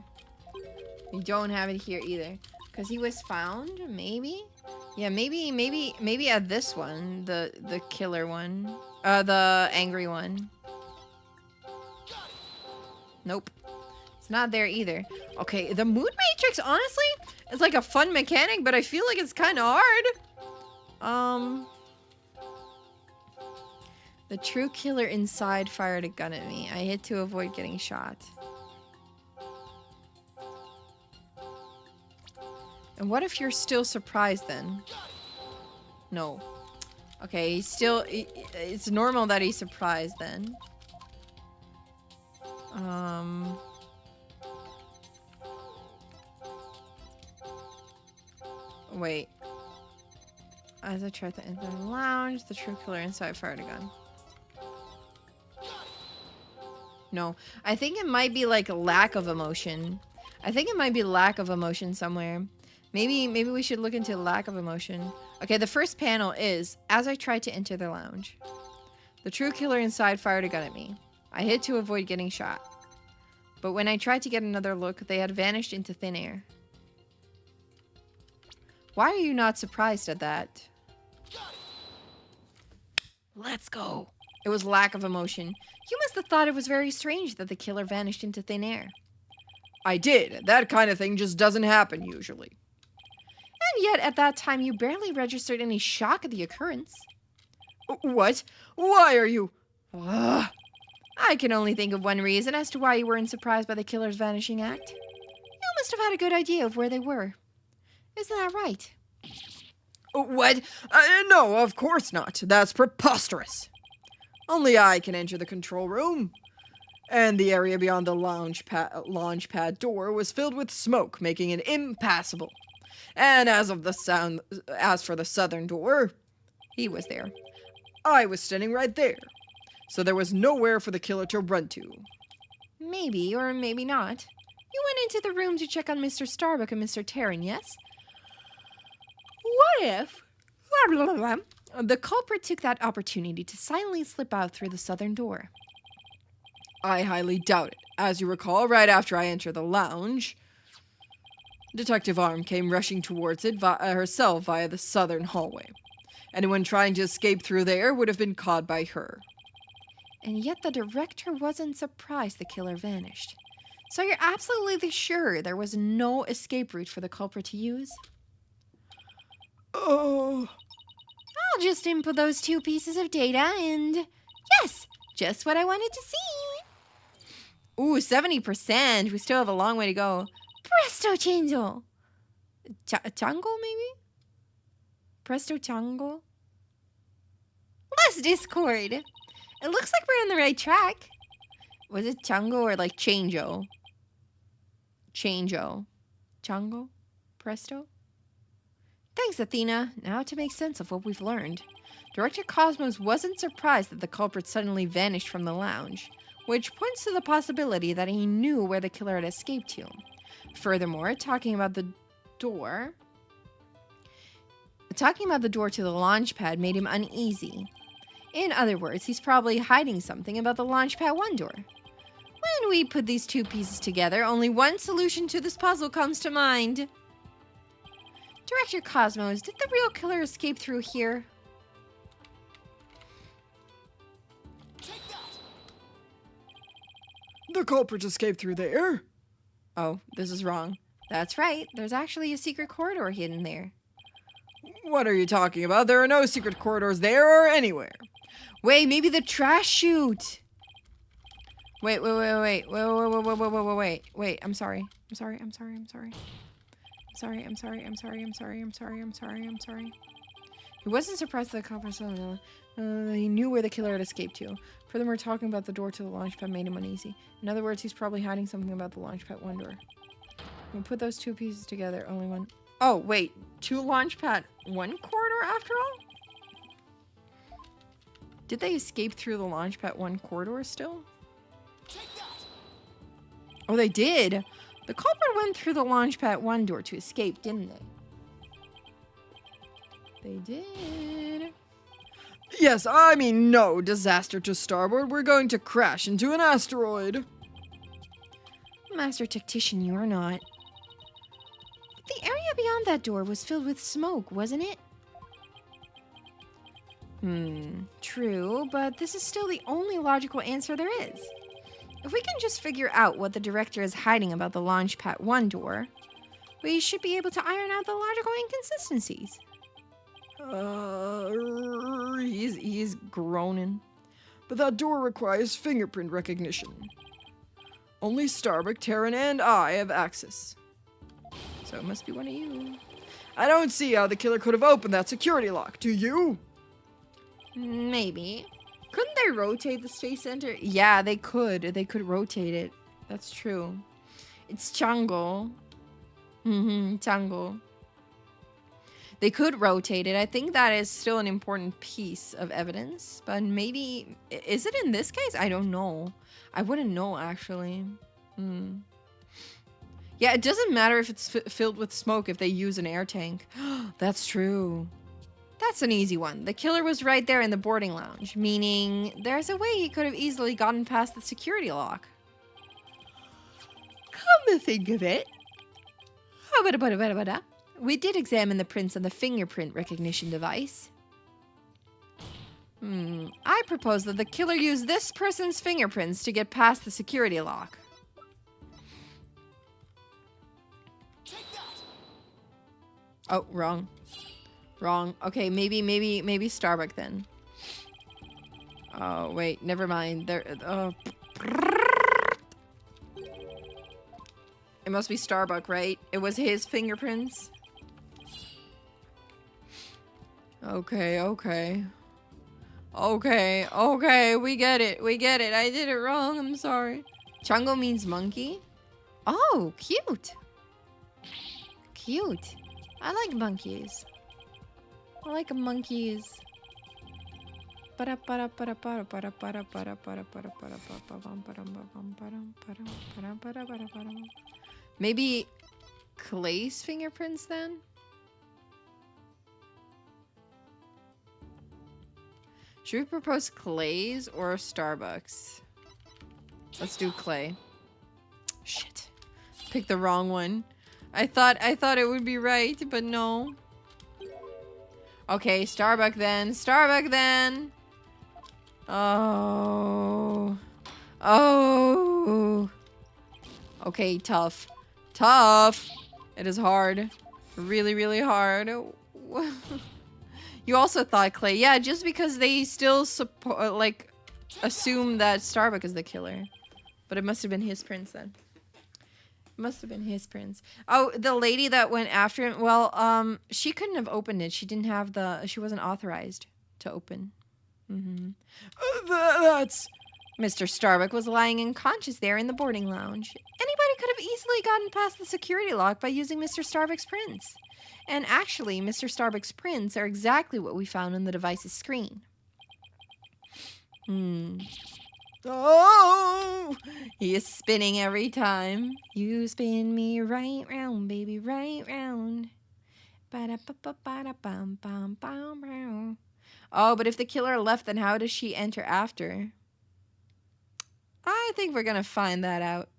We don't have it here either. Because he was found, maybe? Yeah, maybe at this one. The killer one. The angry one. Nope. It's not there either. Okay, the mood matrix, honestly, is like a fun mechanic, but I feel like it's kind of hard. The true killer inside fired a gun at me. I hid to avoid getting shot. And what if you're still surprised then? No. Okay, he's still... It's normal that he's surprised then. Wait. As I tried to enter the lounge, the true killer inside fired a gun. No. I think it might be like a lack of emotion. I think it might be lack of emotion somewhere. Maybe we should look into lack of emotion. Okay, the first panel is, as I tried to enter the lounge. The true killer inside fired a gun at me. I hid to avoid getting shot. But when I tried to get another look, they had vanished into thin air. Why are you not surprised at that? Let's go. It was lack of emotion. You must have thought it was very strange that the killer vanished into thin air. I did. That kind of thing just doesn't happen usually. And yet, at that time, you barely registered any shock at the occurrence. What? Why are you... I can only think of one reason as to why you weren't surprised by the killer's vanishing act. You must have had a good idea of where they were. Isn't that right? What? No, of course not. That's preposterous. Only I can enter the control room. And the area beyond the launch pad door was filled with smoke, making it impassable. And as for the southern door, he was there. I was standing right there. So there was nowhere for the killer to run to. Maybe or maybe not. You went into the room to check on Mr. Starbuck and Mr. Terran, yes? What if... The culprit took that opportunity to silently slip out through the southern door. I highly doubt it. As you recall, right after I entered the lounge, Detective Arm came rushing towards it herself via the southern hallway. Anyone trying to escape through there would have been caught by her. And yet the director wasn't surprised the killer vanished. So you're absolutely sure there was no escape route for the culprit to use? Oh. I'll just input those 2 pieces of data and... Yes! Just what I wanted to see! Ooh, 70%! We still have a long way to go. Presto chango! Chango, maybe? Presto chango? Less Discord! It looks like we're on the right track. Was it chango or like chango? Chango. Chango? Presto? Thanks, Athena. Now to make sense of what we've learned. Director Cosmos wasn't surprised that the culprit suddenly vanished from the lounge, which points to the possibility that he knew where the killer had escaped to. Furthermore, talking about the door to the launch pad made him uneasy. In other words, he's probably hiding something about the launch pad 1 door. When we put these 2 pieces together, only one solution to this puzzle comes to mind. Director Cosmos, did the real killer escape through here? The culprit escaped through there. Oh, this is wrong. That's right. There's actually a secret corridor hidden there. What are you talking about? There are no secret corridors there or anywhere. Wait, maybe the trash chute. Wait. I'm sorry. He wasn't surprised that the culprit saw He knew where the killer had escaped to. Furthermore, talking about the door to the launch pad made him uneasy. In other words, he's probably hiding something about the launch pad one door. When we put those two pieces together, only one... Oh, wait. 2 launch pad, 1 corridor after all? Did they escape through the launch pad 1 corridor still? Oh, they did! The culprit went through the launch pad 1 door to escape, didn't they? They did. Yes, I mean no disaster to starboard. We're going to crash into an asteroid. Master tactician, you're not. The area beyond that door was filled with smoke, wasn't it? True, but this is still the only logical answer there is. If we can just figure out what the director is hiding about the launch pad 1 door, we should be able to iron out the logical inconsistencies. He's groaning. But that door requires fingerprint recognition. Only Starbuck, Terran, and I have access. So it must be one of you. I don't see how the killer could have opened that security lock, do you? Maybe. Couldn't they rotate the space center? Yeah, they could. They could rotate it. That's true. It's Chango. Chango. They could rotate it. I think that is still an important piece of evidence. But maybe... Is it in this case? I don't know. I wouldn't know, actually. Yeah, it doesn't matter if it's filled with smoke if they use an air tank. That's true. That's an easy one. The killer was right there in the boarding lounge, meaning there's a way he could have easily gotten past the security lock. Come to think of it. We did examine the prints on the fingerprint recognition device. I propose that the killer use this person's fingerprints to get past the security lock. Oh, wrong. Wrong. Okay, maybe Starbuck then. Oh, wait, never mind. There. It must be Starbuck, right? It was his fingerprints. Okay. We get it. I did it wrong. I'm sorry. Chango means monkey. Oh, cute. Cute. I like monkeys. I like monkeys. Maybe Clay's fingerprints then? Should we propose Clay's or Starbucks? Let's do Clay. Shit. Picked the wrong one. I thought it would be right, but no. Okay, Starbuck then. Oh. Okay, tough. It is hard. Really hard. You also thought Clay. Yeah, just because they still assume that Starbuck is the killer. But it must have been his prints then. Oh, the lady that went after him. Well, she couldn't have opened it. She didn't have she wasn't authorized to open. That's... Mr. Starbuck was lying unconscious there in the boarding lounge. Anybody could have easily gotten past the security lock by using Mr. Starbuck's prints. And actually, Mr. Starbuck's prints are exactly what we found on the device's screen. Oh! He is spinning every time. You spin me right round, baby, right round. Oh, but if the killer left, then how does she enter after? I think we're gonna find that out.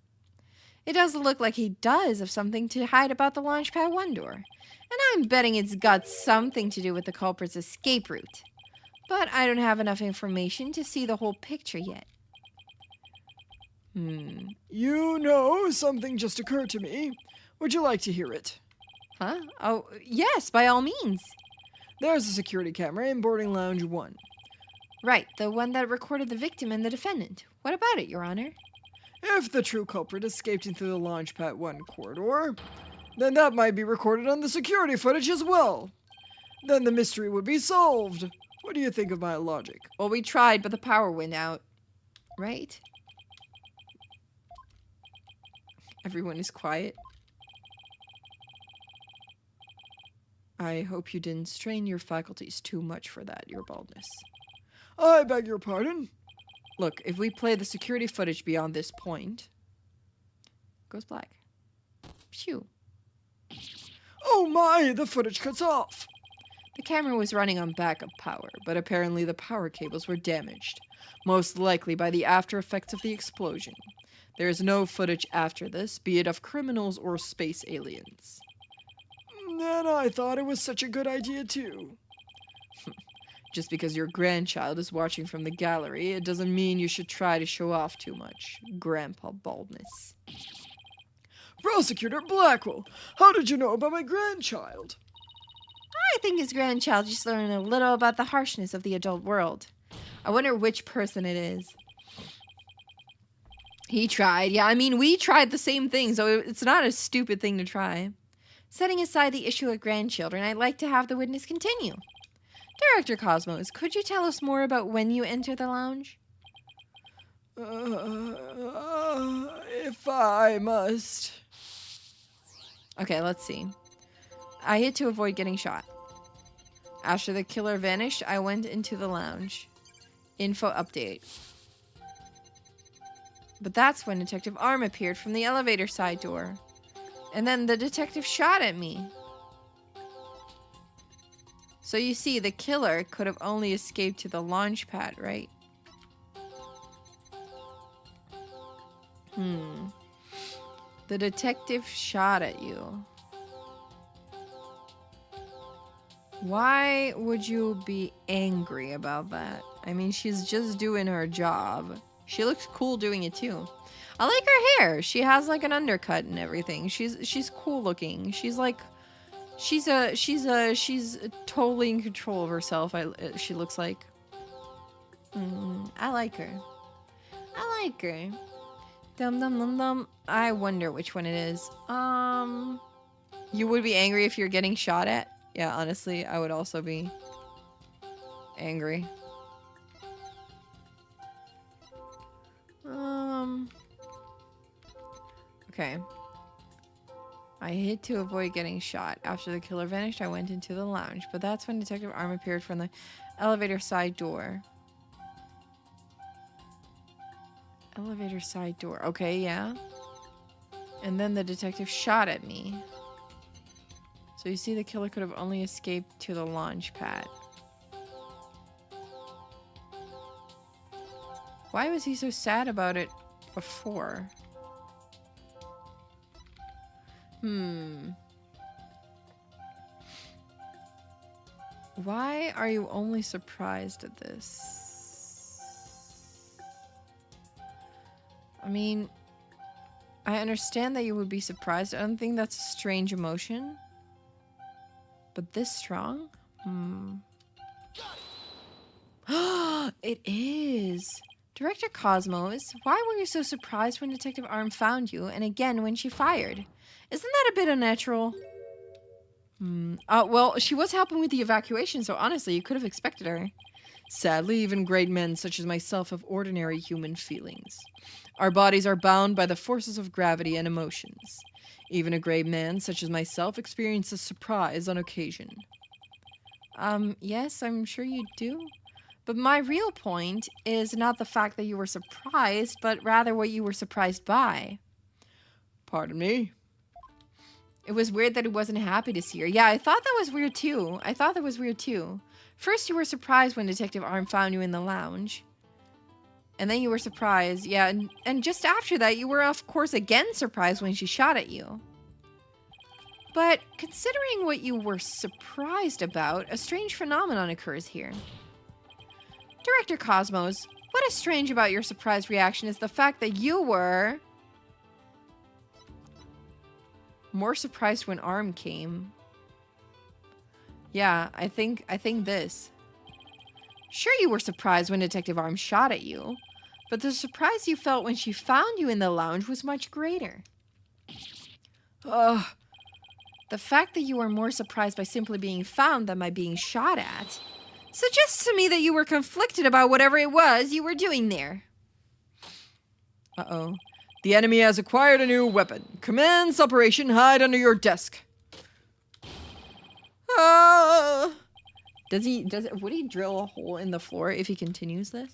It does look like he does have something to hide about the Launchpad 1 door. And I'm betting it's got something to do with the culprit's escape route. But I don't have enough information to see the whole picture yet. You know, something just occurred to me. Would you like to hear it? Huh? Oh, yes, by all means. There's a security camera in boarding lounge 1. Right, the one that recorded the victim and the defendant. What about it, Your Honor? If the true culprit escaped into the Launchpad 1 corridor, then that might be recorded on the security footage as well. Then the mystery would be solved. What do you think of my logic? Well, we tried, but the power went out. Right? Everyone is quiet. I hope you didn't strain your faculties too much for that, your baldness. I beg your pardon? Look, if we play the security footage beyond this point, it goes black. Phew. Oh my, the footage cuts off. The camera was running on backup power, but apparently the power cables were damaged, most likely by the after effects of the explosion. There is no footage after this, be it of criminals or space aliens. And I thought it was such a good idea too. Just because your grandchild is watching from the gallery, it doesn't mean you should try to show off too much. Grandpa Baldness. Prosecutor Blackwell, how did you know about my grandchild? I think his grandchild just learned a little about the harshness of the adult world. I wonder which person it is. He tried. Yeah, I mean, we tried the same thing, so it's not a stupid thing to try. Setting aside the issue of grandchildren, I'd like to have the witness continue. Director Cosmos, could you tell us more about when you entered the lounge? If I must. Okay, let's see. I hid to avoid getting shot. After the killer vanished, I went into the lounge. Info update. But that's when Detective Arm appeared from the elevator side door. And then the detective shot at me. So you see, the killer could have only escaped to the launch pad, right? The detective shot at you. Why would you be angry about that? I mean, she's just doing her job. She looks cool doing it too. I like her hair. She has like an undercut and everything. She's cool looking. She's like, she's totally in control of herself. She looks like. I like her. I like her. Dum dum dum dum. I wonder which one it is. You would be angry if you're getting shot at? Yeah, honestly, I would also be angry. Okay. I hid to avoid getting shot. After the killer vanished, I went into the lounge, but that's when Detective Arm appeared from the elevator side door. Elevator side door. Okay, yeah. And then the detective shot at me. So you see, the killer could have only escaped to the launch pad. Why was he so sad about it before? Why are you only surprised at this? I mean, I understand that you would be surprised. I don't think that's a strange emotion. But this strong? It is. Director Cosmos, why were you so surprised when Detective Arm found you, and again when she fired? Isn't that a bit unnatural? Well, she was helping with the evacuation, so honestly, you could have expected her. Sadly, even great men such as myself have ordinary human feelings. Our bodies are bound by the forces of gravity and emotions. Even a great man such as myself experiences surprise on occasion. Yes, I'm sure you do. But my real point is not the fact that you were surprised, but rather what you were surprised by. Pardon me? It was weird that he wasn't happy to see her. Yeah, I thought that was weird too. First you were surprised when Detective Arm found you in the lounge. And then you were surprised. Yeah, and just after that, you were of course again surprised when she shot at you. But considering what you were surprised about, a strange phenomenon occurs here. Director Cosmos, what is strange about your surprised reaction is the fact that you were more surprised when Arm came. Yeah, I think this. Sure, you were surprised when Detective Arm shot at you, but the surprise you felt when she found you in the lounge was much greater. The fact that you were more surprised by simply being found than by being shot at suggests to me that you were conflicted about whatever it was you were doing there. Uh-oh. The enemy has acquired a new weapon. Commence operation hide under your desk. Would he drill a hole in the floor if he continues this?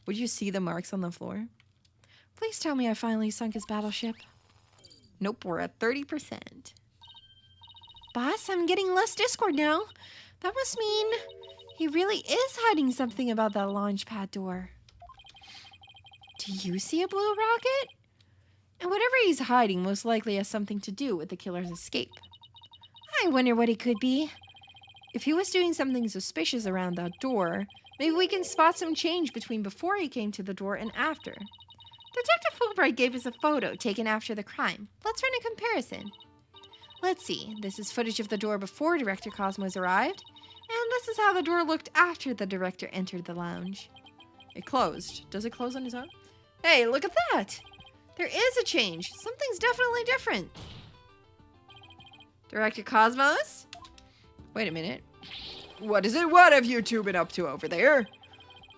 Would you see the marks on the floor? Please tell me I finally sunk his battleship. Nope, we're at 30%. Boss, I'm getting less Discord now. That must mean he really is hiding something about that launch pad door. Do you see a blue rocket? And whatever he's hiding most likely has something to do with the killer's escape. I wonder what it could be. If he was doing something suspicious around that door, maybe we can spot some change between before he came to the door and after. Detective Fulbright gave us a photo taken after the crime. Let's run a comparison. Let's see. This is footage of the door before Director Cosmos arrived, and this is how the door looked after the director entered the lounge. It closed. Does it close on its own? Hey, look at that! There is a change. Something's definitely different. Director Cosmos? Wait a minute. What is it? What have you two been up to over there?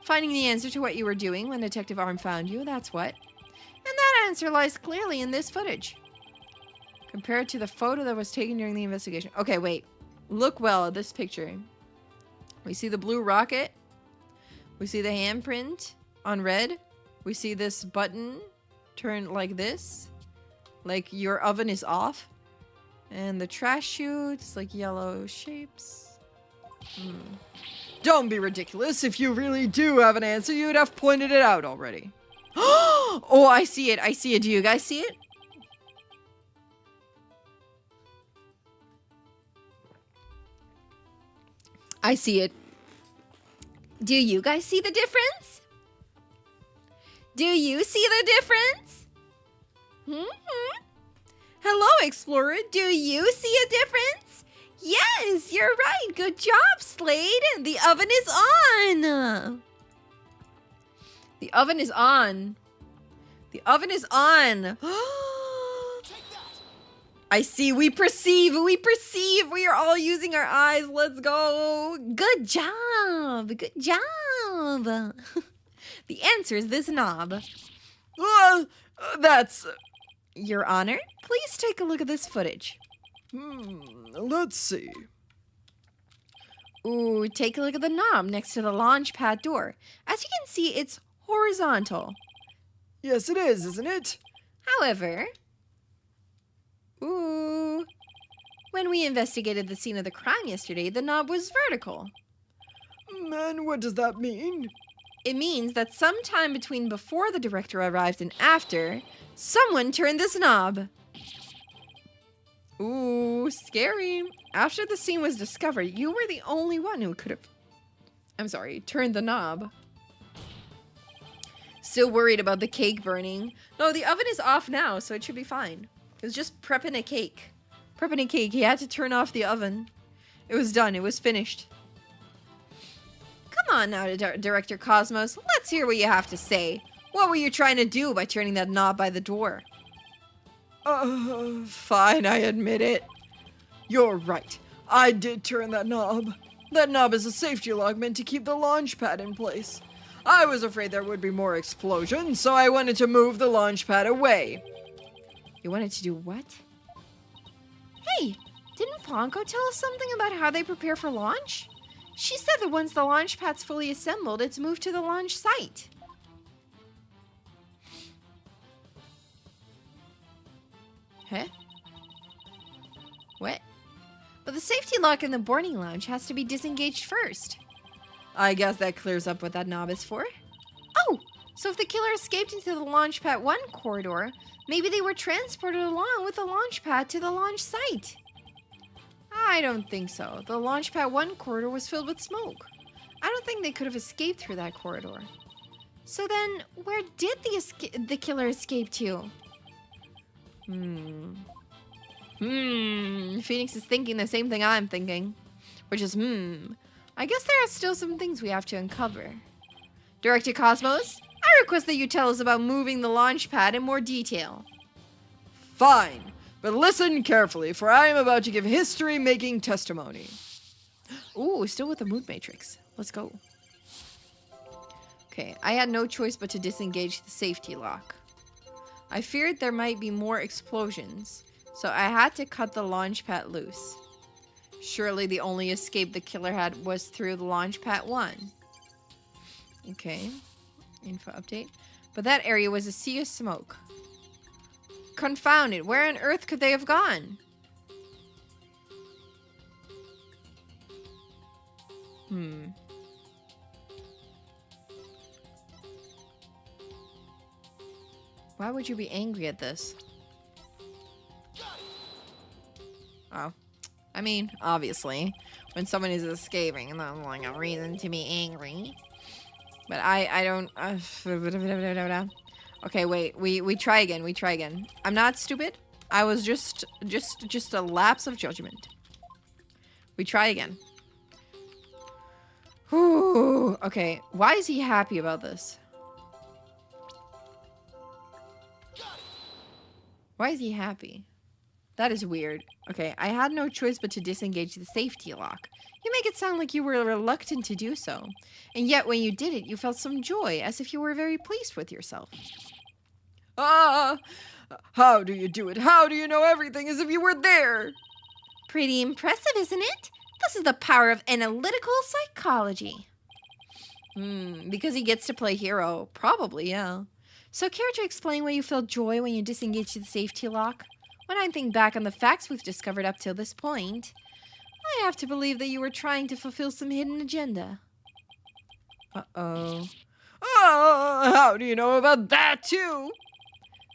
Finding the answer to what you were doing when Detective Arm found you, that's what. And that answer lies clearly in this footage. Compared to the photo that was taken during the investigation. Okay, wait. Look well at this picture. We see the blue rocket. We see the handprint on red. We see this button turned like this. Like your oven is off. And the trash chutes, like yellow shapes. Don't be ridiculous. If you really do have an answer, you'd have pointed it out already. Oh, I see it. I see it. Do you guys see it? I see it. Do you guys see the difference? Do you see the difference? Hello, Explorer. Do you see a difference? Yes, you're right. Good job, Slade. The oven is on. The oven is on. The oven is on. I see. We perceive. We perceive. We are all using our eyes. Let's go. Good job. Good job. The answer is this knob. That's... Your Honor, please take a look at this footage. Let's see. Ooh, take a look at the knob next to the launch pad door. As you can see, it's horizontal. Yes, it is, isn't it? However, when we investigated the scene of the crime yesterday, the knob was vertical. And what does that mean? It means that sometime between before the director arrived and after, someone turned this knob. Ooh, scary. After the scene was discovered, you were the only one who could have, turned the knob. Still worried about the cake burning. No, the oven is off now, so it should be fine. It was just prepping a cake. Prepping a cake. He had to turn off the oven. It was done. It was finished. Come on now, Director Cosmos. Let's hear what you have to say. What were you trying to do by turning that knob by the door? Fine, I admit it. You're right. I did turn that knob. That knob is a safety lock meant to keep the launch pad in place. I was afraid there would be more explosions, so I wanted to move the launch pad away. You wanted to do what? Hey, didn't Blanco tell us something about how they prepare for launch? She said that once the launch pad's fully assembled, it's moved to the launch site. Huh? What? But the safety lock in the boarding lounge has to be disengaged first. I guess that clears up what that knob is for. Oh, so if the killer escaped into the Launchpad 1 corridor, maybe they were transported along with the launch pad to the launch site. I don't think so. The Launchpad 1 corridor was filled with smoke. I don't think they could have escaped through that corridor. So then, where did the killer escape to? Phoenix is thinking the same thing I'm thinking. Which is, I guess there are still some things we have to uncover. Director Cosmos, I request that you tell us about moving the launch pad in more detail. Fine, but listen carefully, for I am about to give history-making testimony. Ooh, still with the mood matrix. Let's go. Okay, I had no choice but to disengage the safety lock. I feared there might be more explosions, so I had to cut the launch pad loose. Surely the only escape the killer had was through the launch pad 1. Okay, info update. But that area was a sea of smoke. Confound it, where on earth could they have gone? Why would you be angry at this? Oh. I mean, obviously, when someone is escaping, that's like a reason to be angry. But I don't... Okay, wait. We try again. We try again. I'm not stupid. I was just a lapse of judgment. We try again. Whew. Okay, why is he happy about this? Why is he happy? That is weird. Okay, I had no choice but to disengage the safety lock. You make it sound like you were reluctant to do so. And yet when you did it, you felt some joy, as if you were very pleased with yourself. Ah! How do you do it? How do you know everything as if you were there? Pretty impressive, isn't it? This is the power of analytical psychology. Because he gets to play hero. Probably, yeah. So care to explain why you feel joy when you disengage the safety lock? When I think back on the facts we've discovered up till this point, I have to believe that you were trying to fulfill some hidden agenda. Uh-oh. Ah! How do you know about that, too?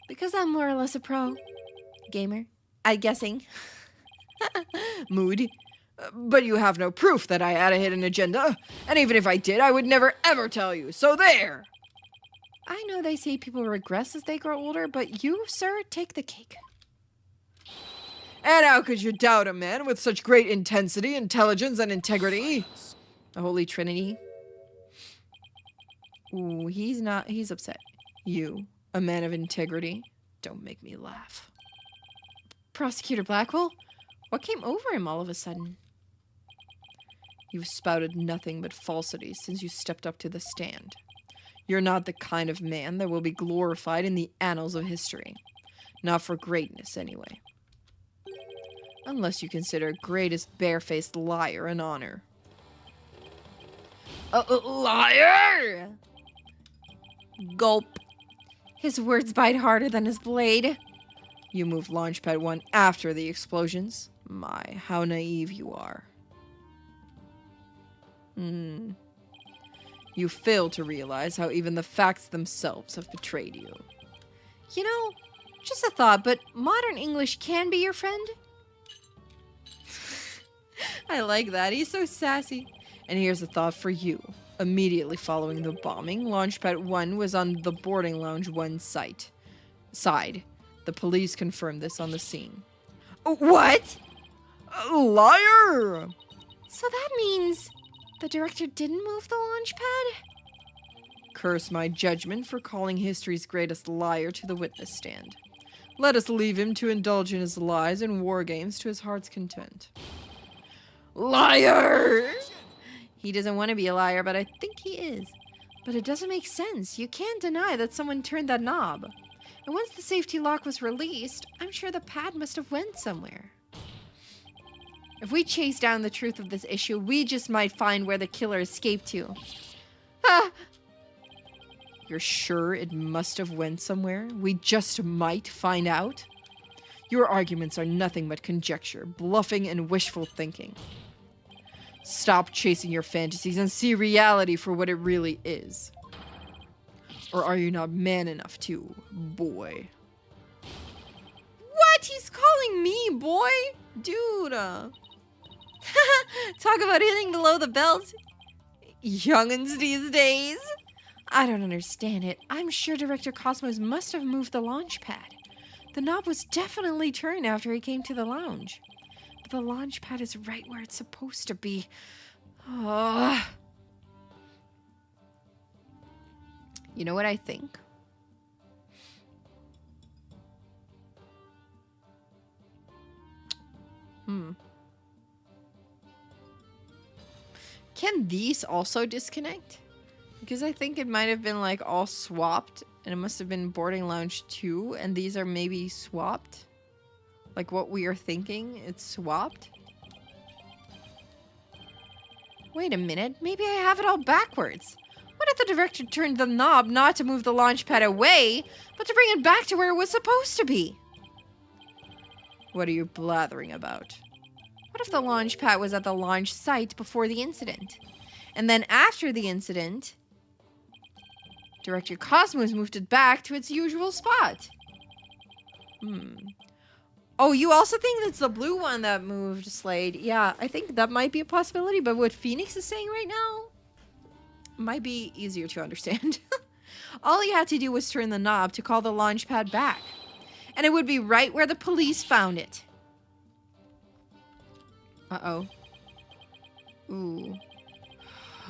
Because I'm more or less a pro gamer. I'm guessing. Mood. But you have no proof that I had a hidden agenda. And even if I did, I would never ever tell you. So there! I know they say people regress as they grow older, but you, sir, take the cake. And how could you doubt a man with such great intensity, intelligence, and integrity? The Holy Trinity. Ooh, he's upset. You, a man of integrity, don't make me laugh. Prosecutor Blackwell? What came over him all of a sudden? You've spouted nothing but falsity since you stepped up to the stand. You're not the kind of man that will be glorified in the annals of history. Not for greatness, anyway. Unless you consider greatest barefaced liar an honor. Liar! Gulp. His words bite harder than his blade. You moved Launchpad 1 after the explosions. My, how naive you are. You fail to realize how even the facts themselves have betrayed you. You know, just a thought, but modern English can be your friend? I like that. He's so sassy. And here's a thought for you. Immediately following the bombing, Launchpad 1 was on the boarding lounge 1 side. The police confirmed this on the scene. What? Liar! So that means the director didn't move the launch pad? Curse my judgment for calling history's greatest liar to the witness stand. Let us leave him to indulge in his lies and war games to his heart's content. Liar! He doesn't want to be a liar, but I think he is. But it doesn't make sense. You can't deny that someone turned that knob. And once the safety lock was released, I'm sure the pad must have went somewhere. If we chase down the truth of this issue, we just might find where the killer escaped to. Ah! You're sure it must have went somewhere? We just might find out? Your arguments are nothing but conjecture, bluffing, and wishful thinking. Stop chasing your fantasies and see reality for what it really is. Or are you not man enough to, boy? What? He's calling me boy? Dude. Talk about hitting below the belt. Youngins these days. I don't understand it. I'm sure Director Cosmos must have moved the launch pad. The knob was definitely turned after he came to the lounge. But the launch pad is right where it's supposed to be. Oh. You know what I think? Can these also disconnect? Because I think it might have been like all swapped, and it must have been boarding lounge 2, and these are maybe swapped. Like what we are thinking, it's swapped. Wait a minute, maybe I have it all backwards. What if the director turned the knob not to move the launch pad away, but to bring it back to where it was supposed to be? What are you blathering about? What if the launch pad was at the launch site before the incident? And then after the incident, Director Cosmos moved it back to its usual spot. Oh, you also think that's the blue one that moved, Slade? Yeah, I think that might be a possibility, but what Phoenix is saying right now might be easier to understand. All he had to do was turn the knob to call the launch pad back, and it would be right where the police found it. Uh-oh. Ooh.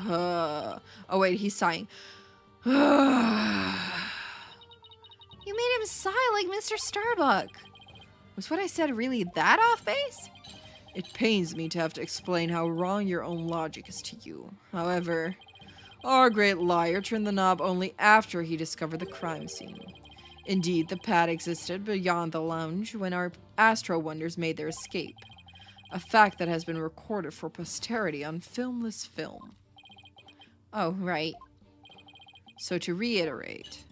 Oh, wait, he's sighing. You made him sigh like Mr. Starbuck. Was what I said really that off base? It pains me to have to explain how wrong your own logic is to you. However, our great liar turned the knob only after he discovered the crime scene. Indeed, the pad existed beyond the lounge when our Astro Wonders made their escape. A fact that has been recorded for posterity on filmless film. Oh, right. So to reiterate,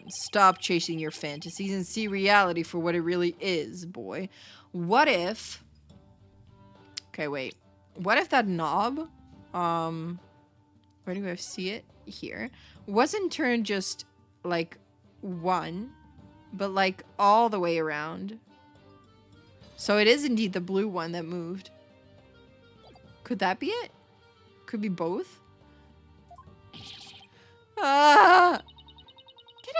stop chasing your fantasies and see reality for what it really is, boy. What if... Okay, wait. What if that knob, where do I see it? Here. Wasn't turned just, like, one, but, like, all the way around. So it is indeed the blue one that moved. Could that be it? Could be both? Get a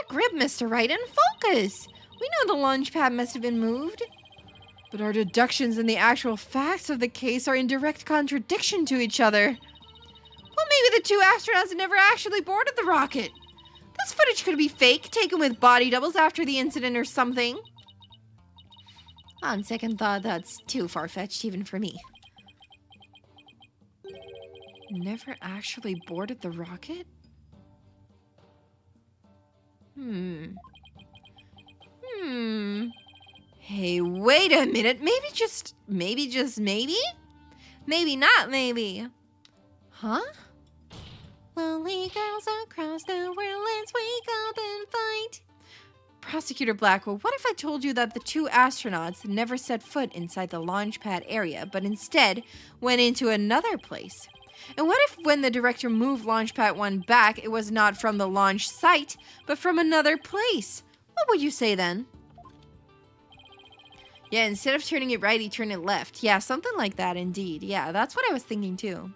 grip, Mr. Wright, and focus! We know the launch pad must have been moved. But our deductions and the actual facts of the case are in direct contradiction to each other. Well, maybe the two astronauts never actually boarded the rocket. This footage could be fake, taken with body doubles after the incident or something. On second thought, that's too far-fetched even for me. Never actually boarded the rocket? Hey, wait a minute. Maybe just maybe? Maybe not maybe. Huh? Lonely girls across the world, let's wake up and fight. Prosecutor Blackwell, what if I told you that the two astronauts never set foot inside the launch pad area, but instead went into another place? And what if when the director moved launch pad 1 back, it was not from the launch site, but from another place? What would you say then? Yeah, instead of turning it right, he turned it left. Yeah, something like that indeed. Yeah, that's what I was thinking too.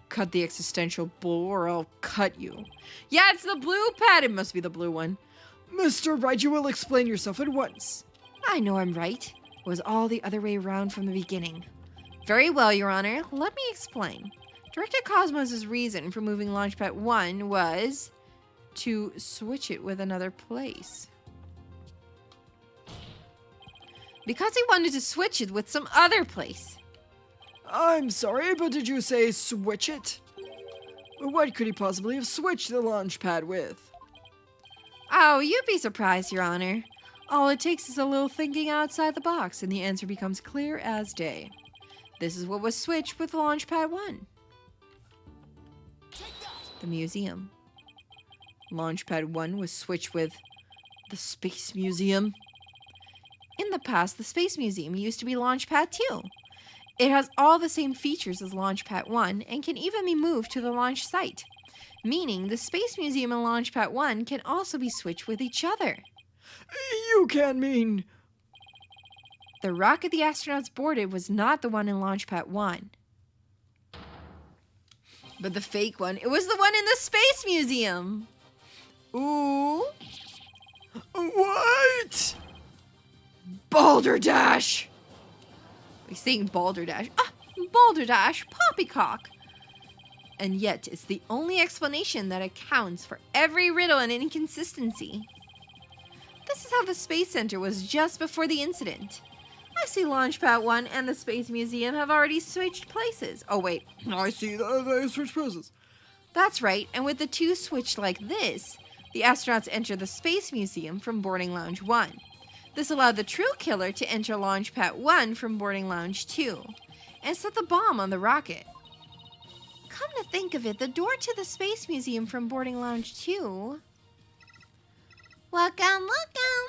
Cut the existential bull or I'll cut you. Yeah, it's the blue pad. It must be the blue one. Mr. Wright, you will explain yourself at once. I know I'm right. It was all the other way around from the beginning. Very well, Your Honor. Let me explain. Director Cosmos' reason for moving Launchpad 1 was to switch it with another place. Because he wanted to switch it with some other place. I'm sorry, but did you say switch it? What could he possibly have switched the launch pad with? Oh, you'd be surprised, Your Honor. All it takes is a little thinking outside the box, and the answer becomes clear as day. This is what was switched with Launchpad 1. The museum. Launchpad 1 was switched with the Space Museum. In the past, the Space Museum used to be Launchpad 2. It has all the same features as Launchpad 1 and can even be moved to the launch site, meaning the Space Museum and Launchpad 1 can also be switched with each other. You can't mean... The rocket the astronauts boarded was not the one in Launchpad 1. But the fake one, it was the one in the Space Museum. Ooh. What? Balderdash! We're saying Balderdash. Ah, Balderdash, poppycock. And yet, it's the only explanation that accounts for every riddle and inconsistency. This is how the Space Center was just before the incident. I see Launchpad 1 and the Space Museum have already switched places. Oh, wait. I see that they switched poses. That's right, and with the two switched like this, the astronauts enter the Space Museum from Boarding Lounge 1. This allowed the true killer to enter Launchpad 1 from Boarding Lounge 2 and set the bomb on the rocket. Come to think of it, the door to the Space Museum from Boarding Lounge 2... Welcome, welcome!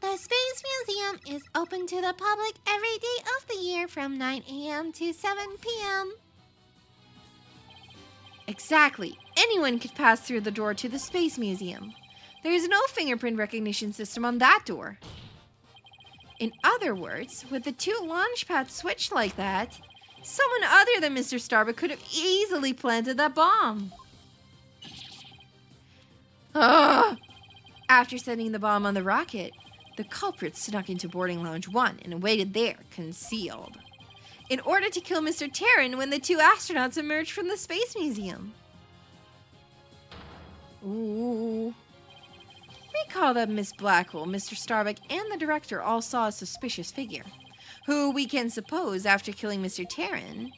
The Space Museum is open to the public every day of the year from 9 a.m. to 7 p.m. Exactly. Anyone could pass through the door to the Space Museum. There is no fingerprint recognition system on that door. In other words, with the two launch pads switched like that, someone other than Mr. Starbuck could have easily planted that bomb. Ugh! After setting the bomb on the rocket, the culprit snuck into Boarding Lounge 1 and waited there, concealed, in order to kill Mr. Terran when the two astronauts emerged from the Space Museum. Ooh. Recall that Miss Blackwell, Mr. Starbuck, and the director all saw a suspicious figure, who we can suppose, after killing Mr. Terran,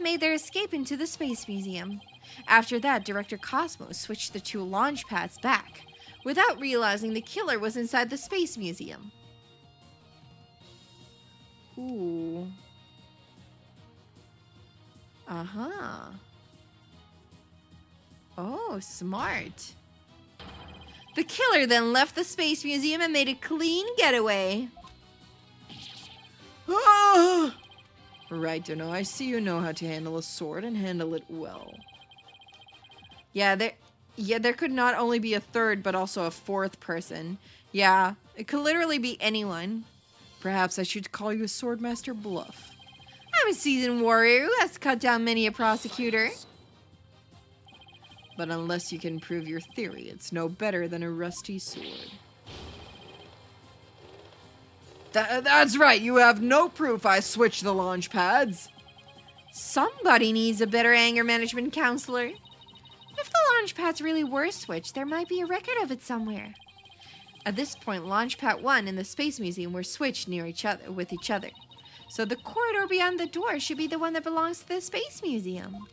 made their escape into the Space Museum. After that, Director Cosmos switched the two launch pads back, without realizing the killer was inside the Space Museum. Ooh. Uh-huh. Oh, smart. The killer then left the Space Museum and made a clean getaway. Ah! Right, Dono. I see you know how to handle a sword and handle it well. Yeah, there could not only be a third, but also a fourth person. Yeah, it could literally be anyone. Perhaps I should call you Swordmaster Bluff. I'm a seasoned warrior who has cut down many a prosecutor. But unless you can prove your theory, it's no better than a rusty sword. That's right, you have no proof I switched the launch pads. Somebody needs a better anger management counselor. If the launch pads really were switched, there might be a record of it somewhere. At this point, Launchpad 1 and the Space Museum were switched near each other with each other. So the corridor beyond the door should be the one that belongs to the Space Museum.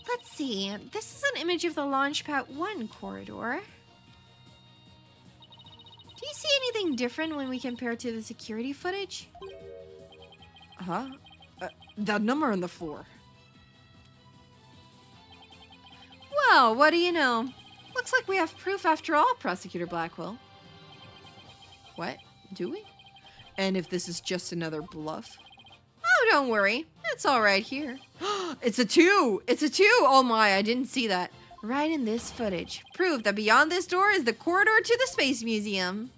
Let's see. This is an image of the Launchpad 1 corridor. Do you see anything different when we compare it to the security footage? Huh? That number on the floor. Well, what do you know? Looks like we have proof after all, Prosecutor Blackwell. What? Do we? And if this is just another bluff? Oh, don't worry. It's all right here. It's a 2! It's a 2! Oh my, I didn't see that. Right in this footage. Proof that beyond this door is the corridor to the Space Museum.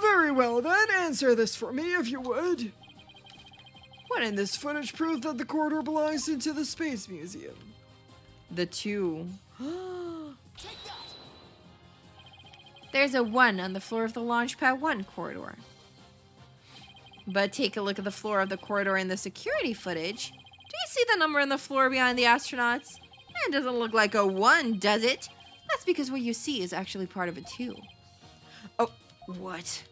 Very well then, answer this for me if you would. What in this footage prove that the corridor belongs into the Space Museum? The 2. There's a 1 on the floor of the Launchpad 1 corridor. But take a look at the floor of the corridor in the security footage. Do you see the number on the floor behind the astronauts? It doesn't look like a 1, does it? That's because what you see is actually part of a 2. Oh, what?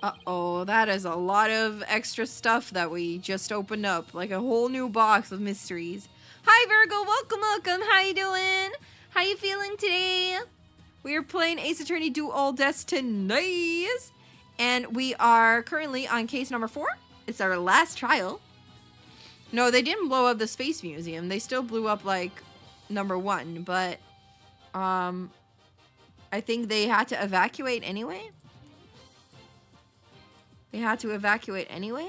Uh-oh, that is a lot of extra stuff that we just opened up. Like a whole new box of mysteries. Hi, Virgo. Welcome. How you doing? How you feeling today? We are playing Ace Attorney Do All Destinies. And we are currently on case number 4. It's our last trial. No, they didn't blow up the Space Museum. They still blew up, like, number 1. But, I think they had to evacuate anyway. They had to evacuate anyway?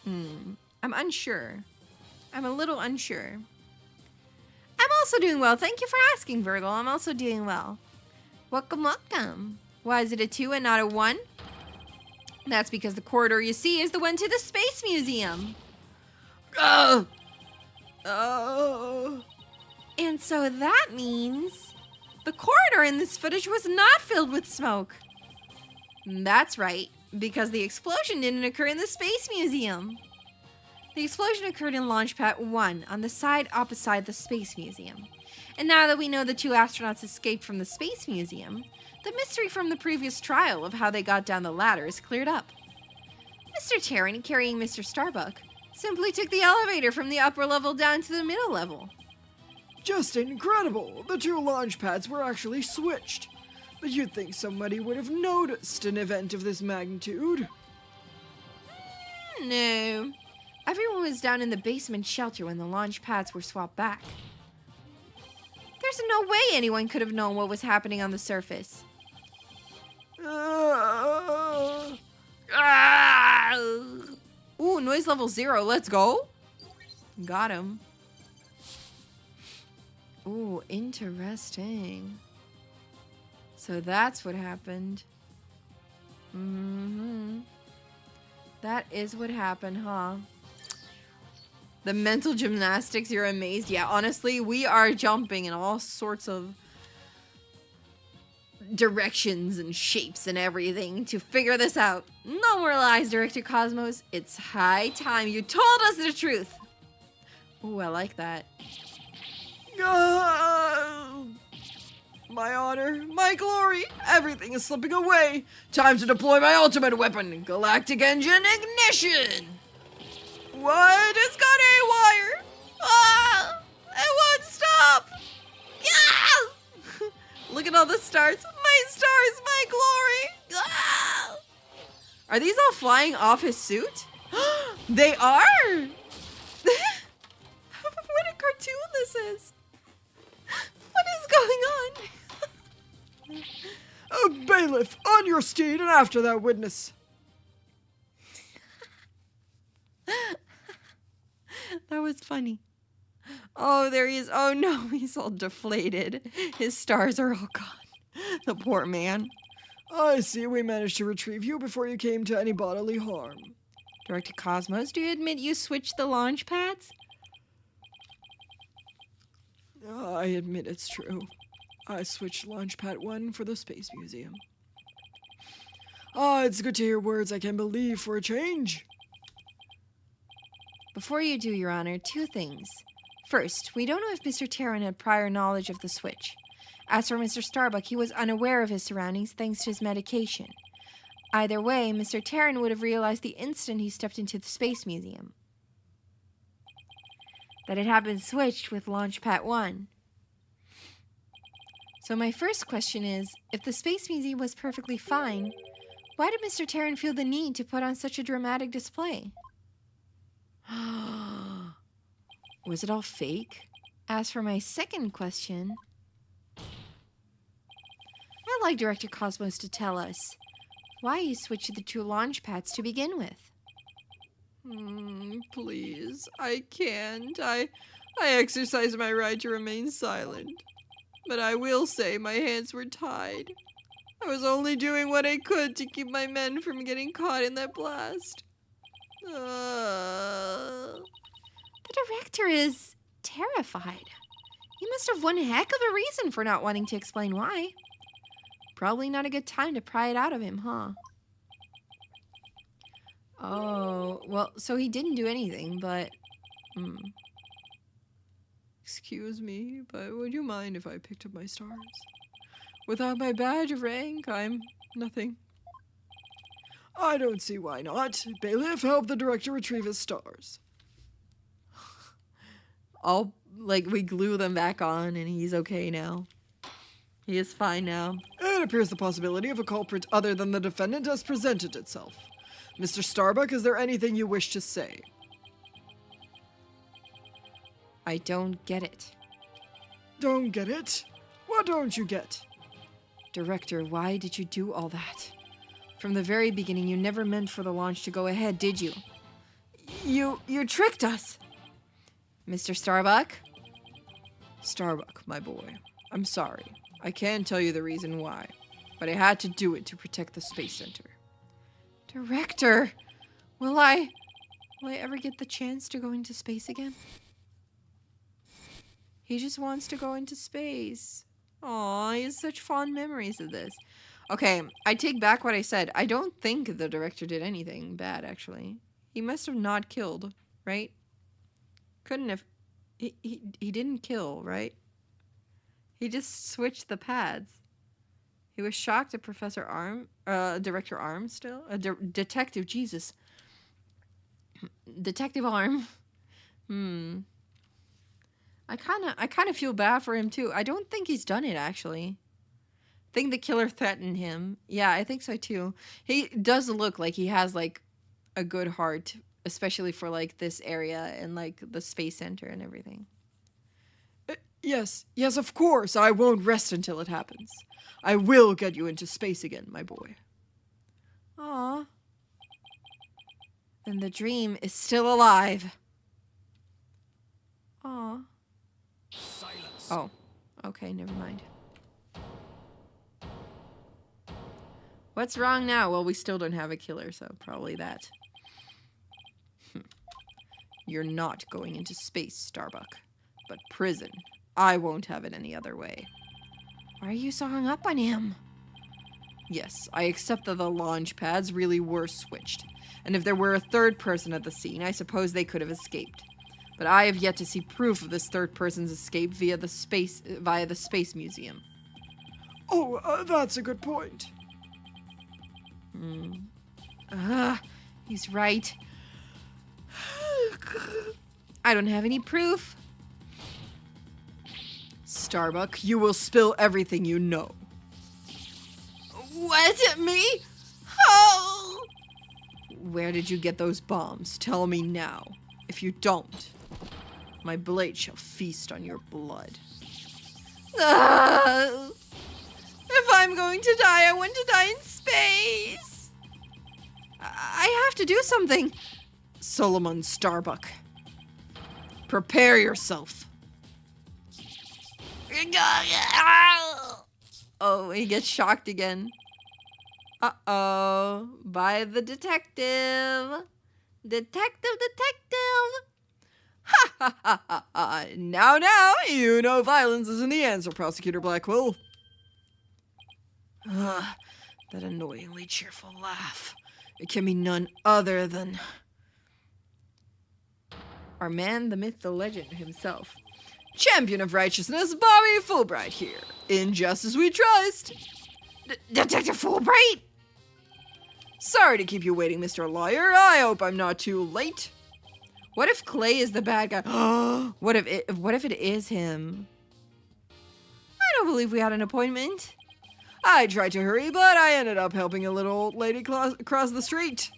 I'm unsure. I'm a little unsure. I'm also doing well. Thank you for asking, Virgil. I'm also doing well. Welcome. Why is it a 2 and not a 1? That's because the corridor you see is the one to the Space Museum. Oh! And so that means the corridor in this footage was not filled with smoke. That's right, because the explosion didn't occur in the Space Museum. The explosion occurred in Launchpad 1 on the side opposite the Space Museum. And now that we know the two astronauts escaped from the Space Museum, the mystery from the previous trial of how they got down the ladder is cleared up. Mr. Terran, carrying Mr. Starbuck, simply took the elevator from the upper level down to the middle level. Just incredible! The two launch pads were actually switched. But you'd think somebody would have noticed an event of this magnitude. No. Everyone was down in the basement shelter when the launch pads were swapped back. There's no way anyone could have known what was happening on the surface. Ooh, noise level 0. Let's go. Got him. Ooh, interesting. So that's what happened. That is what happened, huh? The mental gymnastics, you're amazed. Yeah, honestly, we are jumping in all sorts of directions and shapes and everything to figure this out. No more lies, Director Cosmos. It's high time you told us the truth. Ooh, I like that. My honor, my glory, everything is slipping away. Time to deploy my ultimate weapon, Galactic Engine Ignition! What? It's got haywire! Ah! It won't stop! Yeah! Look at all the stars. My stars, my glory! Ah! Are these all flying off his suit? They are! What a cartoon this is! What is going on? Bailiff, on your steed and after that witness. That was funny. Oh, there he is. Oh no, he's all deflated. His stars are all gone. The poor man. I see we managed to retrieve you before you came to any bodily harm. Director Cosmos, do you admit you switched the launch pads? I admit it's true. I switched Launchpad 1 for the Space Museum. It's good to hear words I can believe for a change. Before you do, Your Honor, two things. First, we don't know if Mr. Terran had prior knowledge of the switch. As for Mr. Starbuck, he was unaware of his surroundings thanks to his medication. Either way, Mr. Terran would have realized the instant he stepped into the Space Museum that it had been switched with Launchpad 1. So my first question is, if the Space Museum was perfectly fine, why did Mr. Terran feel the need to put on such a dramatic display? Was it all fake? As for my second question, I'd like Director Cosmos to tell us why he switched the two launch pads to begin with. Please, I can't. I exercise my right to remain silent. But I will say my hands were tied. I was only doing what I could to keep my men from getting caught in that blast. The director is terrified. He must have one heck of a reason for not wanting to explain why. Probably not a good time to pry it out of him, huh? Oh, well, so he didn't do anything, but... Excuse me, but would you mind if I picked up my stars? Without my badge of rank, I'm nothing. I don't see why not. Bailiff, help the director retrieve his stars. We glue them back on and he's okay now. He is fine now. It appears the possibility of a culprit other than the defendant has presented itself. Mr. Starbuck, is there anything you wish to say? I don't get it. Don't get it? What don't you get? Director, why did you do all that? From the very beginning, you never meant for the launch to go ahead, did you? You tricked us! Mr. Starbuck? Starbuck, my boy. I'm sorry. I can't tell you the reason why, but I had to do it to protect the Space Center. Director! Will I ever get the chance to go into space again? He just wants to go into space. Aw, he has such fond memories of this. Okay, I take back what I said. I don't think the director did anything bad, actually. He must have not killed, right? Couldn't have... He didn't kill, right? He just switched the pads. He was shocked at Director Arm still? Detective, Jesus. Detective Arm. I kind of feel bad for him too. I don't think he's done it actually. I think the killer threatened him. Yeah, I think so too. He does look like he has like a good heart, especially for like this area and like the space center and everything. Yes, of course. I won't rest until it happens. I will get you into space again, my boy. Aw. And the dream is still alive. Aw. Silence. Oh. Okay, never mind. What's wrong now? Well, we still don't have a killer, so probably that. You're not going into space, Starbuck. But prison. I won't have it any other way. Why are you so hung up on him? Yes, I accept that the launch pads really were switched. And if there were a third person at the scene, I suppose they could have escaped. But I have yet to see proof of this third person's escape via the space museum. Oh, that's a good point. He's right. I don't have any proof. Starbuck, you will spill everything you know. What? Me? Oh! Where did you get those bombs? Tell me now. If you don't, my blade shall feast on your blood. If I'm going to die, I want to die in space. I have to do something. Solomon Starbuck, prepare yourself. Oh, he gets shocked again. Uh-oh. By the detective. Detective. Ha ha ha ha ha. Now, you know violence isn't the answer, Prosecutor Blackwell. That annoyingly cheerful laugh. It can be none other than our man, the myth, the legend himself. Champion of righteousness, Bobby Fulbright here. In just as we trust. Detective Fulbright? Sorry to keep you waiting, Mr. Lawyer. I hope I'm not too late. What if Clay is the bad guy? What if it is him? I don't believe we had an appointment. I tried to hurry, but I ended up helping a little old lady cross the street.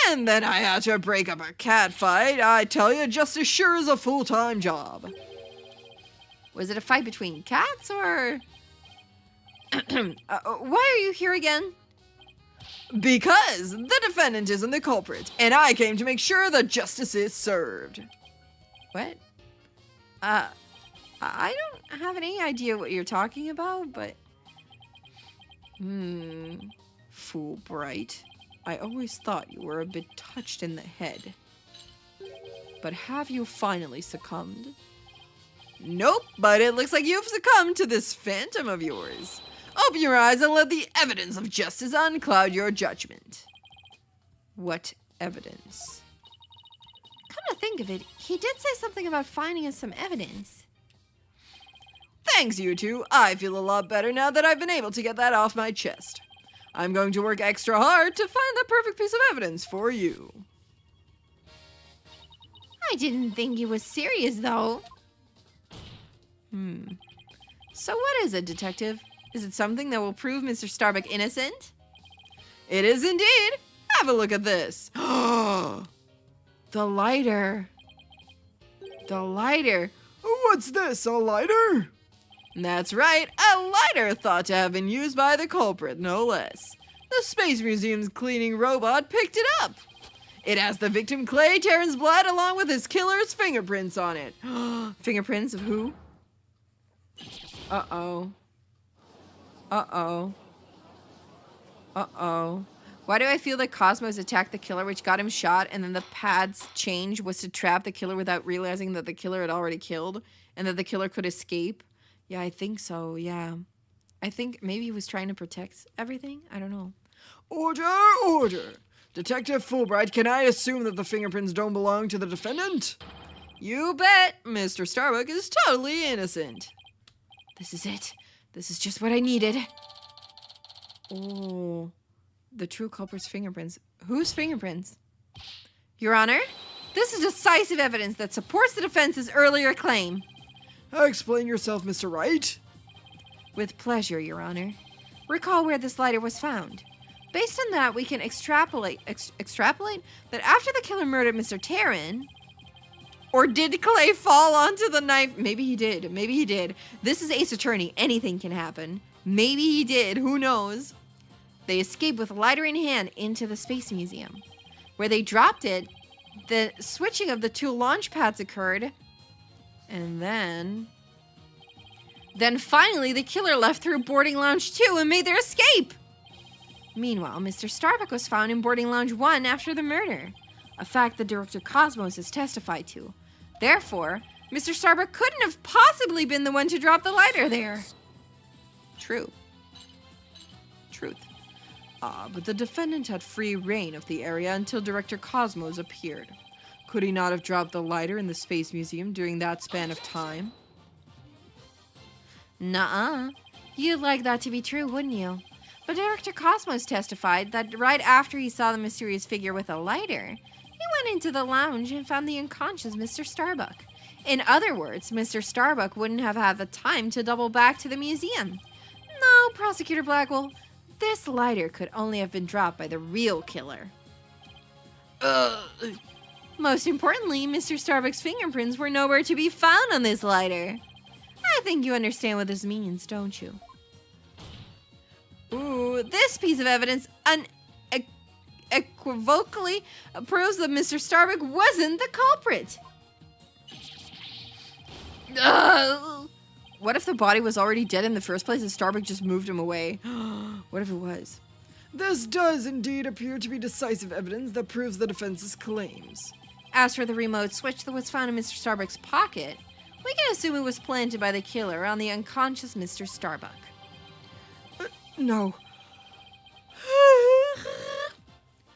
And then I had to break up a cat fight. I tell you, just as sure as a full-time job. Was it a fight between cats, or... why are you here again? Because the defendant isn't the culprit, and I came to make sure that justice is served. What? I don't have any idea what you're talking about, but... Fulbright, I always thought you were a bit touched in the head. But have you finally succumbed? Nope, but it looks like you've succumbed to this phantom of yours. Open your eyes and let the evidence of justice uncloud your judgment. What evidence? Come to think of it, he did say something about finding us some evidence. Thanks, you two. I feel a lot better now that I've been able to get that off my chest. I'm going to work extra hard to find the perfect piece of evidence for you. I didn't think he was serious, though. So what is it, Detective? Is it something that will prove Mr. Starbuck innocent? It is indeed. Have a look at this. The lighter. The lighter. What's this, a lighter? That's right, a lighter thought to have been used by the culprit, no less. The Space Museum's cleaning robot picked it up. It has the victim Clay Terran's blood along with his killer's fingerprints on it. Fingerprints of who? Uh-oh. Uh-oh. Uh-oh. Why do I feel that Cosmos attacked the killer, which got him shot, and then the pad's change was to trap the killer without realizing that the killer had already killed, and that the killer could escape? Yeah, I think so, yeah. I think maybe he was trying to protect everything? I don't know. Order, order! Detective Fulbright, can I assume that the fingerprints don't belong to the defendant? You bet! Mr. Starbuck is totally innocent. This is it. This is just what I needed. Oh, the true culprit's fingerprints. Whose fingerprints? Your Honor, this is decisive evidence that supports the defense's earlier claim. Explain yourself, Mr. Wright. With pleasure, Your Honor. Recall where this lighter was found. Based on that, we can extrapolate that after the killer murdered Mr. Taryn, or did Clay fall onto the knife? Maybe he did. Maybe he did. This is Ace Attorney. Anything can happen. Maybe he did. Who knows? They escaped with lighter in hand into the Space Museum. Where they dropped it, the switching of the two launch pads occurred. And then finally, the killer left through boarding lounge 2 and made their escape. Meanwhile, Mr. Starbuck was found in boarding lounge 1 after the murder. A fact that Director Cosmos has testified to. Therefore, Mr. Starbuck couldn't have possibly been the one to drop the lighter there. True. Truth. But the defendant had free reign of the area until Director Cosmos appeared. Could he not have dropped the lighter in the Space Museum during that span of time? Nuh-uh. You'd like that to be true, wouldn't you? But Director Cosmos testified that right after he saw the mysterious figure with a lighter, he went into the lounge and found the unconscious Mr. Starbuck. In other words, Mr. Starbuck wouldn't have had the time to double back to the museum. No, Prosecutor Blackwell, this lighter could only have been dropped by the real killer. Most importantly, Mr. Starbuck's fingerprints were nowhere to be found on this lighter. I think you understand what this means, don't you? Ooh, this piece of evidence unequivocally proves that Mr. Starbuck wasn't the culprit. What if the body was already dead in the first place and Starbuck just moved him away? What if it was? This does indeed appear to be decisive evidence that proves the defense's claims. As for the remote switch that was found in Mr. Starbuck's pocket, we can assume it was planted by the killer on the unconscious Mr. Starbuck. No.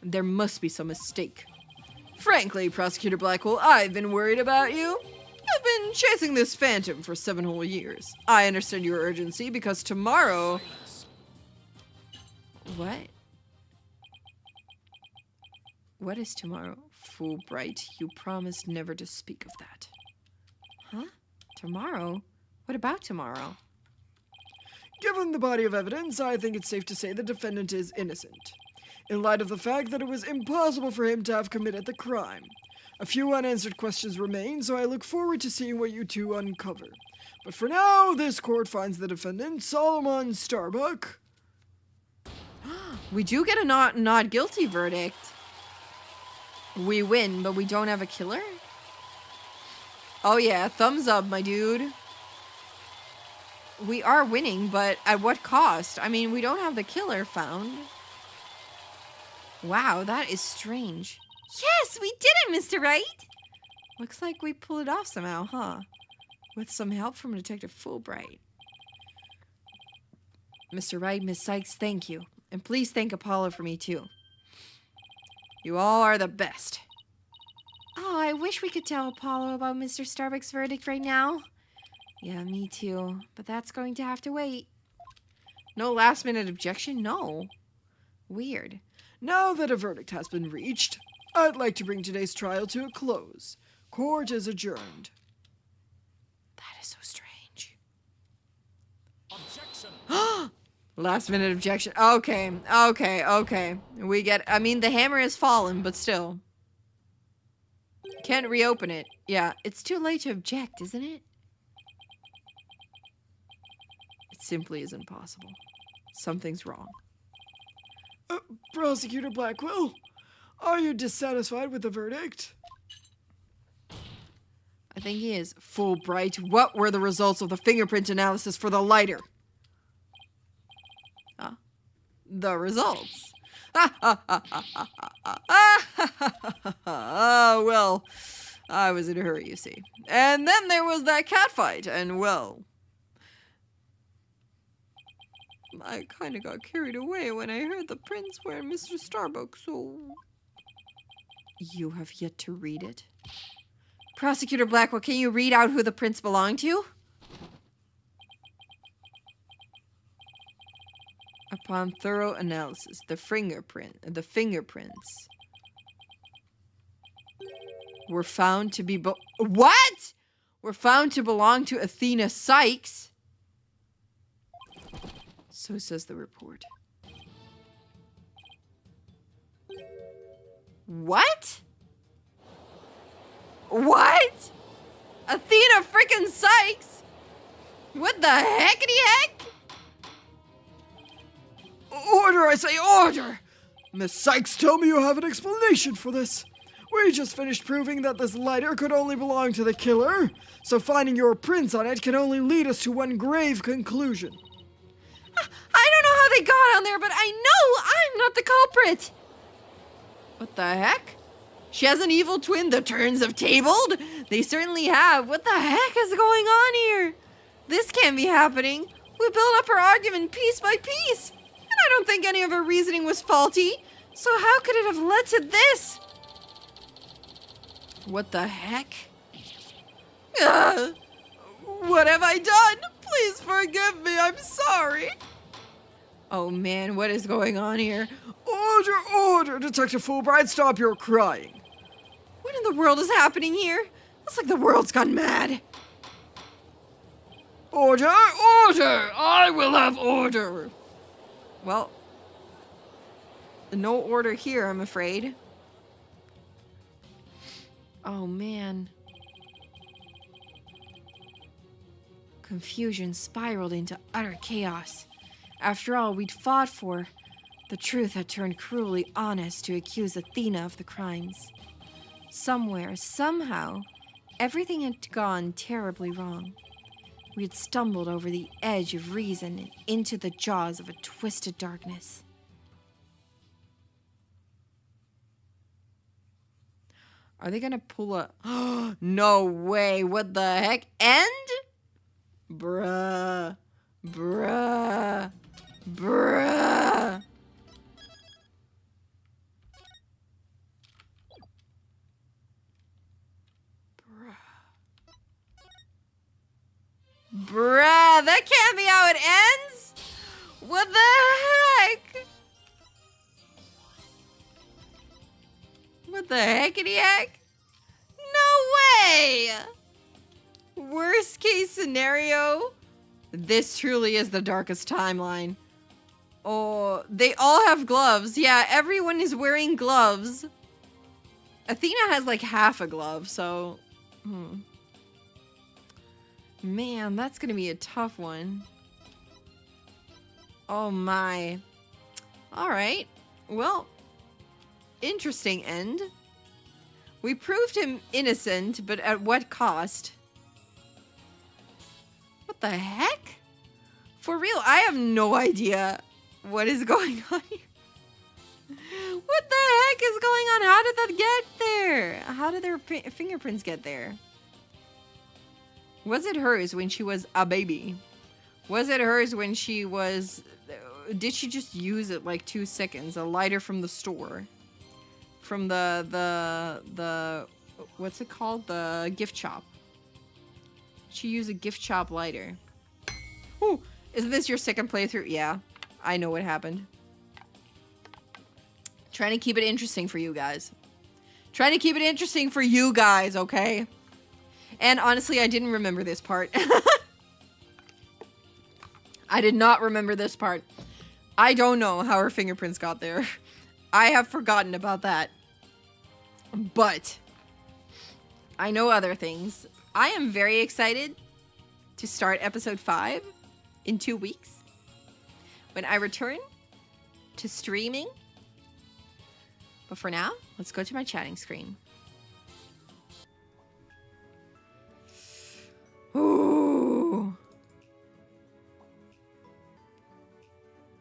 There must be some mistake. Frankly, Prosecutor Blackwell, I've been worried about you. I've been chasing this phantom for 7 whole years. I understand your urgency because tomorrow... What? What is tomorrow? Fulbright, you promised never to speak of that. Huh? Tomorrow? What about tomorrow? Given the body of evidence, I think it's safe to say the defendant is innocent, in light of the fact that it was impossible for him to have committed the crime. A few unanswered questions remain, so I look forward to seeing what you two uncover. But for now, this court finds the defendant, Solomon Starbuck. We do get a not guilty verdict. We win, but we don't have a killer? Oh yeah, thumbs up, my dude. We are winning, but at what cost? I mean, we don't have the killer found. Wow, that is strange. Yes, we did it, Mr. Wright! Looks like we pulled it off somehow, huh? With some help from Detective Fulbright. Mr. Wright, Miss Sykes, thank you. And please thank Apollo for me, too. You all are the best. Oh, I wish we could tell Apollo about Mr. Starbuck's verdict right now. Yeah, me too. But that's going to have to wait. No last-minute objection? No. Weird. Now that a verdict has been reached, I'd like to bring today's trial to a close. Court is adjourned. That is so strange. Objection. Last-minute objection. Okay. We get... I mean, the hammer has fallen, but still. Can't reopen it. Yeah, it's too late to object, isn't it? It simply isn't possible. Something's wrong. Prosecutor Blackwell, are you dissatisfied with the verdict? I think he is. Fulbright, what were the results of the fingerprint analysis for the lighter? The results. Well, I was in a hurry, you see. And then there was that cat fight, and well... I kind of got carried away when I heard the prints were in Mr. Starbuck, so... You have yet to read it? Prosecutor Blackwell, can you read out who the prints belong to? Upon thorough analysis, the fingerprints were found to be what? Were found to belong to Athena Sykes. So says the report. What? What? Athena frickin' Sykes? What the heckity heck? Order, I say, order! Miss Sykes, tell me you have an explanation for this. We just finished proving that this lighter could only belong to the killer, so finding your prints on it can only lead us to one grave conclusion. I don't know how they got on there, but I know I'm not the culprit. What the heck? She has an evil twin. The turns have tabled? They certainly have. What the heck is going on here? This can't be happening. We built up her argument piece by piece. And I don't think any of her reasoning was faulty. So how could it have led to this? What the heck? What have I done? Please forgive me. I'm sorry. Oh man, what is going on here? Order, order, Detective Fulbright, stop your crying. What in the world is happening here? Looks like the world's gone mad. Order, order! I will have order! Well, no order here, I'm afraid. Oh man. Confusion spiraled into utter chaos. After all we'd fought for, the truth had turned cruelly honest to accuse Athena of the crimes. Somewhere, somehow, everything had gone terribly wrong. We had stumbled over the edge of reason and into the jaws of a twisted darkness. Are they gonna pull a... No way, what the heck? End? Bruh. Bruh. Bruh. Bruh, that can't be how it ends! What the heck? What the heckity heck? No way! Worst case scenario? This truly is the darkest timeline. Oh, they all have gloves. Yeah, everyone is wearing gloves. Athena has like half a glove, so... Man, that's gonna be a tough one. Oh my. Alright. Well, interesting end. We proved him innocent, but at what cost? What the heck? For real, I have no idea what is going on here. What the heck is going on? How did that get there? How did their fingerprints get there? Was it hers when she was a baby? Was it hers when she was... Did she just use it like 2 seconds? A lighter from the store. From the what's it called? The gift shop. She used a gift shop lighter. Ooh, isn't this your second playthrough? Yeah, I know what happened. Trying to keep it interesting for you guys. Trying to keep it interesting for you guys, okay? And honestly, I didn't remember this part. I did not remember this part. I don't know how her fingerprints got there. I have forgotten about that. But I know other things. I am very excited to start episode 5 in 2 weeks. When I return to streaming. But for now, let's go to my chatting screen. Ooh.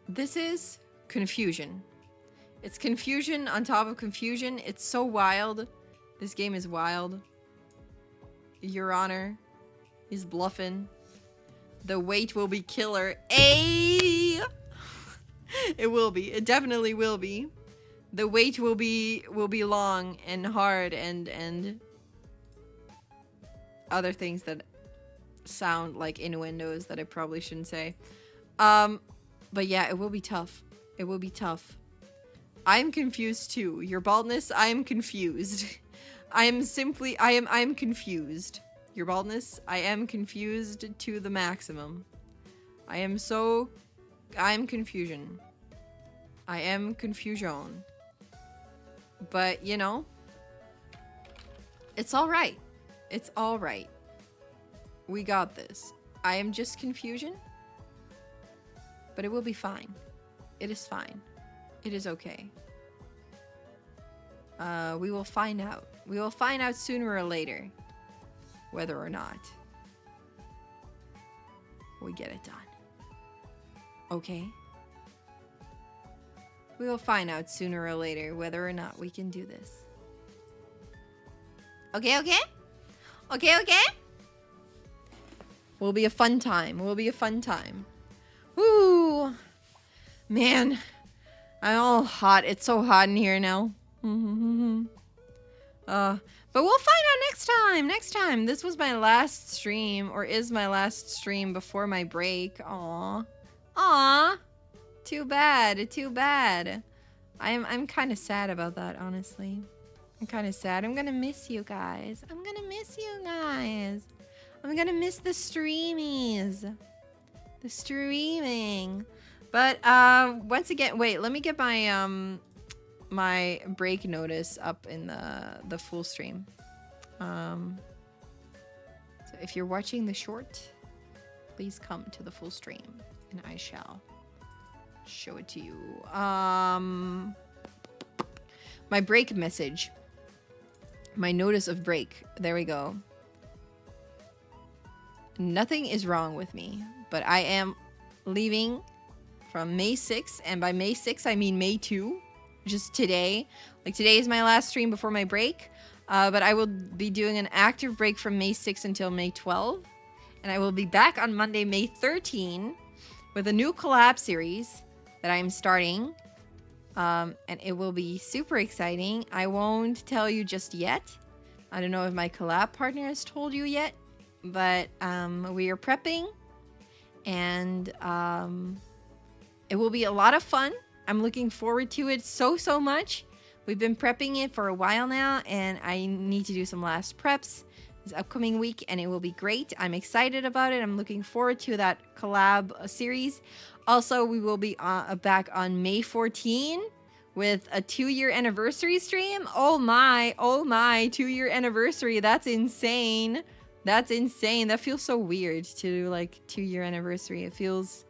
This is confusion. It's confusion on top of confusion. It's so wild. This game is wild. Your Honor is bluffing. The wait will be killer. Ayy! It will be. It definitely will be. The wait will be long and hard and other things that sound like innuendos that I probably shouldn't say. But yeah, it will be tough. It will be tough. I'm confused too. Your baldness, I am confused. I am confused. Your baldness, I am confused to the maximum. I am confusion. I am confusion. But, you know, it's all right. It's all right. We got this. I am just confusion, but it will be fine. It is fine. It is okay. We will find out. We will find out sooner or later whether or not we get it done. Okay? We will find out sooner or later whether or not we can do this. Okay, okay? Okay, okay? Will be a fun time. Will be a fun time. Woo! Man, I'm all hot. It's so hot in here now. But we'll find out next time. Next time. This was my last stream, or is my last stream before my break. Aw. Aw. Too bad. Too bad. I'm kind of sad about that, honestly. I'm kind of sad. I'm gonna miss you guys. I'm gonna miss you guys. I'm gonna miss the streamies. The streaming. But once again, wait, let me get my my break notice up in the full stream. So if you're watching the short, please come to the full stream and I shall show it to you. My break message. My notice of break. There we go. Nothing is wrong with me, but I am leaving from May 6th, and by May 6th I mean May 2, just today. Like today is my last stream before my break, but I will be doing an active break from May 6th until May 12th, and I will be back on Monday, May 13, with a new collab series that I am starting, and it will be super exciting. I won't tell you just yet. I don't know if my collab partner has told you yet, but we are prepping, and it will be a lot of fun. I'm looking forward to it so much. We've been prepping it for a while now, and I need to do some last preps this upcoming week, and it will be great. I'm excited about it. I'm looking forward to that collab series. Also, we will be back on May 14 with a 2-year anniversary stream. Oh my 2-year anniversary. That's insane. That's insane. That feels so weird to do like 2-year anniversary. It feels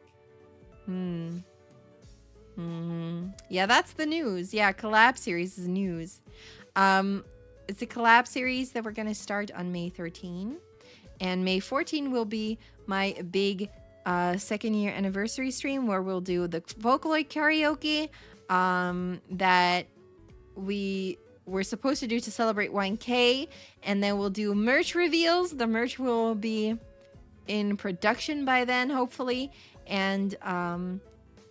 yeah, that's the news. Yeah, collab series is news. It's a collab series that we're gonna start on May 13, and May 14 will be my big 2nd-year anniversary stream where we'll do the Vocaloid karaoke that we were supposed to do to celebrate 1K, and then we'll do merch reveals. The merch will be in production by then, hopefully, and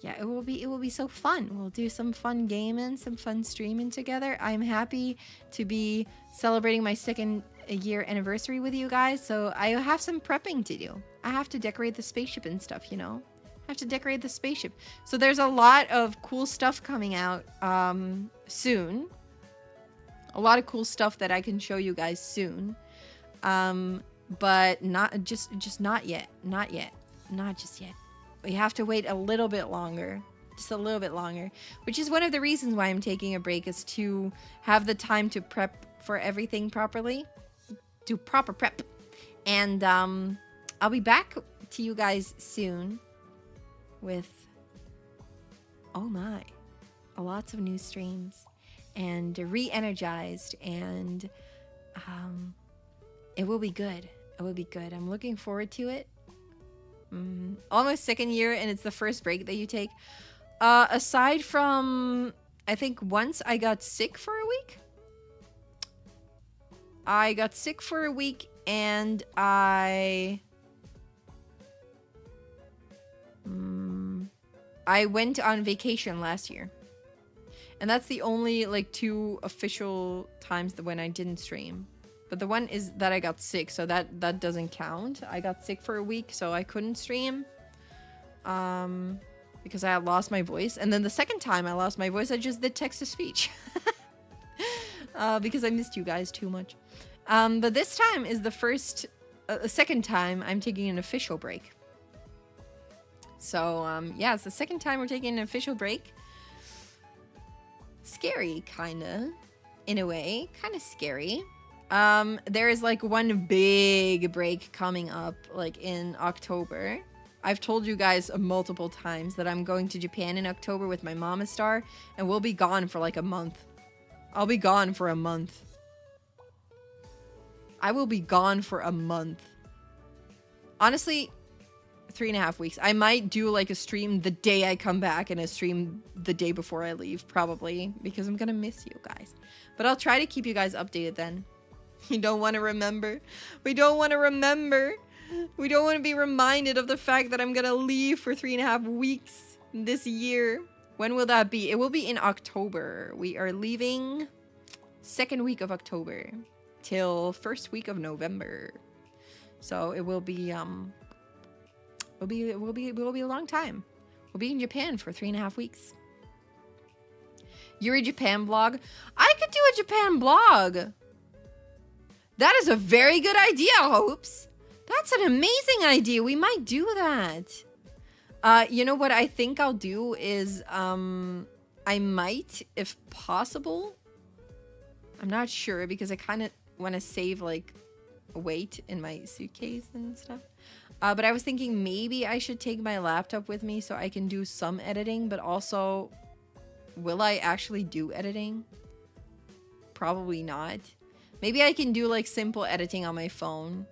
yeah, it will be so fun. We'll do some fun gaming, some fun streaming together. I'm happy to be celebrating my 2nd-year anniversary with you guys, so I have some prepping to do. I have to decorate the spaceship and stuff, you know? I have to decorate the spaceship. So there's a lot of cool stuff coming out soon. A lot of cool stuff that I can show you guys soon. But not just not yet. Not yet. Not just yet. We have to wait a little bit longer. Just a little bit longer. Which is one of the reasons why I'm taking a break, is to have the time to prep for everything properly. Do proper prep. And I'll be back to you guys soon with, oh my, lots of new streams. And re-energized, and it will be good. It will be good. I'm looking forward to it. Almost 2nd year, and it's the first break that you take. Aside from, I think once I got sick for a week. I got sick for a week, and I went on vacation last year. And that's the only, like, 2 official times that when I didn't stream. But the one is that I got sick, so that doesn't count. I got sick for a week, so I couldn't stream. Because because I had lost my voice. And then the second time I lost my voice, I just did text-to-speech. Because I missed you guys too much. But this time is the second time I'm taking an official break. So, yeah, it's the second time we're taking an official break. Scary, kinda. In a way. Kinda scary. There is, like, one big break coming up, like, in October. I've told you guys multiple times that I'm going to Japan in October with my Mama Star, and we'll be gone for, like, a month. I'll be gone for a month. I will be gone for a month. Honestly, 3.5 weeks. I might do like a stream the day I come back and a stream the day before I leave, probably, because I'm gonna miss you guys. But I'll try to keep you guys updated then. You don't want to remember. We don't want to remember. We don't want to be reminded of the fact that I'm gonna leave for 3.5 weeks this year. When will that be? It will be in October. We are leaving second week of October till first week of November. So it will be It will be a long time. We'll be in Japan for 3.5 weeks. Yuri Japan blog. I could do a Japan blog. That is a very good idea, Hopes. That's an amazing idea. We might do that. You know what I think I'll do is, I might, if possible. I'm not sure because I kind of want to save, like, weight in my suitcase and stuff. But I was thinking maybe I should take my laptop with me so I can do some editing, but also, will I actually do editing? Probably not. Maybe I can do like simple editing on my phone.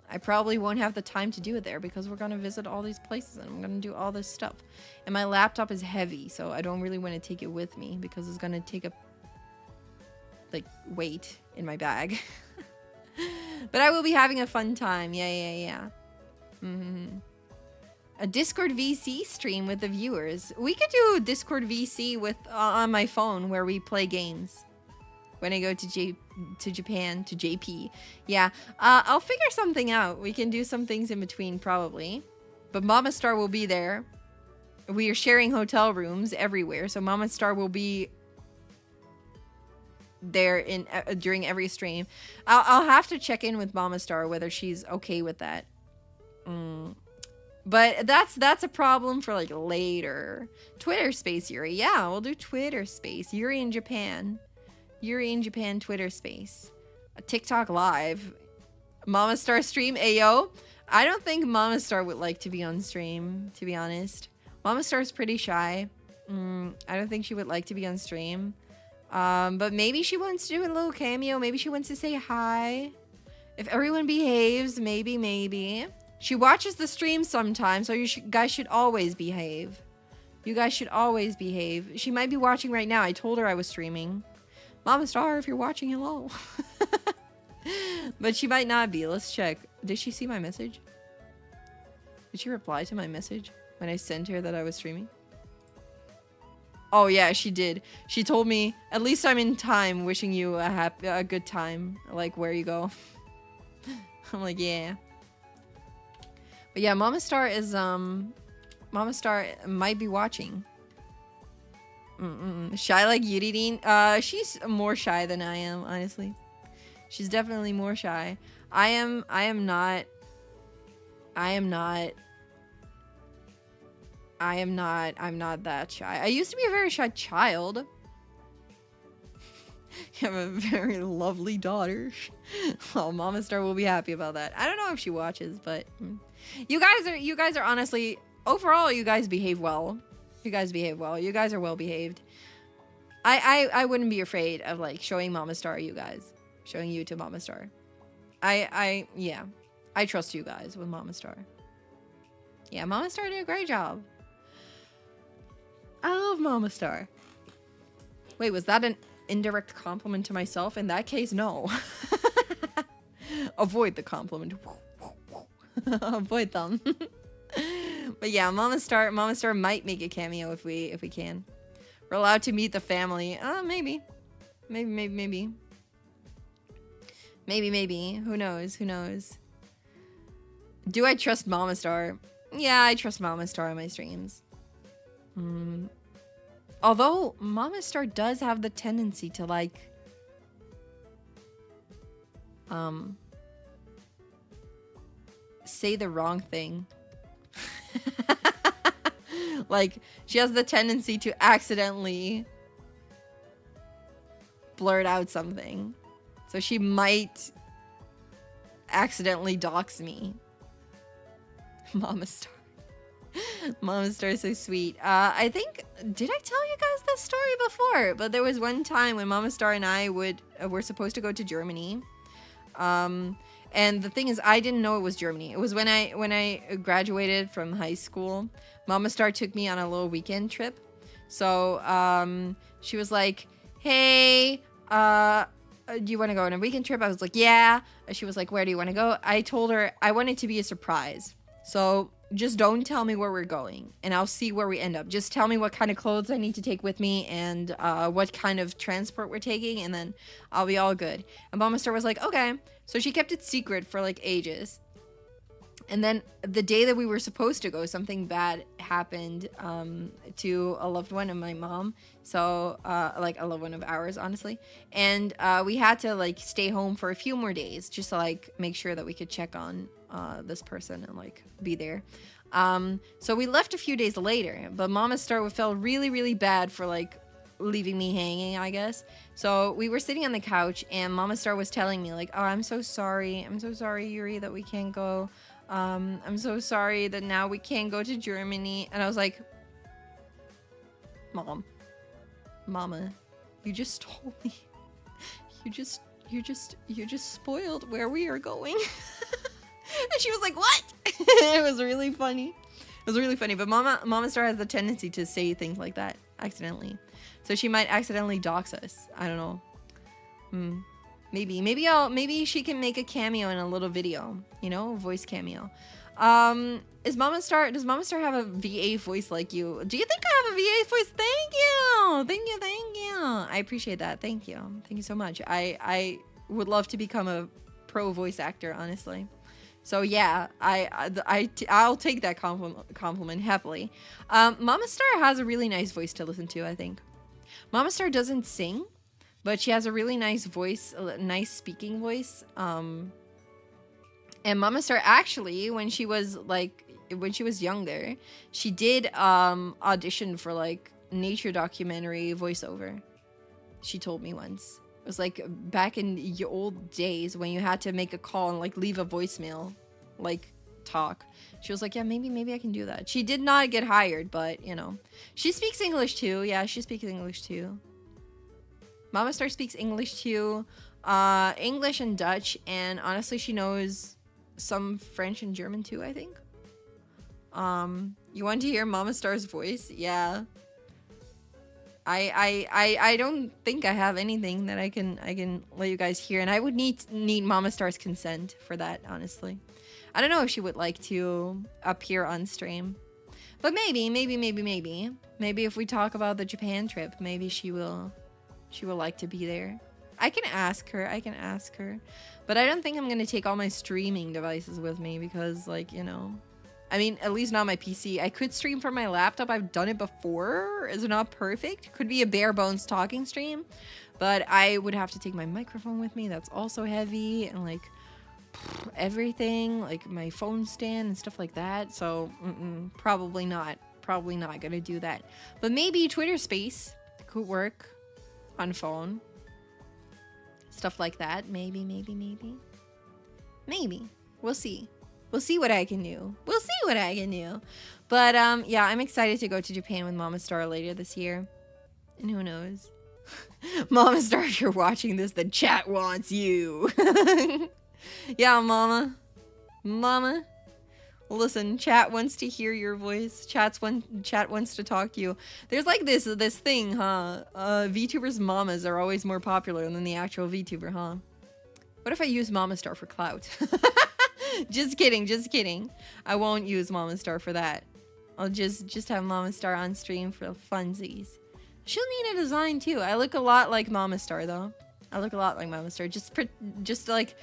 I probably won't have the time to do it there because we're gonna visit all these places and I'm gonna do all this stuff. And my laptop is heavy, so I don't really want to take it with me because it's gonna take up like weight in my bag. But I will be having a fun time. Yeah. A Discord VC stream with the viewers. We could do Discord VC with on my phone where we play games. When I go to Japan, to JP. Yeah, I'll figure something out. We can do some things in between probably. But Mama Star will be there. We are sharing hotel rooms everywhere, so Mama Star will be there in during every stream. I'll have to check in with Mama Star whether she's okay with that. But that's a problem for like later. Twitter space, Yuri. Yeah, we'll do Twitter space. Yuri in Japan. Yuri in Japan Twitter space. A TikTok live. Mama Star stream. Ayo. I don't think Mama Star would like to be on stream, to be honest. Mama Star's pretty shy. I don't think she would like to be on stream. But maybe she wants to do a little cameo. Maybe she wants to say hi. If everyone behaves, maybe. She watches the stream sometimes, so you guys should always behave. You guys should always behave. She might be watching right now. I told her I was streaming. Mama Star, if you're watching, hello. But she might not be. Let's check. Did she see my message? Did she reply to my message when I sent her that I was streaming? Oh yeah, she did. She told me, at least I'm in time, wishing you a good time. Like, where you go. I'm like, yeah. But yeah, Mama Star is, Mama Star might be watching. Shy like Yuririn? She's more shy than I am, honestly. She's definitely more shy. I am not that shy. I used to be a very shy child. You have a very lovely daughter. Well, Mama Star will be happy about that. I don't know if she watches, but you guys are honestly, overall, you guys behave well. You guys behave well. You guys are well behaved. I wouldn't be afraid of like showing Mama Star you guys. Showing you to Mama Star. Yeah. I trust you guys with Mama Star. Yeah, Mama Star did a great job. I love Mama Star. Wait, was that an indirect compliment to myself? In that case, no. Avoid the compliment. Avoid them. But yeah, Mama Star might make a cameo if we can. We're allowed to meet the family. Maybe. Maybe. Who knows? Do I trust Mama Star? Yeah, I trust Mama Star on my streams. Although Mama Star does have the tendency to like say the wrong thing. Like, she has the tendency to accidentally blurt out something. So she might accidentally dox me. Mama Star. Mama Star is so sweet. I think, did I tell you guys this story before? But there was one time when Mama Star and I were supposed to go to Germany. And the thing is, I didn't know it was Germany. It was when I graduated from high school. Mama Star took me on a little weekend trip. So she was like, hey, do you want to go on a weekend trip? I was like, yeah. She was like, where do you want to go? I told her I want it to be a surprise. So just don't tell me where we're going, and I'll see where we end up. Just tell me what kind of clothes I need to take with me and what kind of transport we're taking, and then I'll be all good. And Mama Star was like, okay. So she kept it secret for like ages. And then the day that we were supposed to go, something bad happened to a loved one of my mom. So like a loved one of ours, honestly. And we had to like stay home for a few more days just to like make sure that we could check on this person and like be there. So we left a few days later, but Mama Star felt really, really bad for like leaving me hanging, I guess. So we were sitting on the couch and Mama Star was telling me like, oh, I'm so sorry, Yuri, that we can't go. I'm so sorry that now we can't go to Germany. And I was like, Mama, you just told me. You just spoiled where we are going. And she was like, what? It was really funny. It was really funny. But Mama Star has the tendency to say things like that accidentally. So she might accidentally dox us. I don't know. Maybe she can make a cameo in a little video, you know, a voice cameo. Does Mama Star have a VA voice like you? Do you think I have a VA voice? Thank you. I appreciate that. Thank you so much. I would love to become a pro voice actor, honestly. So yeah, I'll take that compliment happily. Mama Star has a really nice voice to listen to, I think. Mama Star doesn't sing, but she has a really nice voice, a nice speaking voice. And Mama Star actually, when she was younger, she did audition for like nature documentary voiceover. She told me once. It was like back in the old days when you had to make a call and like leave a voicemail, like talk. She was like, yeah, maybe I can do that. She did not get hired, but you know, she speaks English too. Yeah, she speaks English too. Mama Star speaks English too, English and Dutch, and honestly, she knows some French and German too, I think. You want to hear Mama Star's voice? Yeah. I don't think I have anything that I can let you guys hear, and I would need Mama Star's consent for that, honestly. I don't know if she would like to appear on stream, but maybe if we talk about the Japan trip, maybe she will like to be there. I can ask her, but I don't think I'm gonna take all my streaming devices with me because, like, you know, I mean, at least not my PC. I could stream from my laptop. I've done it before. Is it not perfect? Could be a bare bones talking stream, but I would have to take my microphone with me. That's also heavy, and like everything, like my phone stand and stuff like that. So probably not gonna do that. But maybe Twitter Space could work on phone. Stuff like that. Maybe. We'll see. We'll see what I can do. But yeah, I'm excited to go to Japan with Mama Star later this year. And who knows? Mama Star, if you're watching this, the chat wants you. Yeah, Mama. Listen, chat wants to hear your voice. Chat wants to talk to you. There's like this thing, huh? VTubers' mamas are always more popular than the actual VTuber, huh? What if I use Mama Star for clout? Just kidding. I won't use Mama Star for that. I'll just have Mama Star on stream for funsies. She'll need a design too. I look a lot like Mama Star though. Just like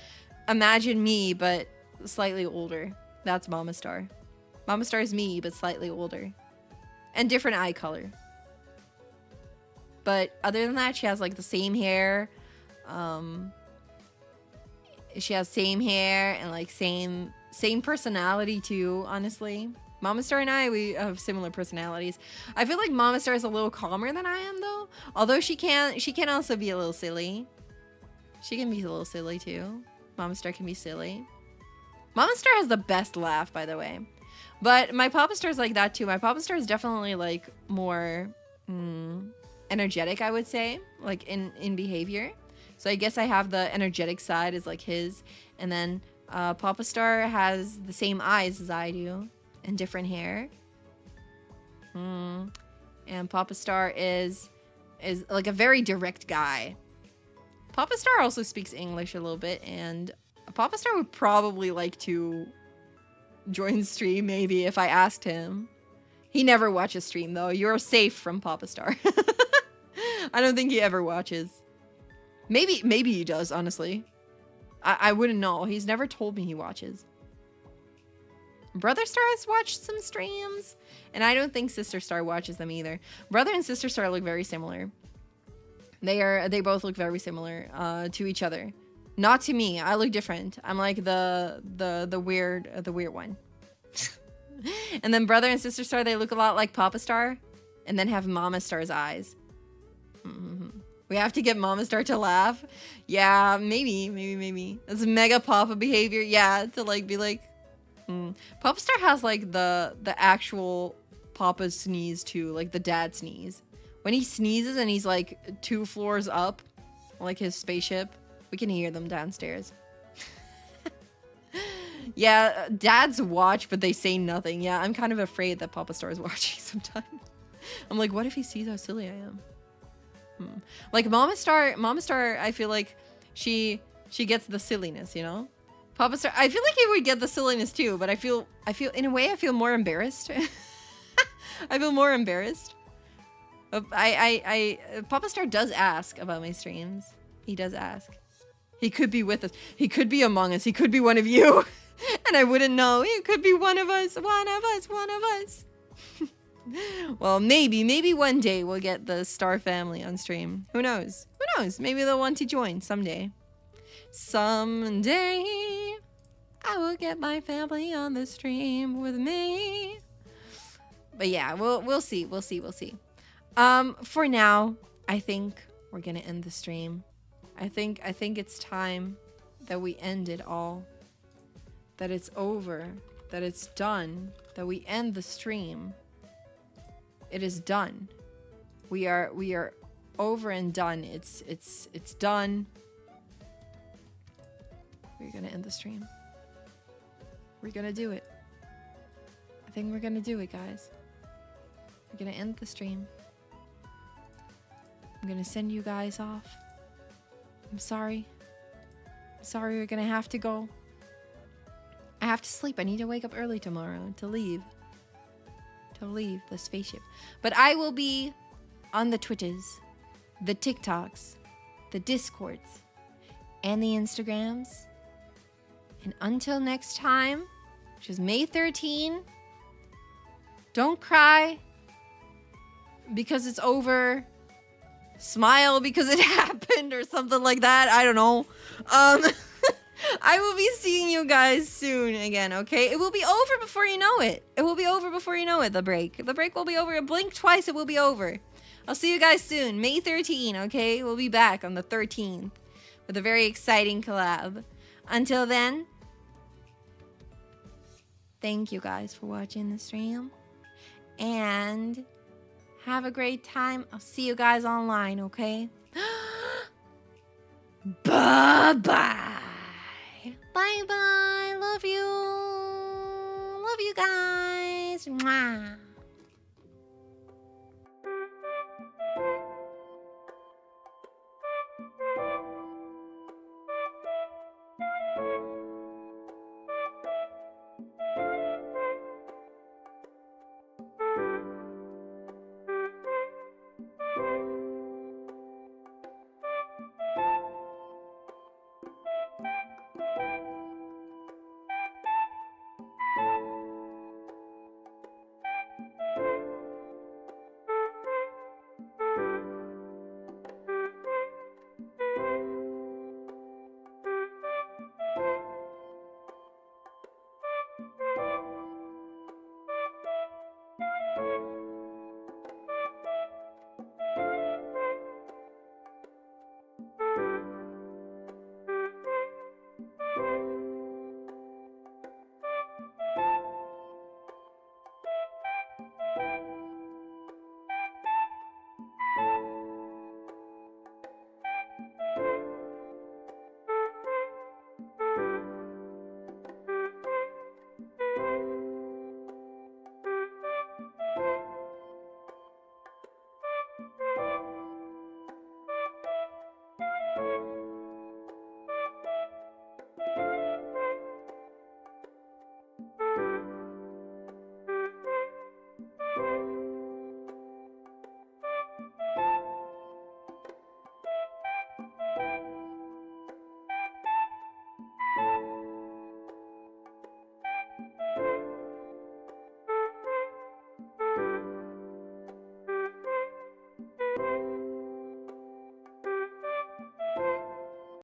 imagine me, but slightly older. That's Mama Star. Mama Star is me, but slightly older. And different eye color. But other than that, she has like the same hair. She has same hair and like same personality too, honestly. Mama Star and I, we have similar personalities. I feel like Mama Star is a little calmer than I am though. Although she can also be a little silly. She can be a little silly too. Mama Star can be silly. Mama Star has the best laugh, by the way. But my Papa Star is like that too. My Papa Star is definitely like more energetic, I would say, like in behavior. So I guess I have the energetic side is like his. And then Papa Star has the same eyes as I do and different hair. And Papa Star is like a very direct guy. Papa Star also speaks English a little bit, and Papa Star would probably like to join stream maybe if I asked him. He never watches stream though. You're safe from Papa Star. I don't think he ever watches. Maybe he does, honestly. I wouldn't know. He's never told me he watches. Brother Star has watched some streams, and I don't think Sister Star watches them either. Brother and Sister Star look very similar. They both look very similar to each other. Not to me. I look different. I'm like the weird one. And then Brother and Sister Star, they look a lot like Papa Star, and then have Mama Star's eyes. We have to get Mama Star to laugh. Yeah, maybe. That's mega Papa behavior. Yeah, to like be like. Papa Star has like the actual Papa sneeze too, like the dad sneeze. When he sneezes and he's like 2 floors up, like his spaceship, we can hear them downstairs. Yeah, dads watch, but they say nothing. Yeah, I'm kind of afraid that Papa Star is watching sometimes. I'm like, what if he sees how silly I am? Like Mama Star, I feel like she gets the silliness, you know? Papa Star, I feel like he would get the silliness too, but I feel in a way I feel more embarrassed. I feel more embarrassed. Papa Star does ask about my streams. He does ask. He could be with us. He could be among us. He could be one of you. And I wouldn't know. He could be one of us. One of us. Well, maybe one day we'll get the Star family on stream. Who knows? Maybe they'll want to join someday. Someday I will get my family on the stream with me. But yeah, we'll see. For now, I think we're gonna end the stream. I think it's time that we end it all. That it's over. That it's done. That we end the stream. It is done. We are over and done. It's done. We're gonna end the stream. We're gonna do it. I think we're gonna do it, guys. We're gonna end the stream. I'm gonna send you guys off. I'm sorry. We're gonna have to go. I have to sleep. I need to wake up early tomorrow to leave the spaceship. But I will be on the Twitters, the TikToks, the Discords, and the Instagrams. And until next time, which is May 13, don't cry because it's over. Smile because it happened or something like that. I don't know. I will be seeing you guys soon again, okay? It will be over before you know it. The break. The break will be over. Blink twice, it will be over. I'll see you guys soon. May 13, okay? We'll be back on the 13th with a very exciting collab. Until then, thank you guys for watching the stream. And have a great time. I'll see you guys online, okay? Bye-bye. Bye-bye. Love you. Love you guys. Mwah.